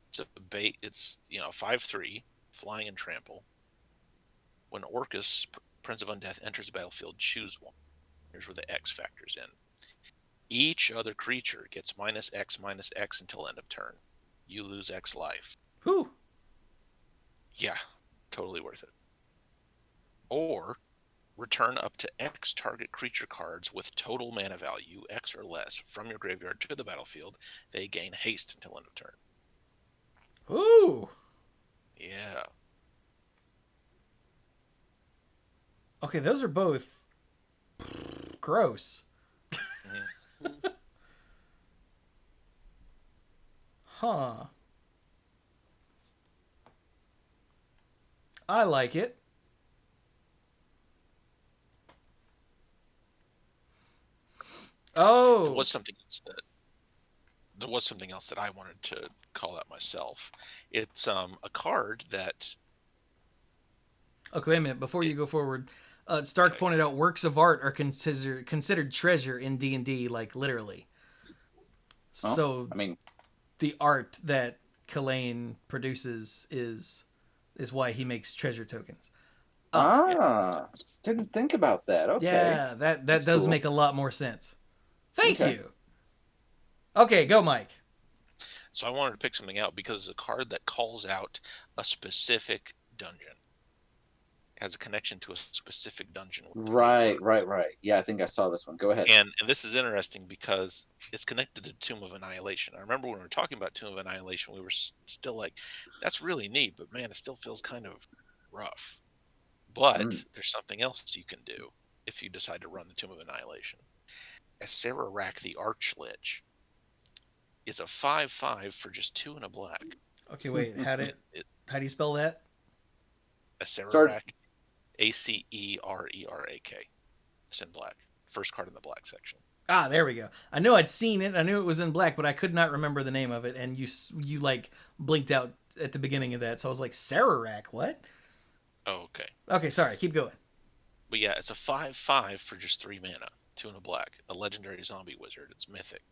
Speaker 5: It's 5/3, flying and trample. When Orcus, Prince of Undeath, enters the battlefield, choose one. Here's where the X factors in. Each other creature gets -X until end of turn. You lose X life.
Speaker 1: Whew.
Speaker 5: Yeah, totally worth it. Or return up to X target creature cards with total mana value, X or less, from your graveyard to the battlefield. They gain haste until end of turn.
Speaker 1: Ooh.
Speaker 5: Yeah.
Speaker 1: Okay, those are both gross. Huh. I like it. Oh.
Speaker 5: There was something else that I wanted to call out myself. It's a card that...
Speaker 1: Okay, wait a minute. Before you go forward, Stark pointed out works of art are considered treasure in D&D, like literally.
Speaker 2: Well,
Speaker 1: so,
Speaker 2: I mean,
Speaker 1: the art that Kalain produces is why he makes treasure tokens.
Speaker 2: Didn't think about that. Okay.
Speaker 1: Yeah, that does
Speaker 2: cool.
Speaker 1: make a lot more sense. Thank
Speaker 2: Okay.
Speaker 1: you. Okay, go, Mike.
Speaker 5: So I wanted to pick something out because it's a card that calls out a specific dungeon. It has a connection to a specific dungeon.
Speaker 2: Right. Yeah, I think I saw this one. Go ahead.
Speaker 5: And this is interesting because it's connected to Tomb of Annihilation. I remember when we were talking about Tomb of Annihilation, we were still like, that's really neat, but man, it still feels kind of rough. But there's something else you can do if you decide to run the Tomb of Annihilation. Acererak the Archlich is a 5/5 for just 2 and a black.
Speaker 1: Okay, wait. How do you spell that?
Speaker 5: Acererak. Acererak. It's in black. First card in the black section.
Speaker 1: Ah, there we go. I knew I'd seen it. I knew it was in black, but I could not remember the name of it. And you like blinked out at the beginning of that, so I was like, Acererak, what?
Speaker 5: Oh, okay.
Speaker 1: Okay, sorry. Keep going.
Speaker 5: But yeah, it's a 5/5 for just 3 mana. 2 and a black. A legendary zombie wizard. It's mythic.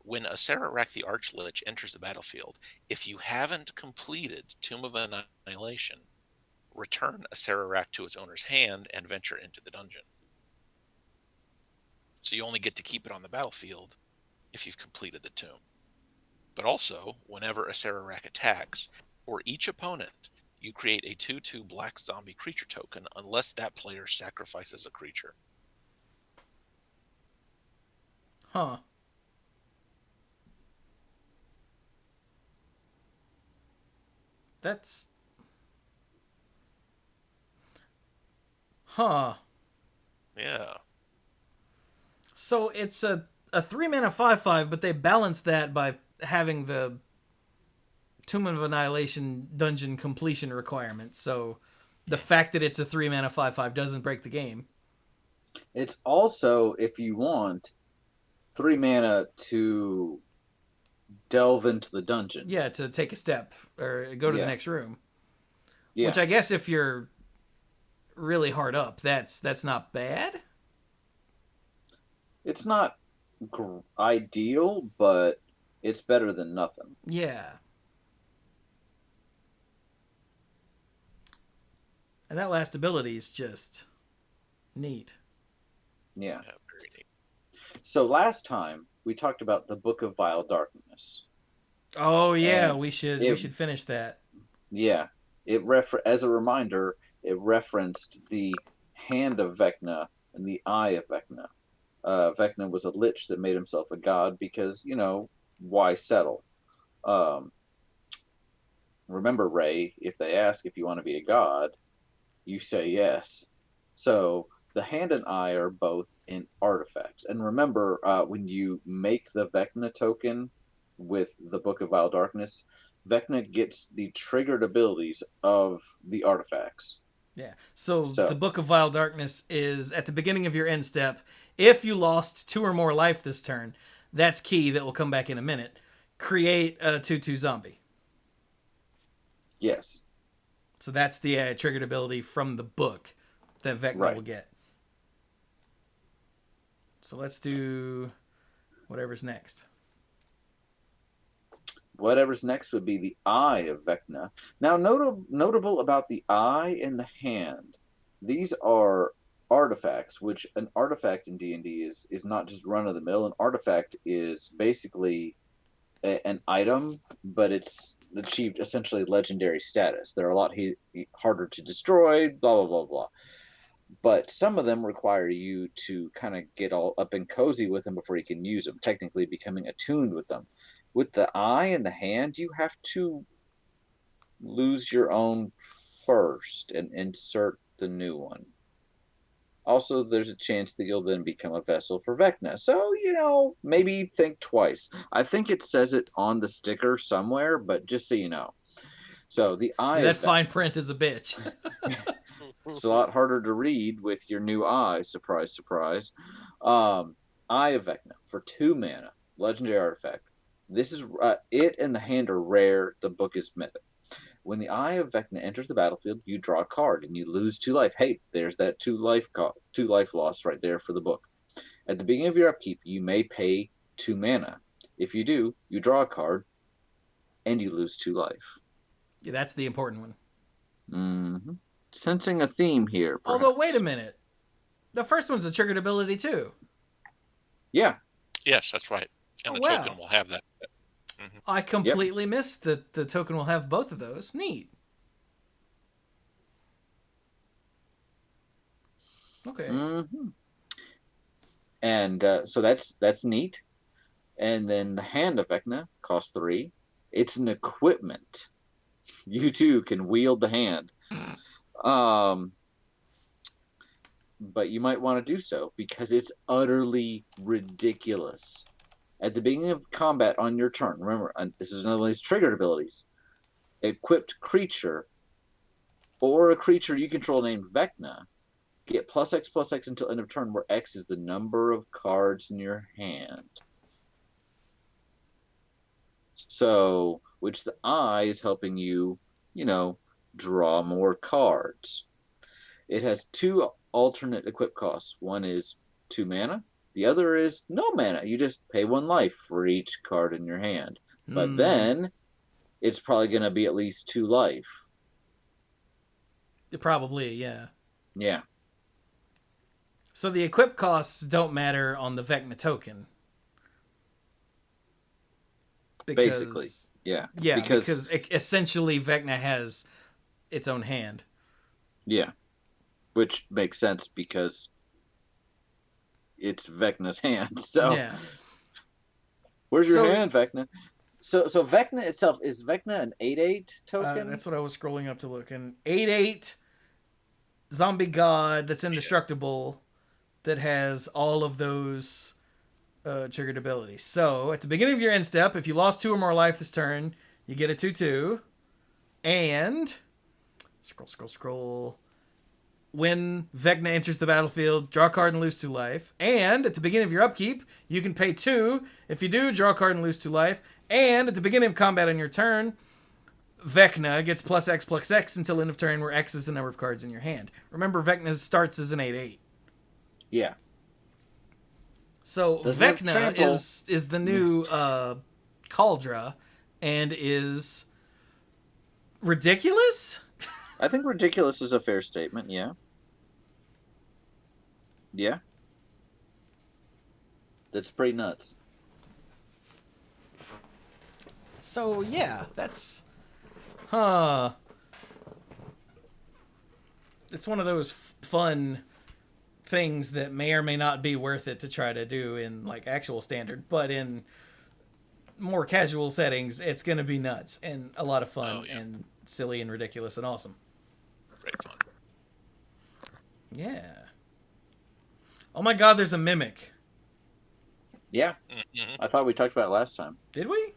Speaker 5: When Acererak the Archlich enters the battlefield, if you haven't completed Tomb of Annihilation, return Acererak to its owner's hand and venture into the dungeon. So you only get to keep it on the battlefield if you've completed the tomb. But also, whenever Acererak attacks, for each opponent, you create a 2/2 black zombie creature token unless that player sacrifices a creature.
Speaker 1: Huh. That's... Huh.
Speaker 5: Yeah.
Speaker 1: So it's a 3-mana 5/5, but they balance that by having the Tomb of Annihilation dungeon completion requirement. So the fact that it's a 3-mana 5/5 doesn't break the game.
Speaker 2: It's also, if you want, 3 mana to delve into the dungeon.
Speaker 1: Yeah, to take a step or go to the
Speaker 2: Yeah.
Speaker 1: next room.
Speaker 2: Yeah.
Speaker 1: Which I guess if you're really hard up, that's not bad.
Speaker 2: It's not ideal, but it's better than nothing.
Speaker 1: Yeah. And that last ability is just neat.
Speaker 2: Yeah.
Speaker 5: Yeah, very neat.
Speaker 2: So last time we talked about the Book of Vile Darkness.
Speaker 1: Oh yeah,
Speaker 2: And
Speaker 1: we should
Speaker 2: it-
Speaker 1: finish that.
Speaker 2: Yeah, as a reminder, it referenced the hand of Vecna and the eye of Vecna. Vecna was a lich that made himself a god because, why settle? Um, remember, Ray, if they ask if you want to be a god, you say yes. So the hand and eye are both in artifacts. And remember, when you make the Vecna token with the Book of Vile Darkness, Vecna gets the triggered abilities of the artifacts.
Speaker 1: Yeah. So
Speaker 2: So
Speaker 1: the Book of Vile Darkness is at the beginning of your end step. If you lost 2 or more life this turn, that's key. That will come back in a minute. Create a 2/2 zombie.
Speaker 2: yes,
Speaker 1: So that's the triggered ability from the book that Vecna
Speaker 2: Right.
Speaker 1: will get. So let's do whatever's next.
Speaker 2: whatever's next would be the eye of Vecna. Now, notable about the eye and the hand, these are artifacts, which an artifact in D&D is not just run of the mill. An artifact is basically an item, but it's achieved essentially legendary status. They're a lot harder to destroy, blah, blah, blah, blah. But some of them require you to kind of get all up and cozy with them before you can use them, technically becoming attuned with them. With the eye and the hand, you have to lose your own first and insert the new one. Also, there's a chance that you'll then become a vessel for Vecna. So, maybe think twice. I think it says it on the sticker somewhere, but just so you know. So the eye
Speaker 1: That
Speaker 2: of
Speaker 1: fine print is a bitch.
Speaker 2: It's a lot harder to read with your new eye. Surprise, surprise. Eye of Vecna for 2 mana, legendary artifact. This is it and the hand are rare. The book is mythic. When the Eye of Vecna enters the battlefield, you draw a card and you lose 2 life. Hey, there's that 2 life loss right there for the book. At the beginning of your upkeep, you may pay 2 mana. If you do, you draw a card and you lose 2 life.
Speaker 1: Yeah, that's the important one.
Speaker 2: Mm-hmm. Sensing a theme here. Perhaps.
Speaker 1: Although, wait a minute. The first one's a triggered ability, too.
Speaker 2: Yeah.
Speaker 5: Yes, that's right. And the
Speaker 1: wow.
Speaker 5: token will have that.
Speaker 1: I completely missed that the token will have both of those. Neat. Okay.
Speaker 2: Mm-hmm. And so that's neat. And then the Hand of Vecna costs 3. It's an equipment. You too can wield the hand. But you might want to do so because it's utterly ridiculous. At the beginning of combat on your turn, remember, this is another one of these triggered abilities. Equipped creature or a creature you control named Vecna get +X/+X until end of turn, where X is the number of cards in your hand. So, which the eye is helping you, draw more cards. It has 2 alternate equip costs. One is 2 mana. The other is no mana. You just pay 1 life for each card in your hand. But then it's probably going to be at least 2 life.
Speaker 1: Probably, yeah.
Speaker 2: Yeah.
Speaker 1: So the equip costs don't matter on the Vecna token.
Speaker 2: Basically, yeah.
Speaker 1: Yeah, because essentially Vecna has its own hand.
Speaker 2: Yeah. Which makes sense because it's Vecna's hand. So
Speaker 1: yeah.
Speaker 2: Where's your hand, Vecna? So Vecna itself, is Vecna an 8/8 token?
Speaker 1: That's what I was scrolling up to look. An 8/8 zombie god that's indestructible that has all of those triggered abilities. So at the beginning of your end step, if you lost 2 or more life this turn, you get a 2/2. And scroll. When Vecna enters the battlefield, draw a card and lose 2 life. And at the beginning of your upkeep, you can pay 2. If you do, draw a card and lose 2 life. And at the beginning of combat on your turn, Vecna gets +X/+X until end of turn, where X is the number of cards in your hand. Remember, Vecna starts as an 8/8.
Speaker 2: Yeah.
Speaker 1: So Vecna is the new Cauldra and is ridiculous.
Speaker 2: I think ridiculous is a fair statement. Yeah. Yeah. That's pretty nuts.
Speaker 1: So yeah, that's it's one of those fun things that may or may not be worth it to try to do in like actual standard, but in more casual settings, it's gonna be nuts and a lot of fun and silly and ridiculous and awesome.
Speaker 5: Very fun.
Speaker 1: Yeah. Oh my God, there's a mimic.
Speaker 2: Yeah.
Speaker 5: Mm-hmm.
Speaker 2: I thought we talked about it last time.
Speaker 1: Did we?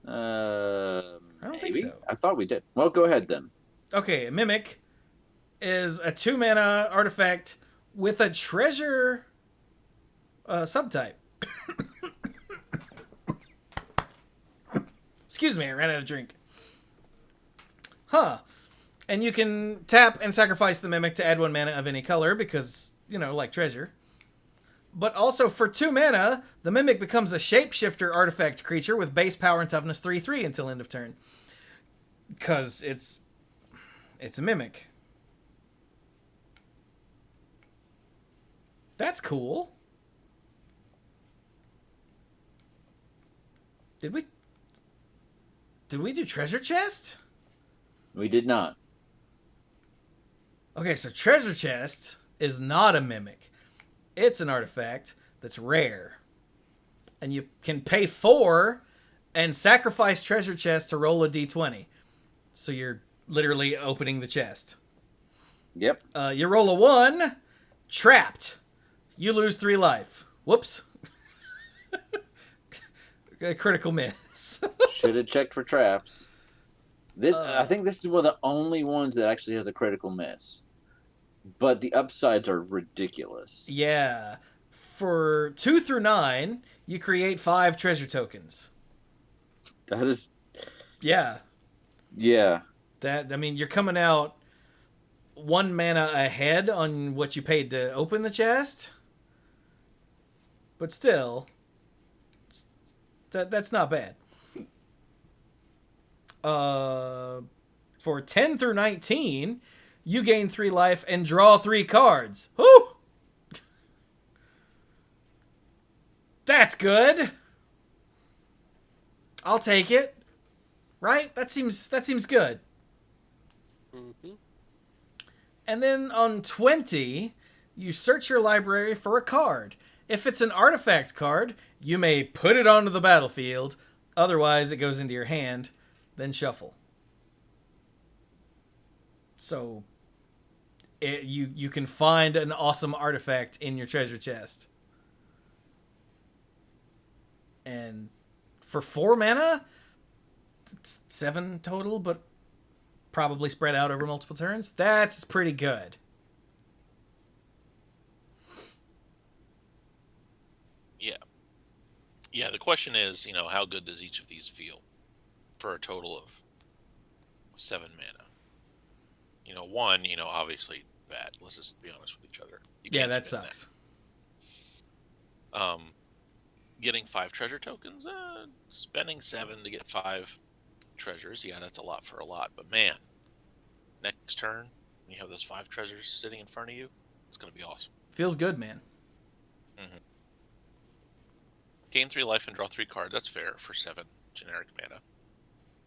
Speaker 2: I
Speaker 1: don't think so.
Speaker 2: I thought we did. Well, go ahead then.
Speaker 1: Okay, a mimic is a 2-mana artifact with a treasure subtype. Excuse me, I ran out of drink. Huh. And you can tap and sacrifice the mimic to add 1 mana of any color because, like treasure. But also for 2 mana, the mimic becomes a shapeshifter artifact creature with base power and toughness 3/3 until end of turn. Because it's a mimic. That's cool. Did we do treasure chest?
Speaker 2: We did not.
Speaker 1: Okay, so treasure chest is not a mimic. It's an artifact that's rare. And you can pay 4 and sacrifice treasure chest to roll a d20. So you're literally opening the chest.
Speaker 2: Yep.
Speaker 1: You roll a 1, trapped. You lose 3 life. Whoops. A critical miss.
Speaker 2: Should have checked for traps. I think this is one of the only ones that actually has a critical miss. But the upsides are ridiculous.
Speaker 1: Yeah. For 2 through 9, you create 5 treasure tokens.
Speaker 2: That is...
Speaker 1: Yeah.
Speaker 2: Yeah.
Speaker 1: You're coming out 1 mana ahead on what you paid to open the chest. But still, that's not bad. For 10 through 19, you gain 3 life and draw 3 cards. Whew! That's good. I'll take it. Right? That seems good.
Speaker 4: Mm-hmm.
Speaker 1: And then on 20, you search your library for a card. If it's an artifact card, you may put it onto the battlefield. Otherwise, it goes into your hand, then shuffle. So, you can find an awesome artifact in your treasure chest. And for 4 mana, it's 7 total, but probably spread out over multiple turns. That's pretty good.
Speaker 5: Yeah. Yeah, the question is, how good does each of these feel for a total of 7 mana? 1, obviously bad. Let's just be honest with each other. You
Speaker 1: Yeah,
Speaker 5: can't
Speaker 1: that
Speaker 5: spend
Speaker 1: sucks.
Speaker 5: that. Getting 5 treasure tokens, spending 7 to get 5 treasures. Yeah, that's a lot for a lot. But man, next turn, when you have those 5 treasures sitting in front of you, it's going to be awesome.
Speaker 1: Feels good, man.
Speaker 5: Mm-hmm. Gain 3 life and draw 3 cards. That's fair for 7 generic mana.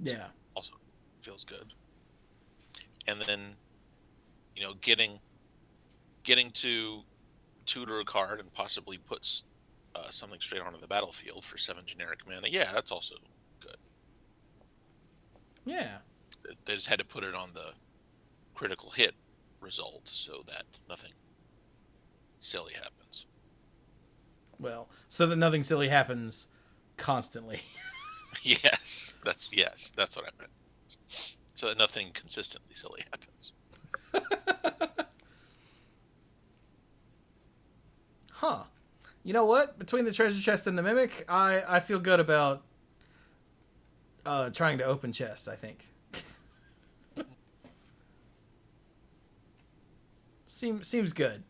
Speaker 1: Yeah.
Speaker 5: Also, feels good. And then, getting to tutor a card and possibly puts something straight onto the battlefield for 7 generic mana. Yeah, that's also good.
Speaker 1: Yeah.
Speaker 5: They just had to put it on the critical hit result so that nothing silly happens.
Speaker 1: Well, so that nothing silly happens constantly.
Speaker 5: Yes, that's what I meant. So that nothing consistently silly happens.
Speaker 1: Huh. You know what? Between the treasure chest and the mimic, I feel good about trying to open chests, I think. Seems good.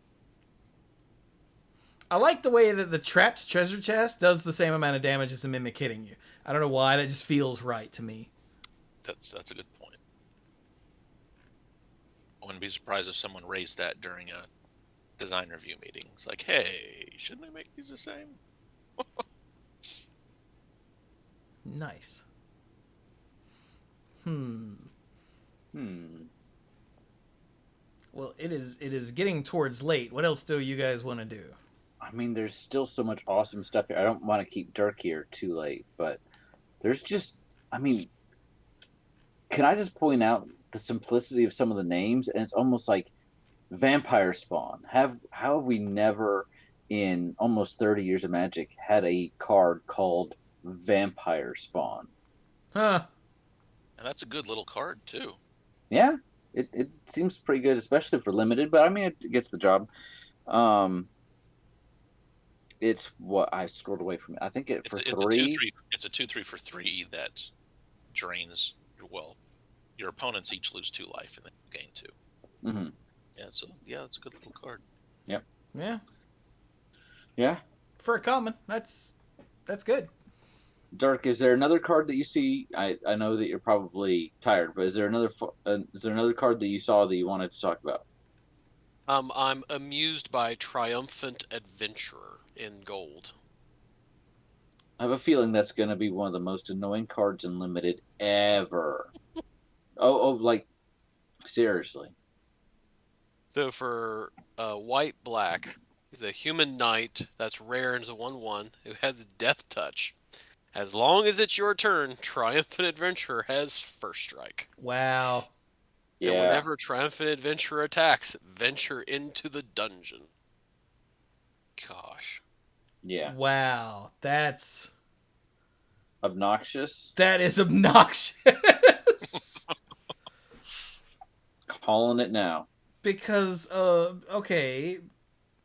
Speaker 1: I like the way that the trapped treasure chest does the same amount of damage as a mimic hitting you. I don't know why, that just feels right to me.
Speaker 5: That's a good point. I wouldn't be surprised if someone raised that during a design review meeting. It's like, hey, shouldn't we make these the same?
Speaker 1: Nice. Well, it is getting towards late. What else do you guys want to do?
Speaker 2: I mean, there's still so much awesome stuff here. I don't want to keep Dirk here too late, but there's just, I mean, can I just point out the simplicity of some of the names? And it's almost like Vampire Spawn. How have we never, in almost 30 years of Magic, had a card called Vampire Spawn?
Speaker 1: Huh.
Speaker 5: And that's a good little card, too.
Speaker 2: Yeah, it seems pretty good, especially for limited, but I mean, it gets the job. It's what I scrolled away from it. I think
Speaker 5: It's
Speaker 2: for
Speaker 5: a
Speaker 2: 3.
Speaker 5: It's a 2/3 for 3 that drains. Well, your opponents each lose 2 life, and then you gain 2.
Speaker 2: Mm-hmm.
Speaker 5: Yeah, so it's a good little card.
Speaker 1: Yeah.
Speaker 2: Yeah.
Speaker 1: For a common, that's good.
Speaker 2: Dirk, is there another card that you see? I know that you're probably tired, but is there another card that you saw that you wanted to talk about?
Speaker 4: I'm amused by Triumphant Adventurer in gold.
Speaker 2: I have a feeling that's going to be one of the most annoying cards in limited ever. Like seriously.
Speaker 4: So for white black, he's a human knight that's rare and is a 1/1 who has Death Touch. As long as it's your turn, Triumphant Adventurer has first strike.
Speaker 1: Wow.
Speaker 2: Yeah.
Speaker 4: And whenever Triumphant Adventurer attacks, venture into the dungeon.
Speaker 5: Gosh.
Speaker 2: Yeah.
Speaker 1: Wow. That
Speaker 2: Obnoxious.
Speaker 1: is obnoxious.
Speaker 2: Calling it now.
Speaker 1: Because okay,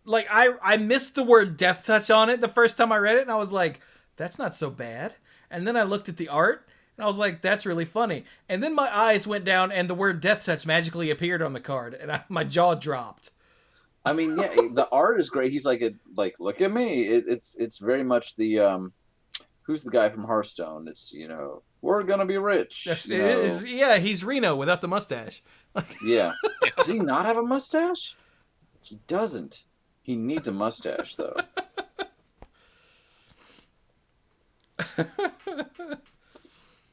Speaker 1: like I missed the word death touch on it the first time I read it, and I was like, that's not so bad. And then I looked at the art, and I was like, that's really funny. And then my eyes went down, and the word death touch magically appeared on the card, and my jaw dropped.
Speaker 2: I mean, yeah, the art is great. He's like look at me. It's very much the who's the guy from Hearthstone? It's we're gonna be rich.
Speaker 1: Yes, it is. Yeah, he's Reno without the mustache.
Speaker 2: Yeah. Does he not have a mustache? He doesn't. He needs a mustache though.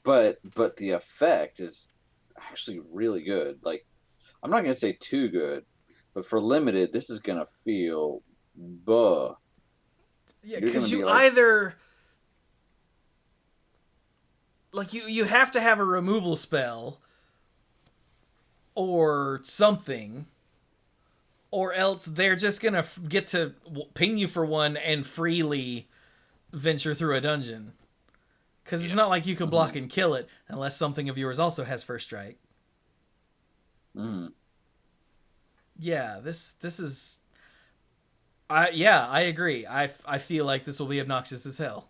Speaker 2: But the effect is actually really good. Like, I'm not gonna say too good, but for limited, this is gonna feel buh.
Speaker 1: Yeah,
Speaker 2: You're
Speaker 1: because
Speaker 2: gonna
Speaker 1: you
Speaker 2: be like-
Speaker 1: either like you have to have a removal spell or something, or else they're just gonna get to ping you for one and freely venture through a dungeon. Because it's not like you can block and kill it unless something of yours also has first strike.
Speaker 2: Mm.
Speaker 1: Yeah, this is. I agree. I feel like this will be obnoxious as hell.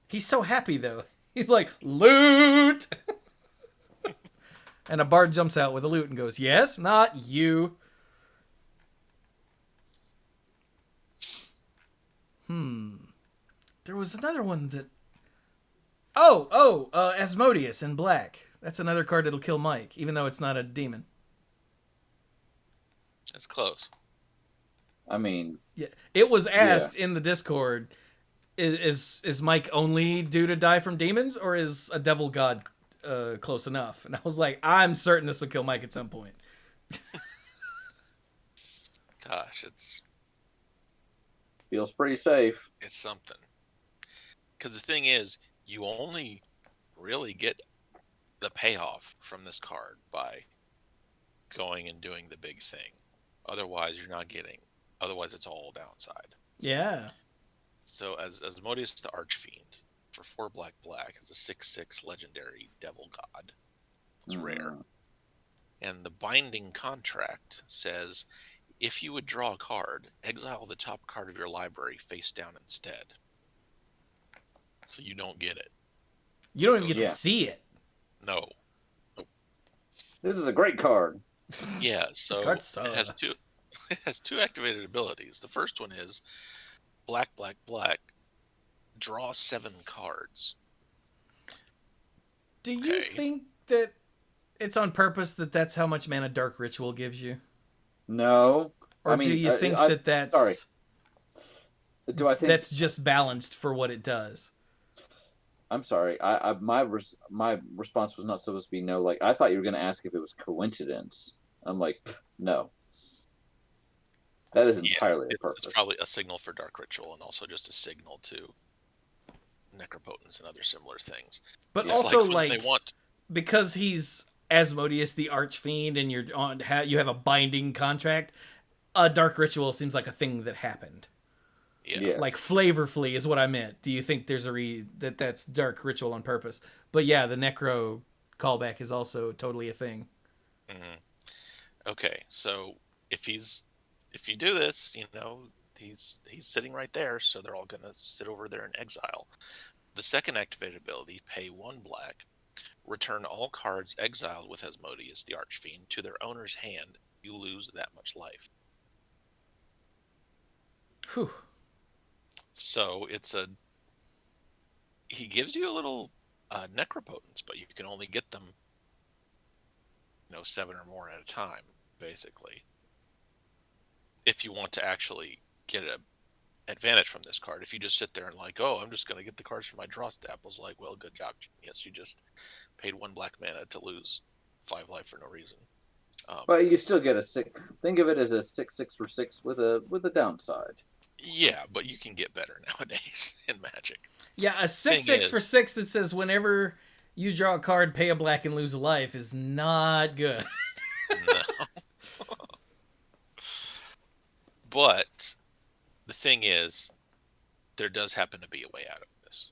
Speaker 1: He's so happy though. He's like, loot! And a bard jumps out with a loot and goes, yes, not you. There was another one that... Asmodeus in black. That's another card that'll kill Mike, even though it's not a demon.
Speaker 5: That's close.
Speaker 2: I mean,
Speaker 1: Yeah, it was asked in the Discord, is Mike only due to die from demons, or is a devil god close enough? And I was like, I'm certain this will kill Mike at some point.
Speaker 5: Gosh, it's
Speaker 2: feels pretty safe.
Speaker 5: something. Because the thing is, you only really get the payoff from this card by going and doing the big thing. Otherwise, you're not getting. Otherwise, it's all downside.
Speaker 1: Yeah.
Speaker 5: So, as Asmodeus the Archfiend, for 4 black, is a 6/6 legendary devil god. It's rare. And the binding contract says, if you would draw a card, exile the top card of your library face down instead. So you don't get it.
Speaker 1: You don't even get to see it.
Speaker 5: No.
Speaker 2: This is a great card.
Speaker 5: Yeah, so
Speaker 1: card
Speaker 5: it has
Speaker 1: sucks.
Speaker 5: It has 2 activated abilities. The first one is black, black, black. Draw 7 cards.
Speaker 1: Do you
Speaker 5: Okay.
Speaker 1: think that it's on purpose that that's how much mana Dark Ritual gives you?
Speaker 2: No.
Speaker 1: Or
Speaker 2: I mean,
Speaker 1: do you think that that's...
Speaker 2: Sorry. Do I think
Speaker 1: that's just balanced for what it does?
Speaker 2: I'm sorry. My response was not supposed to be no. Like, I thought you were going to ask if it was coincidence. I'm like, no. That is entirely a purpose.
Speaker 5: It's probably a signal for Dark Ritual and also just a signal to Necropotence and other similar things.
Speaker 1: But
Speaker 5: It's
Speaker 1: also,
Speaker 5: when
Speaker 1: like,
Speaker 5: they want...
Speaker 1: because he's Asmodeus the Archfiend and you have a binding contract, a Dark Ritual seems like a thing that happened.
Speaker 5: Yeah.
Speaker 2: Yes.
Speaker 1: Like, flavorfully is what I meant. Do you think there's that's Dark Ritual on purpose? But yeah, the Necro callback is also totally a thing.
Speaker 5: Mm-hmm. Okay, so if you do this, he's sitting right there, so they're all gonna sit over there in exile. The second activated ability, pay 1 black, return all cards exiled with Asmodeus the Archfiend to their owner's hand. You lose that much life.
Speaker 1: Whew.
Speaker 5: So he gives you a little necropotence, but you can only get them 7 or more at a time, basically. If you want to actually get an advantage from this card. If you just sit there and like, oh, I'm just going to get the cards from my draw staples, like, well, good job, genius. You just paid 1 black mana to lose 5 life for no reason.
Speaker 2: But you still get a 6. Think of it as a 6/6 for 6 with a downside.
Speaker 5: Yeah, but you can get better nowadays in Magic.
Speaker 1: Yeah, a 6/6 for 6 that says whenever you draw a card, pay a black and lose a life is not good.
Speaker 5: No. But the thing is, there does happen to be a way out of this.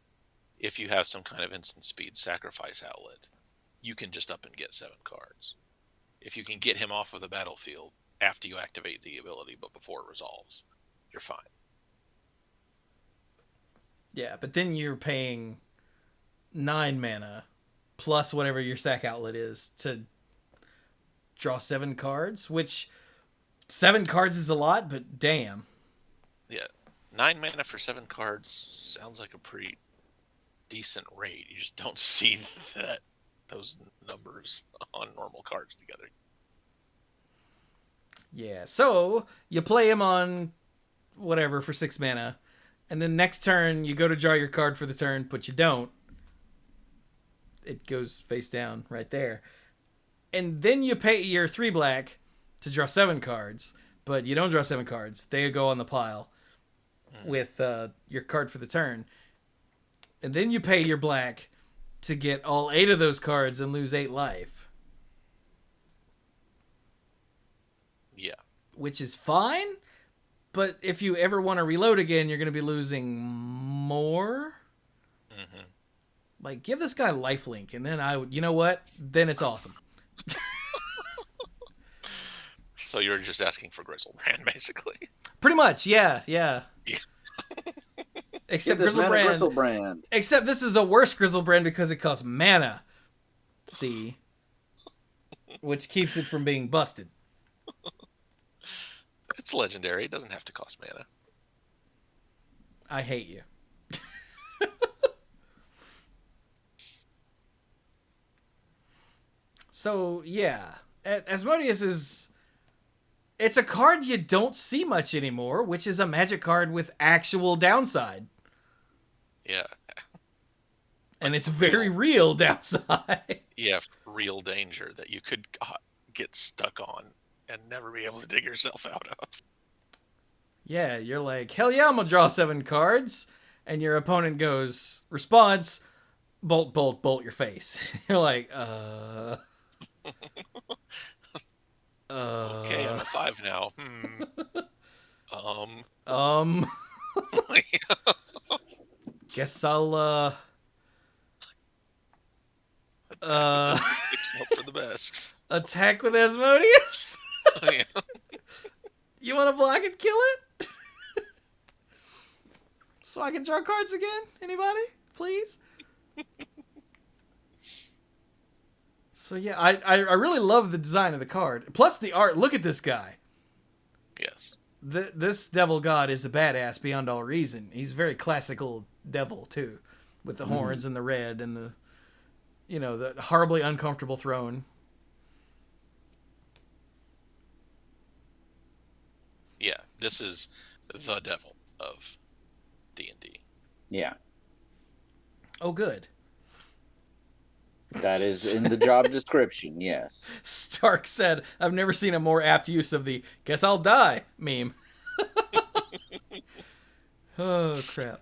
Speaker 5: If you have some kind of instant speed sacrifice outlet, you can just up and get 7 cards. If you can get him off of the battlefield after you activate the ability, but before it resolves, you're fine.
Speaker 1: Yeah, but then you're paying 9 mana plus whatever your sack outlet is to draw 7 cards, which 7 cards is a lot, but damn.
Speaker 5: Yeah, 9 mana for 7 cards sounds like a pretty decent rate. You just don't see those numbers on normal cards together.
Speaker 1: Yeah, so you play him on whatever for 6 mana, and then next turn you go to draw your card for the turn, but you don't. It goes face down right there. And then you pay your 3 black to draw 7 cards, but you don't draw 7 cards. They go on the pile with your card for the turn. And then you pay your black to get all 8 of those cards and lose 8 life.
Speaker 5: Yeah.
Speaker 1: Which is fine, but if you ever want to reload again, you're going to be losing more.
Speaker 5: Mm-hmm.
Speaker 1: Like, give this guy lifelink, and then you know what? Then it's awesome.
Speaker 5: So you're just asking for Grizzlebrand, basically.
Speaker 1: Pretty much, yeah. Except
Speaker 2: Get this mana
Speaker 1: Grizzlebrand.
Speaker 2: Grizzlebrand.
Speaker 1: Except this is a worse Grizzlebrand because it costs mana. See? Which keeps it from being busted.
Speaker 5: It's legendary. It doesn't have to cost mana.
Speaker 1: I hate you. So, yeah. Asmodeus is... It's a card you don't see much anymore, which is a Magic card with actual downside.
Speaker 5: Yeah.
Speaker 1: And it's very real downside.
Speaker 5: Yeah, real danger that you could get stuck on and never be able to dig yourself out of.
Speaker 1: Yeah, you're like, hell yeah, I'm gonna draw 7 cards. And your opponent goes, response, bolt, bolt, bolt your face. You're like,
Speaker 5: Okay, I'm a 5 now.
Speaker 1: Guess I'll,
Speaker 5: Hope for the best.
Speaker 1: attack with Asmodeus?
Speaker 5: Yeah.
Speaker 1: You want to block and kill it? So I can draw cards again? Anybody? Please? So yeah, I really love the design of the card. Plus the art. Look at this guy. this devil god is a badass beyond all reason. He's a very classical devil too, with the horns and the red and the, the horribly uncomfortable throne.
Speaker 5: Yeah, this is the devil of D&D.
Speaker 2: Yeah.
Speaker 1: Oh, good.
Speaker 2: That is in the job description, yes.
Speaker 1: Stark said, I've never seen a more apt use of the "guess I'll die" meme. Oh, crap.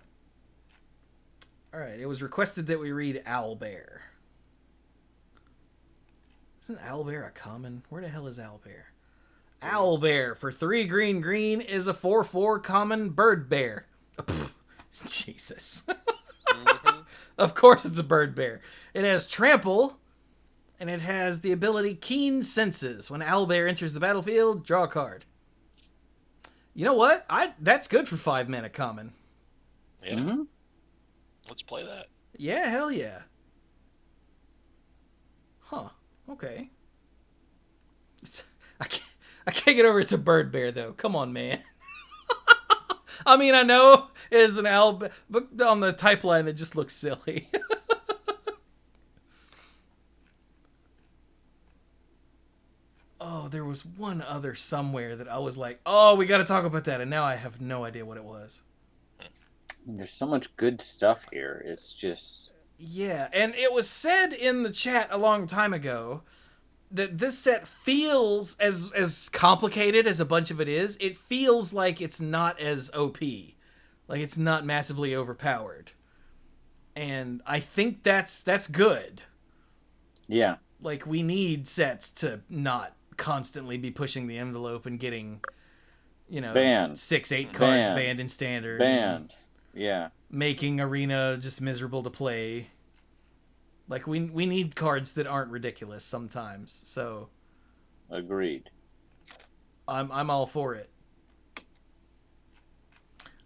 Speaker 1: Alright, it was requested that we read Owlbear. Isn't Owlbear a common? Where the hell is Owlbear? Owlbear, for 3 green is a 4/4 common bird bear. Jesus. Of course it's a bird bear. It has trample, and it has the ability Keen Senses. When Owlbear enters the battlefield, draw a card. You know what? That's good for 5 mana common.
Speaker 5: Yeah.
Speaker 2: Mm-hmm.
Speaker 5: Let's play that.
Speaker 1: Yeah, hell yeah. Huh. Okay. I can't get over it's a bird bear, though. Come on, man. I mean, I know it's an owl, but on the type line, it just looks silly. Oh, there was one other somewhere that I was like, oh, we got to talk about that, and now I have no idea what it was.
Speaker 2: There's so much good stuff here. It's just...
Speaker 1: Yeah, and it was said in the chat a long time ago that this set feels as complicated as a bunch of it is. It feels like it's not as OP. Like it's not massively overpowered. And I think that's good.
Speaker 2: Yeah.
Speaker 1: Like we need sets to not constantly be pushing the envelope and getting,
Speaker 2: Banned.
Speaker 1: 6-8 cards banned in standard.
Speaker 2: Banned. Yeah.
Speaker 1: Making Arena just miserable to play. Like we need cards that aren't ridiculous sometimes. So
Speaker 2: Agreed.
Speaker 1: I'm all for it.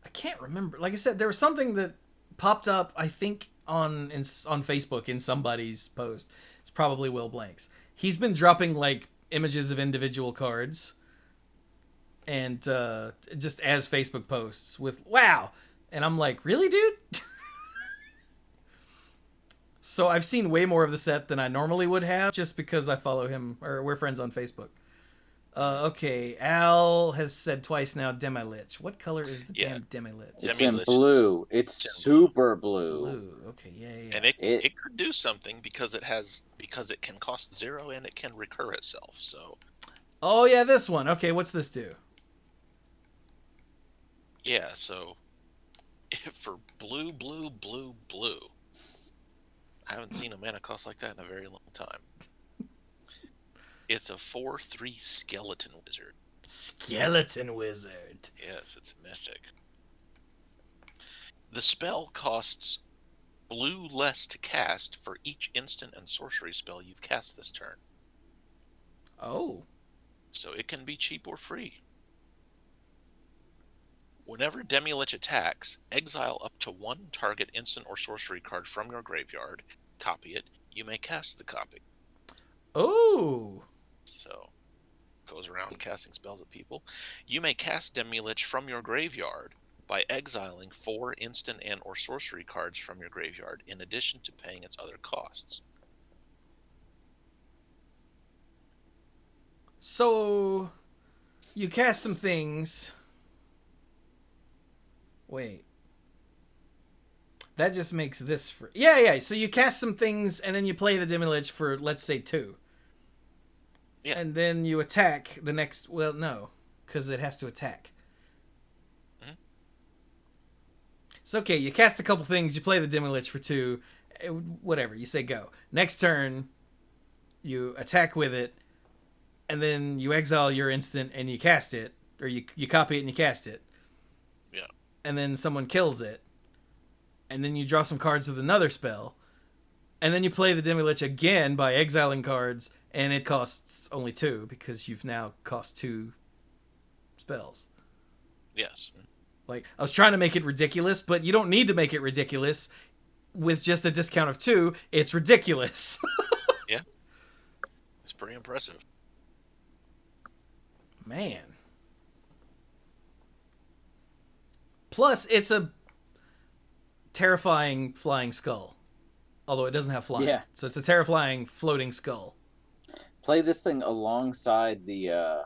Speaker 1: I can't remember. Like I said, there was something that popped up, I think, on Facebook in somebody's post. It's probably Will Blanks. He's been dropping like images of individual cards and just as Facebook posts with wow. And I'm like, really, dude? So I've seen way more of the set than I normally would have just because I follow him, or we're friends on Facebook. Okay, Al has said twice now, Demi-Lich. What color is the damn Demi-Lich?
Speaker 2: It's in blue. It's super blue.
Speaker 1: Blue. Okay, yeah.
Speaker 5: And it could do something because it can cost 0 and it can recur itself. So.
Speaker 1: Oh yeah, this one. Okay, what's this do?
Speaker 5: Yeah, so for blue. I haven't seen a mana cost like that in a very long time. It's a 4/3 skeleton wizard.
Speaker 1: Skeleton wizard.
Speaker 5: Yes, it's mythic. The spell costs blue less to cast for each instant and sorcery spell you've cast this turn.
Speaker 1: Oh.
Speaker 5: So it can be cheap or free. Whenever Demi-Lich attacks, exile up to 1 target instant or sorcery card from your graveyard, copy it, you may cast the copy.
Speaker 1: Oh.
Speaker 5: So, goes around casting spells at people. You may cast Demi-Lich from your graveyard by exiling 4 instant and or sorcery cards from your graveyard in addition to paying its other costs.
Speaker 1: So, you cast some things. Wait. That just makes this for... Yeah. So you cast some things, and then you play the Demi-Lich for, let's say, 2.
Speaker 5: Yeah.
Speaker 1: And then you attack the next... Well, no. Because it has to attack.
Speaker 5: Mm-hmm.
Speaker 1: So, okay, you cast a couple things, you play the Demi-Lich for 2. Whatever, you say go. Next turn, you attack with it, and then you exile your instant, and you cast it. Or you copy it and you cast it.
Speaker 5: Yeah.
Speaker 1: And then someone kills it, and then you draw some cards with another spell, and then you play the Demi-Lich again by exiling cards, and it costs only 2 because you've now cost 2 spells.
Speaker 5: Yes.
Speaker 1: Like, I was trying to make it ridiculous, but you don't need to make it ridiculous with just a discount of 2. It's ridiculous.
Speaker 5: Yeah. It's pretty impressive.
Speaker 1: Man. Plus, it's a terrifying flying skull. Although it doesn't have flying.
Speaker 2: Yeah.
Speaker 1: So it's a terrifying floating skull.
Speaker 2: Play this thing alongside the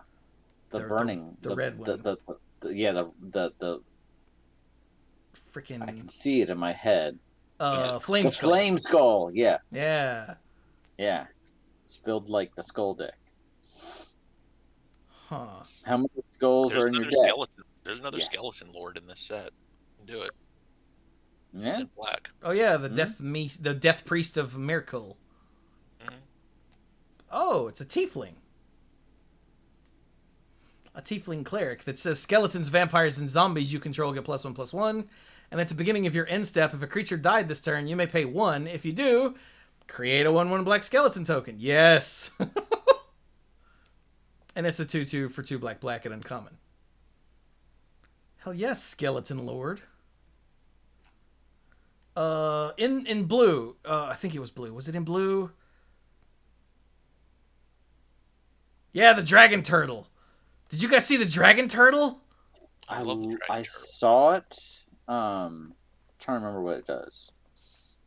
Speaker 2: burning,
Speaker 1: the red one.
Speaker 2: The
Speaker 1: Freaking
Speaker 2: I can see it in my head.
Speaker 1: flame
Speaker 2: The
Speaker 1: skull.
Speaker 2: flame skull, yeah.
Speaker 1: Yeah.
Speaker 2: Yeah. Spilled like the skull deck.
Speaker 1: Huh.
Speaker 2: How many skulls
Speaker 5: There's
Speaker 2: are in your
Speaker 5: another
Speaker 2: deck?
Speaker 5: skeleton. There's another
Speaker 2: Yeah.
Speaker 5: skeleton lord in this set. You can do it. It's
Speaker 2: Yeah.
Speaker 5: in black.
Speaker 1: Oh yeah,
Speaker 2: Mm-hmm.
Speaker 1: the death priest of Miracle.
Speaker 5: Mhm.
Speaker 1: Oh, it's a tiefling. A tiefling cleric that says skeletons, vampires, and zombies you control get +1/+1. And at the beginning of your end step, if a creature died this turn, you may pay 1. If you do, create a 1/1 black skeleton token. Yes. And it's a 2/2 for 2 black and uncommon. Hell yes, skeleton lord. In blue, I think it was blue. Was it in blue? Yeah, the dragon turtle. Did you guys see the dragon turtle?
Speaker 5: I love the dragon
Speaker 2: I
Speaker 5: turtle.
Speaker 2: saw it. Trying to remember what it does.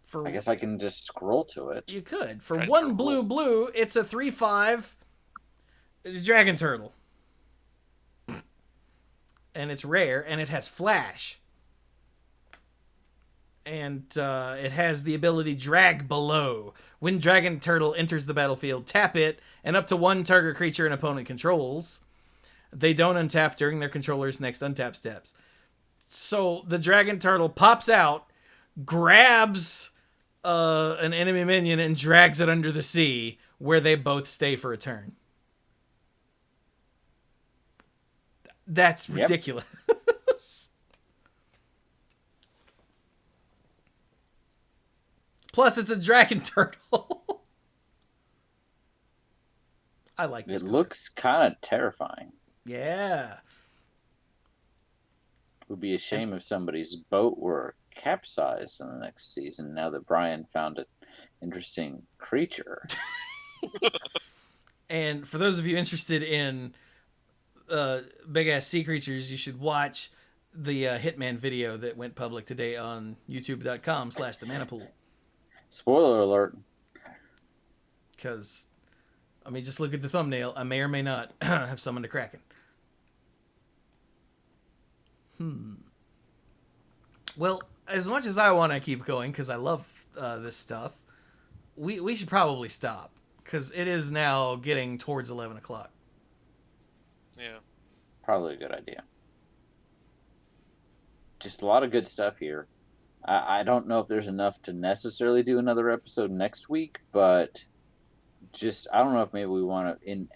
Speaker 1: For
Speaker 2: I guess I can just scroll to it.
Speaker 1: you could. For
Speaker 5: Dragon
Speaker 1: 1
Speaker 5: turtle.
Speaker 1: blue, it's a 3/5 dragon turtle. And it's rare, and it has flash. And it has the ability drag below. When dragon turtle enters the battlefield, tap it, and up to 1 target creature an opponent controls. They don't untap during their controller's next untap steps. So the dragon turtle pops out, grabs an enemy minion, and drags it under the sea, where they both stay for a turn. That's
Speaker 2: Yep.
Speaker 1: ridiculous. Plus, it's a dragon turtle. I like this.
Speaker 2: It
Speaker 1: card.
Speaker 2: looks kind of terrifying.
Speaker 1: Yeah.
Speaker 2: It would be a shame if somebody's boat were capsized in the next season now that Brian found an interesting creature.
Speaker 1: And for those of you interested in big ass sea creatures, you should watch the Hitman video that went public today on youtube.com/themanapool.
Speaker 2: Spoiler alert.
Speaker 1: Because, I mean, just look at the thumbnail. I may or may not have summoned a Kraken. Well, as much as I want to keep going, because I love this stuff, we should probably stop. Because it is now getting towards 11 o'clock.
Speaker 5: Yeah.
Speaker 2: Probably a good idea. Just a lot of good stuff here. I don't know if there's enough to necessarily do another episode next week, but just I don't know if maybe we want to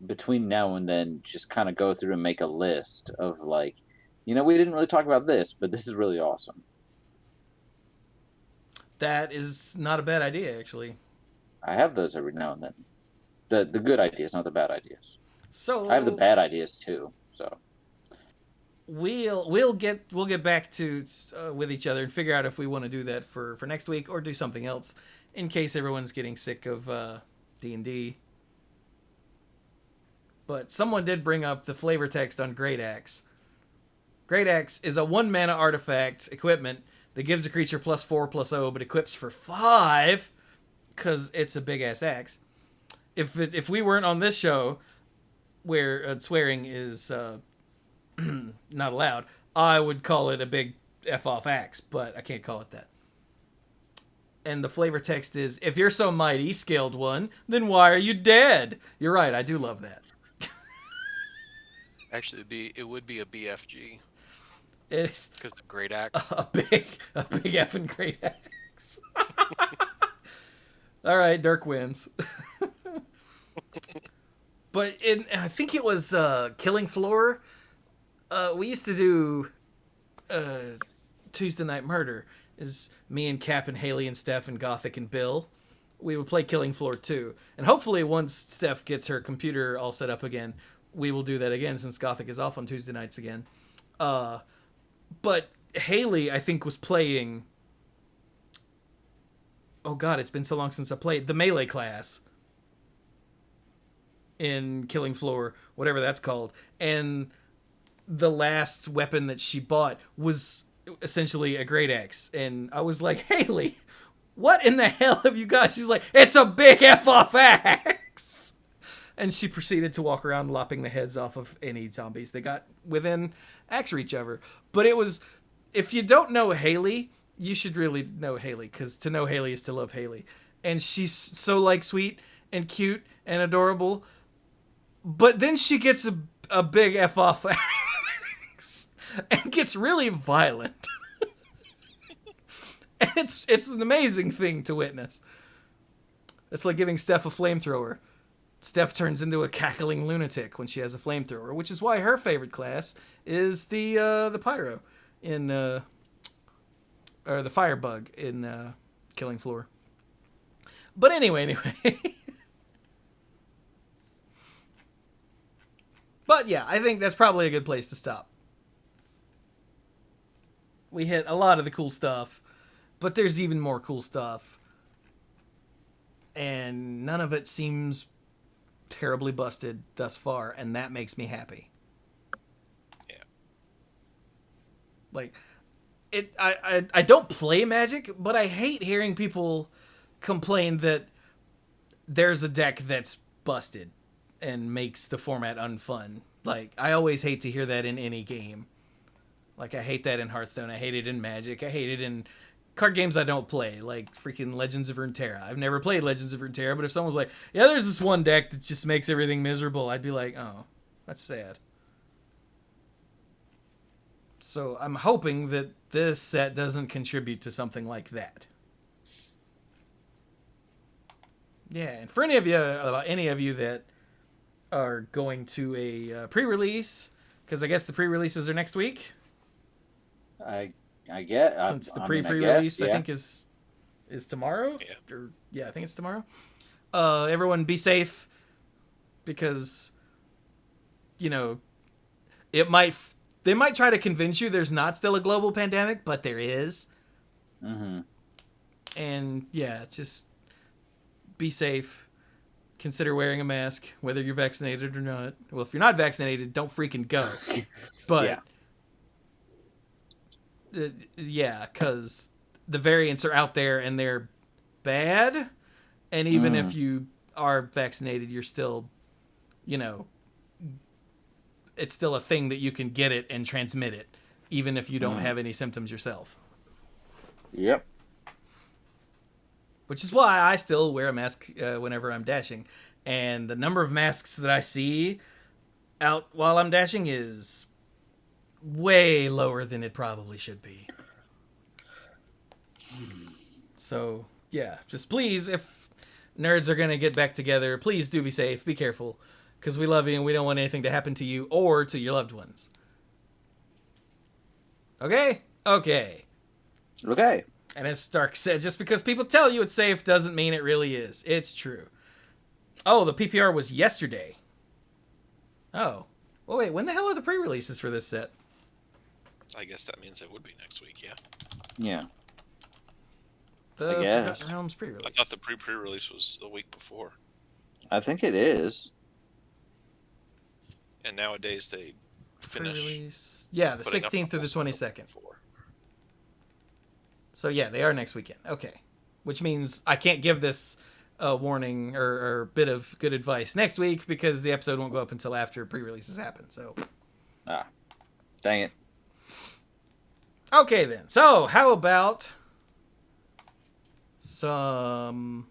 Speaker 2: between now and then just kind of go through and make a list of we didn't really talk about this, but this is really awesome.
Speaker 1: That is not a bad idea, actually.
Speaker 2: I have those every now and then. The good ideas, not the bad ideas.
Speaker 1: So
Speaker 2: I have the bad ideas too. So
Speaker 1: we'll get back to with each other and figure out if we want to do that for next week or do something else in case everyone's getting sick of D&D. But someone did bring up the flavor text on Great Axe. Great Axe is a 1 mana artifact equipment that gives a creature +4/+0 but equips for 5 because it's a big ass axe. If we weren't on this show where swearing is not allowed, I would call it a big F off axe, but I can't call it that. And the flavor text is, if you're so mighty, scaled one, then why are you dead? You're right, I do love that.
Speaker 5: Actually, it would be a BFG
Speaker 1: It is
Speaker 5: because the great axe.
Speaker 1: a big effing great axe. All right, Dirk wins. But I think it was Killing Floor. We used to do Tuesday Night Murder. Is me and Cap and Haley and Steph and Gothic and Bill. We would play Killing Floor 2. And hopefully once Steph gets her computer all set up again, we will do that again since Gothic is off on Tuesday nights again. But Haley, I think, was playing... Oh god, it's been so long since I played. The Melee class. In Killing Floor, whatever that's called. And the last weapon that she bought was essentially a great axe. And I was like, Haley, what in the hell have you got? She's like, it's a big F-off axe. And she proceeded to walk around lopping the heads off of any zombies that got within axe reach of her. But it was, if you don't know Haley, you should really know Haley, because to know Haley is to love Haley. And she's so, like, sweet and cute and adorable. But then she gets a big F-off axe and gets really violent. And it's an amazing thing to witness. It's like giving Steph a flamethrower. Steph turns into a cackling lunatic when she has a flamethrower, which is why her favorite class is the pyro in or the firebug in Killing Floor. But anyway. But yeah, I think that's probably a good place to stop. We hit a lot of the cool stuff, but there's even more cool stuff. And none of it seems terribly busted thus far, and that makes me happy.
Speaker 5: Yeah.
Speaker 1: Like, I don't play Magic, but I hate hearing people complain that there's a deck that's busted and makes the format unfun. Like, I always hate to hear that in any game. Like, I hate that in Hearthstone. I hate it in Magic. I hate it in card games I don't play, like freaking Legends of Runeterra. I've never played Legends of Runeterra, but if someone's like, yeah, there's this one deck that just makes everything miserable, I'd be like, oh, that's sad. So I'm hoping that this set doesn't contribute to something like that. Yeah, and for any of you that are going to a pre-release, because I guess the pre-releases are next week.
Speaker 2: I get
Speaker 1: since the pre-release, I think is tomorrow.
Speaker 5: Yeah.
Speaker 1: I think it's tomorrow. Everyone be safe, because they might try to convince you there's not still a global pandemic, but there is.
Speaker 2: Mm-hmm.
Speaker 1: And yeah, just be safe. Consider wearing a mask, whether you're vaccinated or not. Well, if you're not vaccinated, don't freaking go. But yeah, because the variants are out there and they're bad. And even if you are vaccinated, you're still, it's still a thing that you can get it and transmit it, even if you don't have any symptoms yourself.
Speaker 2: Yep.
Speaker 1: Which is why I still wear a mask whenever I'm dashing. And the number of masks that I see out while I'm dashing is way lower than it probably should be. So, yeah, just please, if nerds are going to get back together, please do be safe, be careful, because we love you and we don't want anything to happen to you or to your loved ones. Okay? Okay.
Speaker 2: Okay.
Speaker 1: And as Stark said, just because people tell you it's safe doesn't mean it really is. It's true. Oh, the PPR was yesterday. Oh. Well, wait, when the hell are the pre-releases for this set?
Speaker 5: I guess that means it would be next week, yeah.
Speaker 2: Yeah.
Speaker 1: The
Speaker 2: I guess.
Speaker 1: Forgotten Realms pre-release.
Speaker 5: I thought the pre-release was the week before.
Speaker 2: I think it is.
Speaker 5: And nowadays they finish.
Speaker 1: Pre-release. Yeah, the
Speaker 5: putting up
Speaker 1: 16th through the
Speaker 5: stuff
Speaker 1: 22nd.
Speaker 5: before.
Speaker 1: So yeah, they are next weekend. Okay. Which means I can't give this warning or bit of good advice next week because the episode won't go up until after pre-releases happen. So.
Speaker 2: Dang it.
Speaker 1: Okay then. So how about some...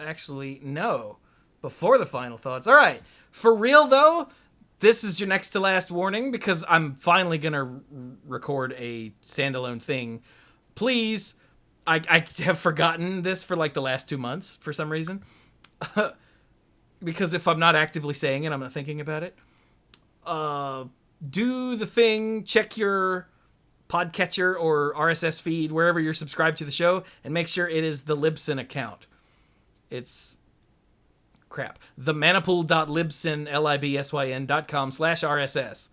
Speaker 1: Actually, no. Before the final thoughts. All right. For real though, this is your next to last warning because I'm finally going to record a standalone thing. Please, I have forgotten this for like the last 2 months for some reason. Because if I'm not actively saying it, I'm not thinking about it. Do the thing, check your podcatcher or RSS feed, wherever you're subscribed to the show, and make sure it is the Libsyn account. It's... crap. themanipool.libsyn, libsyn.com/RSS.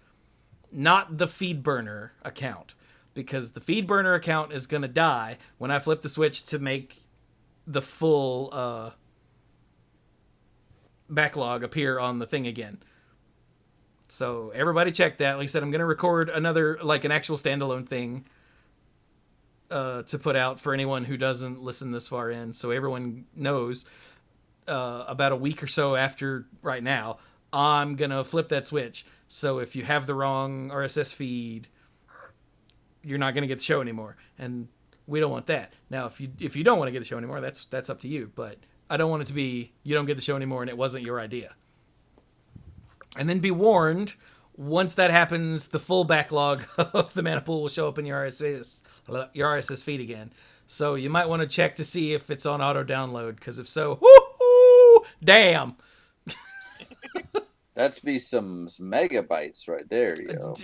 Speaker 1: Not the Feedburner account. Because the Feedburner account is going to die when I flip the switch to make the full backlog appear on the thing again. So everybody check that. Like I said, I'm going to record another, like an actual standalone thing to put out for anyone who doesn't listen this far in. So everyone knows about a week or so after right now, I'm going to flip that switch. So if you have the wrong RSS feed, you're not going to get the show anymore. And we don't want that. Now, if you don't want to get the show anymore, that's up to you. But I don't want it to be you don't get the show anymore and it wasn't your idea. And then be warned, once that happens, the full backlog of the mana pool will show up in your RSS feed again. So you might want to check to see if it's on auto download, because if so, woohoo, damn.
Speaker 2: That's be some megabytes right there, yo.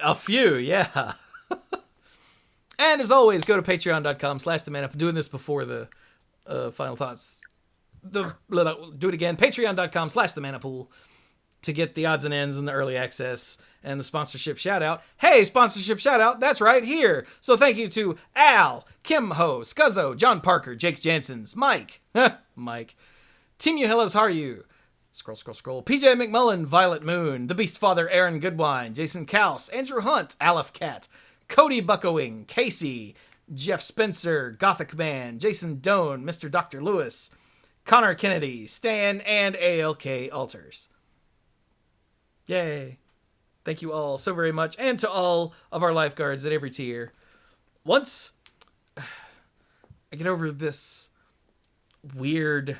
Speaker 1: A few, yeah. And as always, go to patreon.com/themanap. I'm doing this before the final thoughts. Do it again. Patreon.com/theManaPool to get the odds and ends and the early access and the sponsorship shout out. Hey, sponsorship shout out. That's right here. So thank you to Al, Kim Ho, Scuzzo, John Parker, Jake Jansons, Mike, Mike, Team Uhillas, how are you? Scroll. PJ McMullen, Violet Moon, The Beast Father, Aaron Goodwine, Jason Kaus, Andrew Hunt, Aleph Cat, Cody Buckowing, Casey, Jeff Spencer, Gothic Man, Jason Doan, Mr. Dr. Lewis, Connor Kennedy, Stan, and ALK Alters. Yay. Thank you all so very much. And to all of our lifeguards at every tier. Once I get over this weird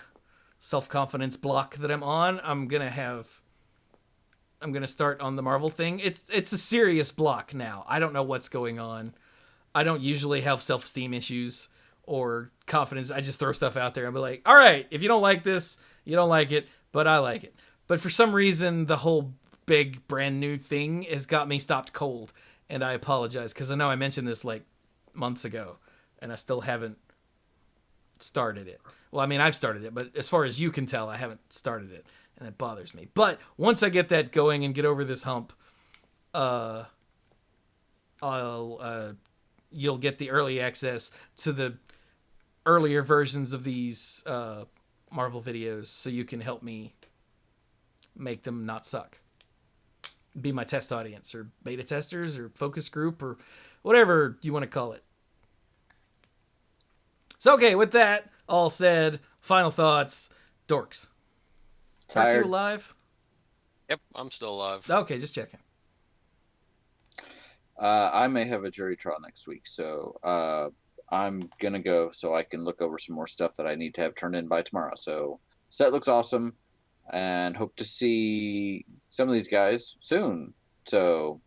Speaker 1: self-confidence block that I'm on, I'm going to start on the Marvel thing. It's a serious block now. I don't know what's going on. I don't usually have self-esteem issues or confidence. I just throw stuff out there and be like, all right, if you don't like this, you don't like it, but I like it. But for some reason, the whole big brand new thing has got me stopped cold. And I apologize, because I know I mentioned this like months ago and I still haven't started it. Well, I mean, I've started it, but as far as you can tell, I haven't started it, and it bothers me. But once I get that going and get over this hump, you'll get the early access to the earlier versions of these Marvel videos, so you can help me make them not suck. Be my test audience, or beta testers, or focus group, or whatever you want to call it. So, okay, with that all said, final thoughts, dorks.
Speaker 2: Tired.
Speaker 1: Are you alive?
Speaker 4: Yep, I'm still alive.
Speaker 1: Okay, just checking.
Speaker 2: I may have a jury trial next week, so I'm gonna go so I can look over some more stuff that I need to have turned in by tomorrow. So set looks awesome, and hope to see some of these guys soon. So,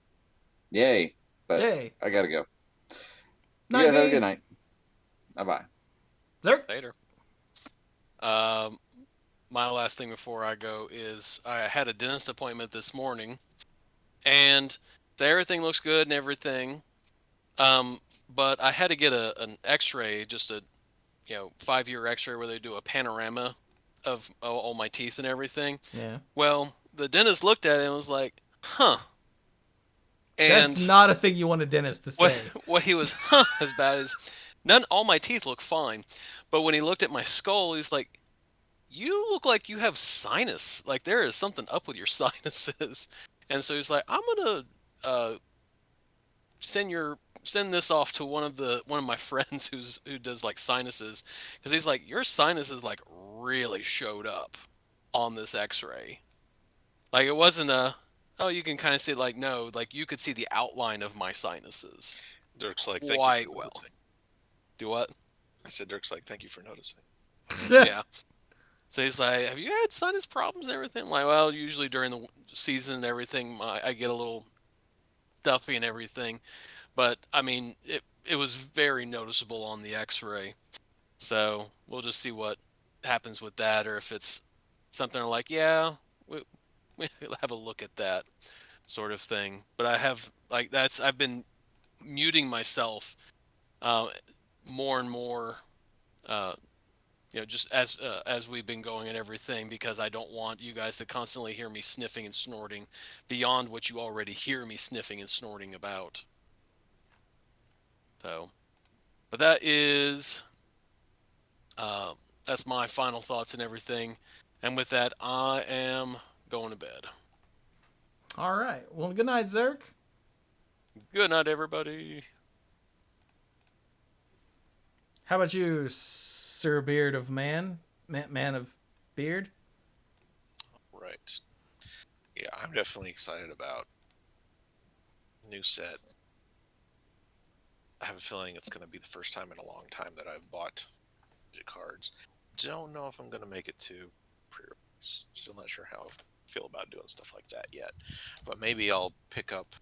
Speaker 2: yay! But
Speaker 1: Yay.
Speaker 2: I gotta go. You
Speaker 1: Night,
Speaker 2: guys have a
Speaker 1: Dave.
Speaker 2: good night. Bye.
Speaker 1: There.
Speaker 4: Later. My last thing before I go is I had a dentist appointment this morning, and everything looks good and everything. But I had to get an X-ray, just a 5-year X-ray where they do a panorama of all my teeth and everything.
Speaker 1: Yeah.
Speaker 4: Well, the dentist looked at it and was like, "Huh." And
Speaker 1: That's not a thing you want a dentist to say.
Speaker 4: what he was as bad as all my teeth look fine, but when he looked at my skull, he's like, "You look like you have sinus. Like there is something up with your sinuses." And so he's like, "I'm gonna send this off to one of my friends who does like sinuses, because he's like, your sinuses like really showed up on this X-ray. Like it wasn't you can kind of see, like, no, like you could see the outline of my sinuses."
Speaker 5: Dirk's like, thank
Speaker 4: Quite
Speaker 5: you for
Speaker 4: well.
Speaker 5: noticing.
Speaker 4: Do what?
Speaker 5: I said, Dirk's like, thank you for noticing.
Speaker 4: Yeah. So he's like, "Have you had sinus problems and everything?" I'm like, "Well, usually during the season and everything, I get a little stuffy and everything." But I mean, it was very noticeable on the X-ray. So we'll just see what happens with that, or if it's something like, yeah, we'll have a look at that sort of thing. But I have I've been muting myself more and more. Just as we've been going and everything, because I don't want you guys to constantly hear me sniffing and snorting beyond what you already hear me sniffing and snorting about. So, but that's my final thoughts and everything. And with that, I am going to bed.
Speaker 1: All right. Well, good night, Zerk.
Speaker 4: Good night, everybody.
Speaker 1: How about you, Sir Beard of Man of Beard?
Speaker 5: Right. Yeah, I'm definitely excited about new set. I have a feeling it's going to be the first time in a long time that I've bought Magic cards. Don't know if I'm going to make it to pre-release. Still not sure how I feel about doing stuff like that yet. But maybe I'll pick up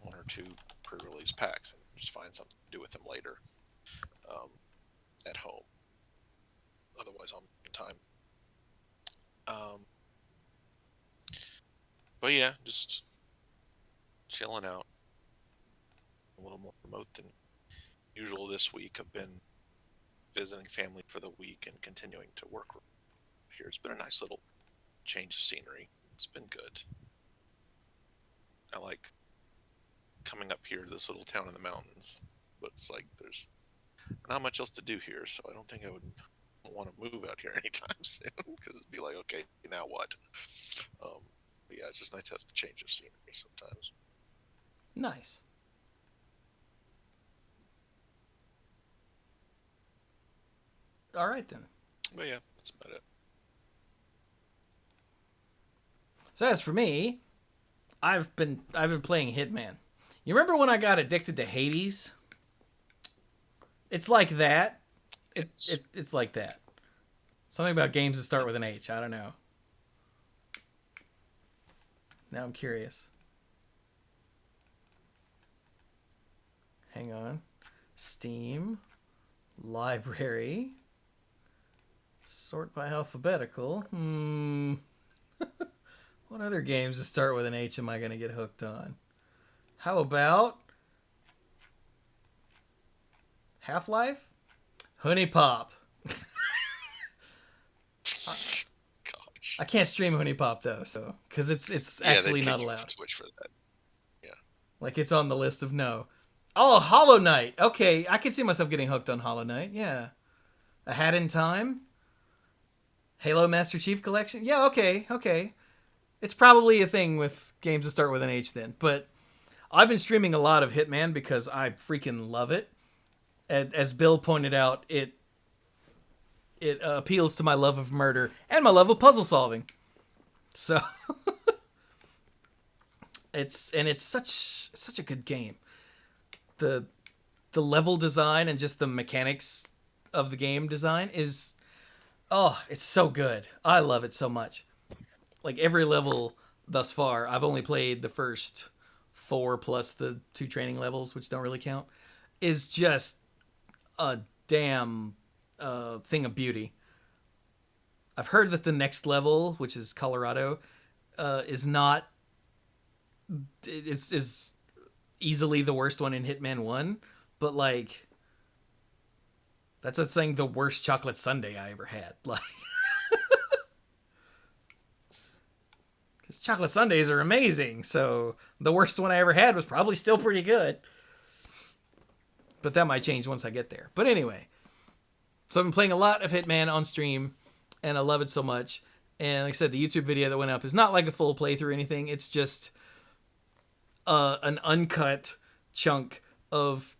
Speaker 5: one or two pre-release packs and just find something to do with them later at home. Otherwise, I'm in time. But yeah, just chilling out. A little more remote than usual this week. I've been visiting family for the week and continuing to work here. It's been a nice little change of scenery. It's been good. I like coming up here to this little town in the mountains, but it's like there's not much else to do here, so I don't think I would want to move out here anytime soon because it'd be like, okay, now what? But yeah, it's just nice to have the change of scenery sometimes.
Speaker 1: Nice. All right then.
Speaker 5: But yeah, that's about it.
Speaker 1: So as for me, I've been playing Hitman. You remember when I got addicted to Hades? It's like that. It's like that. Something about games that start with an H. I don't know. Now I'm curious. Hang on. Steam. Library. Sort by alphabetical. What other games that start with an H am I going to get hooked on? How about Half-Life? Honey Pop.
Speaker 5: Gosh.
Speaker 1: I can't stream Honey Pop though, so because it's actually not allowed.
Speaker 5: Switch for that. Yeah.
Speaker 1: Like it's on the list of no. Oh, Hollow Knight. Okay, I can see myself getting hooked on Hollow Knight. Yeah. A Hat in Time. Halo Master Chief Collection. Yeah, okay. It's probably a thing with games that start with an H then. But I've been streaming a lot of Hitman because I freaking love it. And as Bill pointed out, it appeals to my love of murder and my love of puzzle solving. So it's such a good game. The level design and just the mechanics of the game design is it's so good. I love it so much. Like every level thus far, I've only played the first 4 plus the 2 training levels, which don't really count, is just a damn thing of beauty. I've heard that the next level, which is Colorado, is not. Is easily the worst one in Hitman 1, but like that's not saying the worst chocolate sundae I ever had. Like, because chocolate sundaes are amazing, so the worst one I ever had was probably still pretty good. But that might change once I get there. But anyway, so I've been playing a lot of Hitman on stream, and I love it so much. And like I said, the YouTube video that went up is not like a full playthrough or anything. It's just an uncut chunk of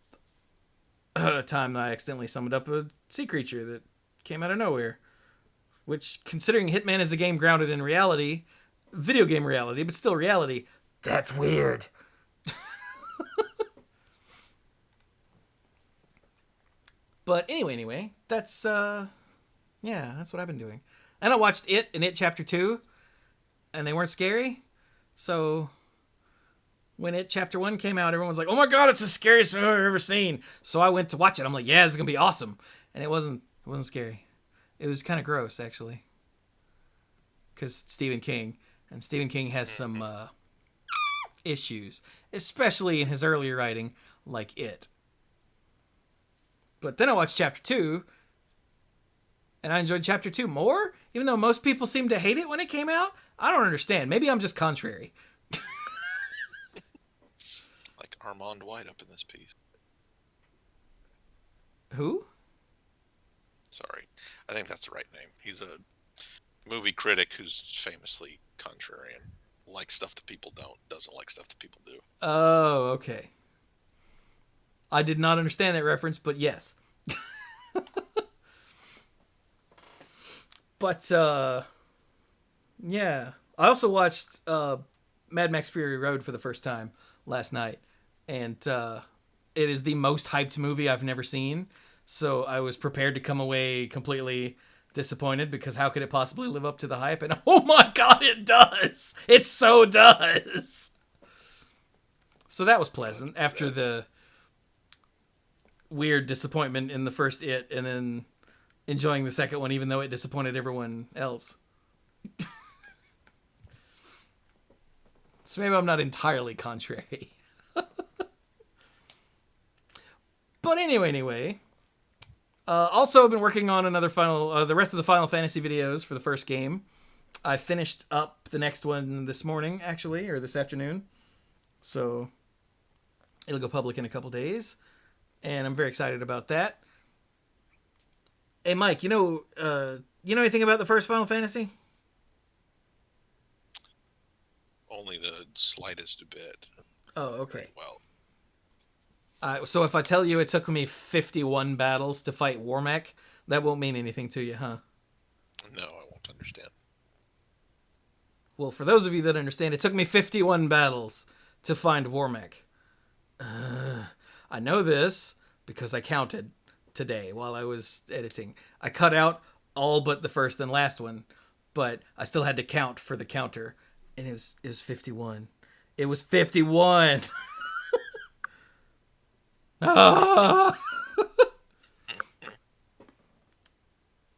Speaker 1: time that I accidentally summoned up a sea creature that came out of nowhere. Which, considering Hitman is a game grounded in reality, video game reality, but still reality, that's weird. But anyway, that's that's what I've been doing. And I watched It and It Chapter 2, and they weren't scary. So when It Chapter 1 came out, everyone was like, oh my god, it's the scariest film I've ever seen. So I went to watch it. I'm like, yeah, this is going to be awesome. And it wasn't scary. It was kind of gross, actually. Because Stephen King. And Stephen King has some issues, especially in his earlier writing, like It. But then I watched Chapter 2, and I enjoyed Chapter 2 more, even though most people seem to hate it when it came out. I don't understand. Maybe I'm just contrary.
Speaker 5: Like Armand White up in this piece.
Speaker 1: Who?
Speaker 5: Sorry. I think that's the right name. He's a movie critic who's famously contrarian. likes stuff that people don't, doesn't like stuff that people do.
Speaker 1: Oh, okay. I did not understand that reference, but yes. But, yeah. I also watched Mad Max Fury Road for the first time last night. And it is the most hyped movie I've never seen. So I was prepared to come away completely disappointed because how could it possibly live up to the hype? And oh my god, it does! It so does! So that was pleasant after the weird disappointment in the first It and then enjoying the second one even though it disappointed everyone else. So maybe I'm not entirely contrary. But anyway. Also, I've been working on the rest of the Final Fantasy videos for the first game. I finished up the next one this morning, actually, or this afternoon. So it'll go public in a couple days, and I'm very excited about that. Hey, Mike, you know anything about the first Final Fantasy?
Speaker 5: Only the slightest bit.
Speaker 1: Oh, okay.
Speaker 5: Well,
Speaker 1: So if I tell you it took me 51 battles to fight Warmech, that won't mean anything to you, huh?
Speaker 5: no, I won't understand.
Speaker 1: Well, for those of you that understand, it took me 51 battles to find Warmech. I know this because I counted today while I was editing. I cut out all but the first and last one, but I still had to count for the counter, and it was 51. It was 51.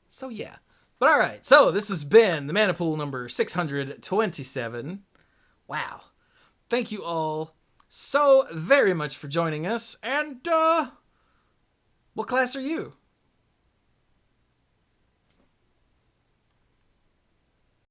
Speaker 1: So yeah. But all right. So this has been the Mana Pool number 627. Wow. Thank you all so very much for joining us. And what class are you?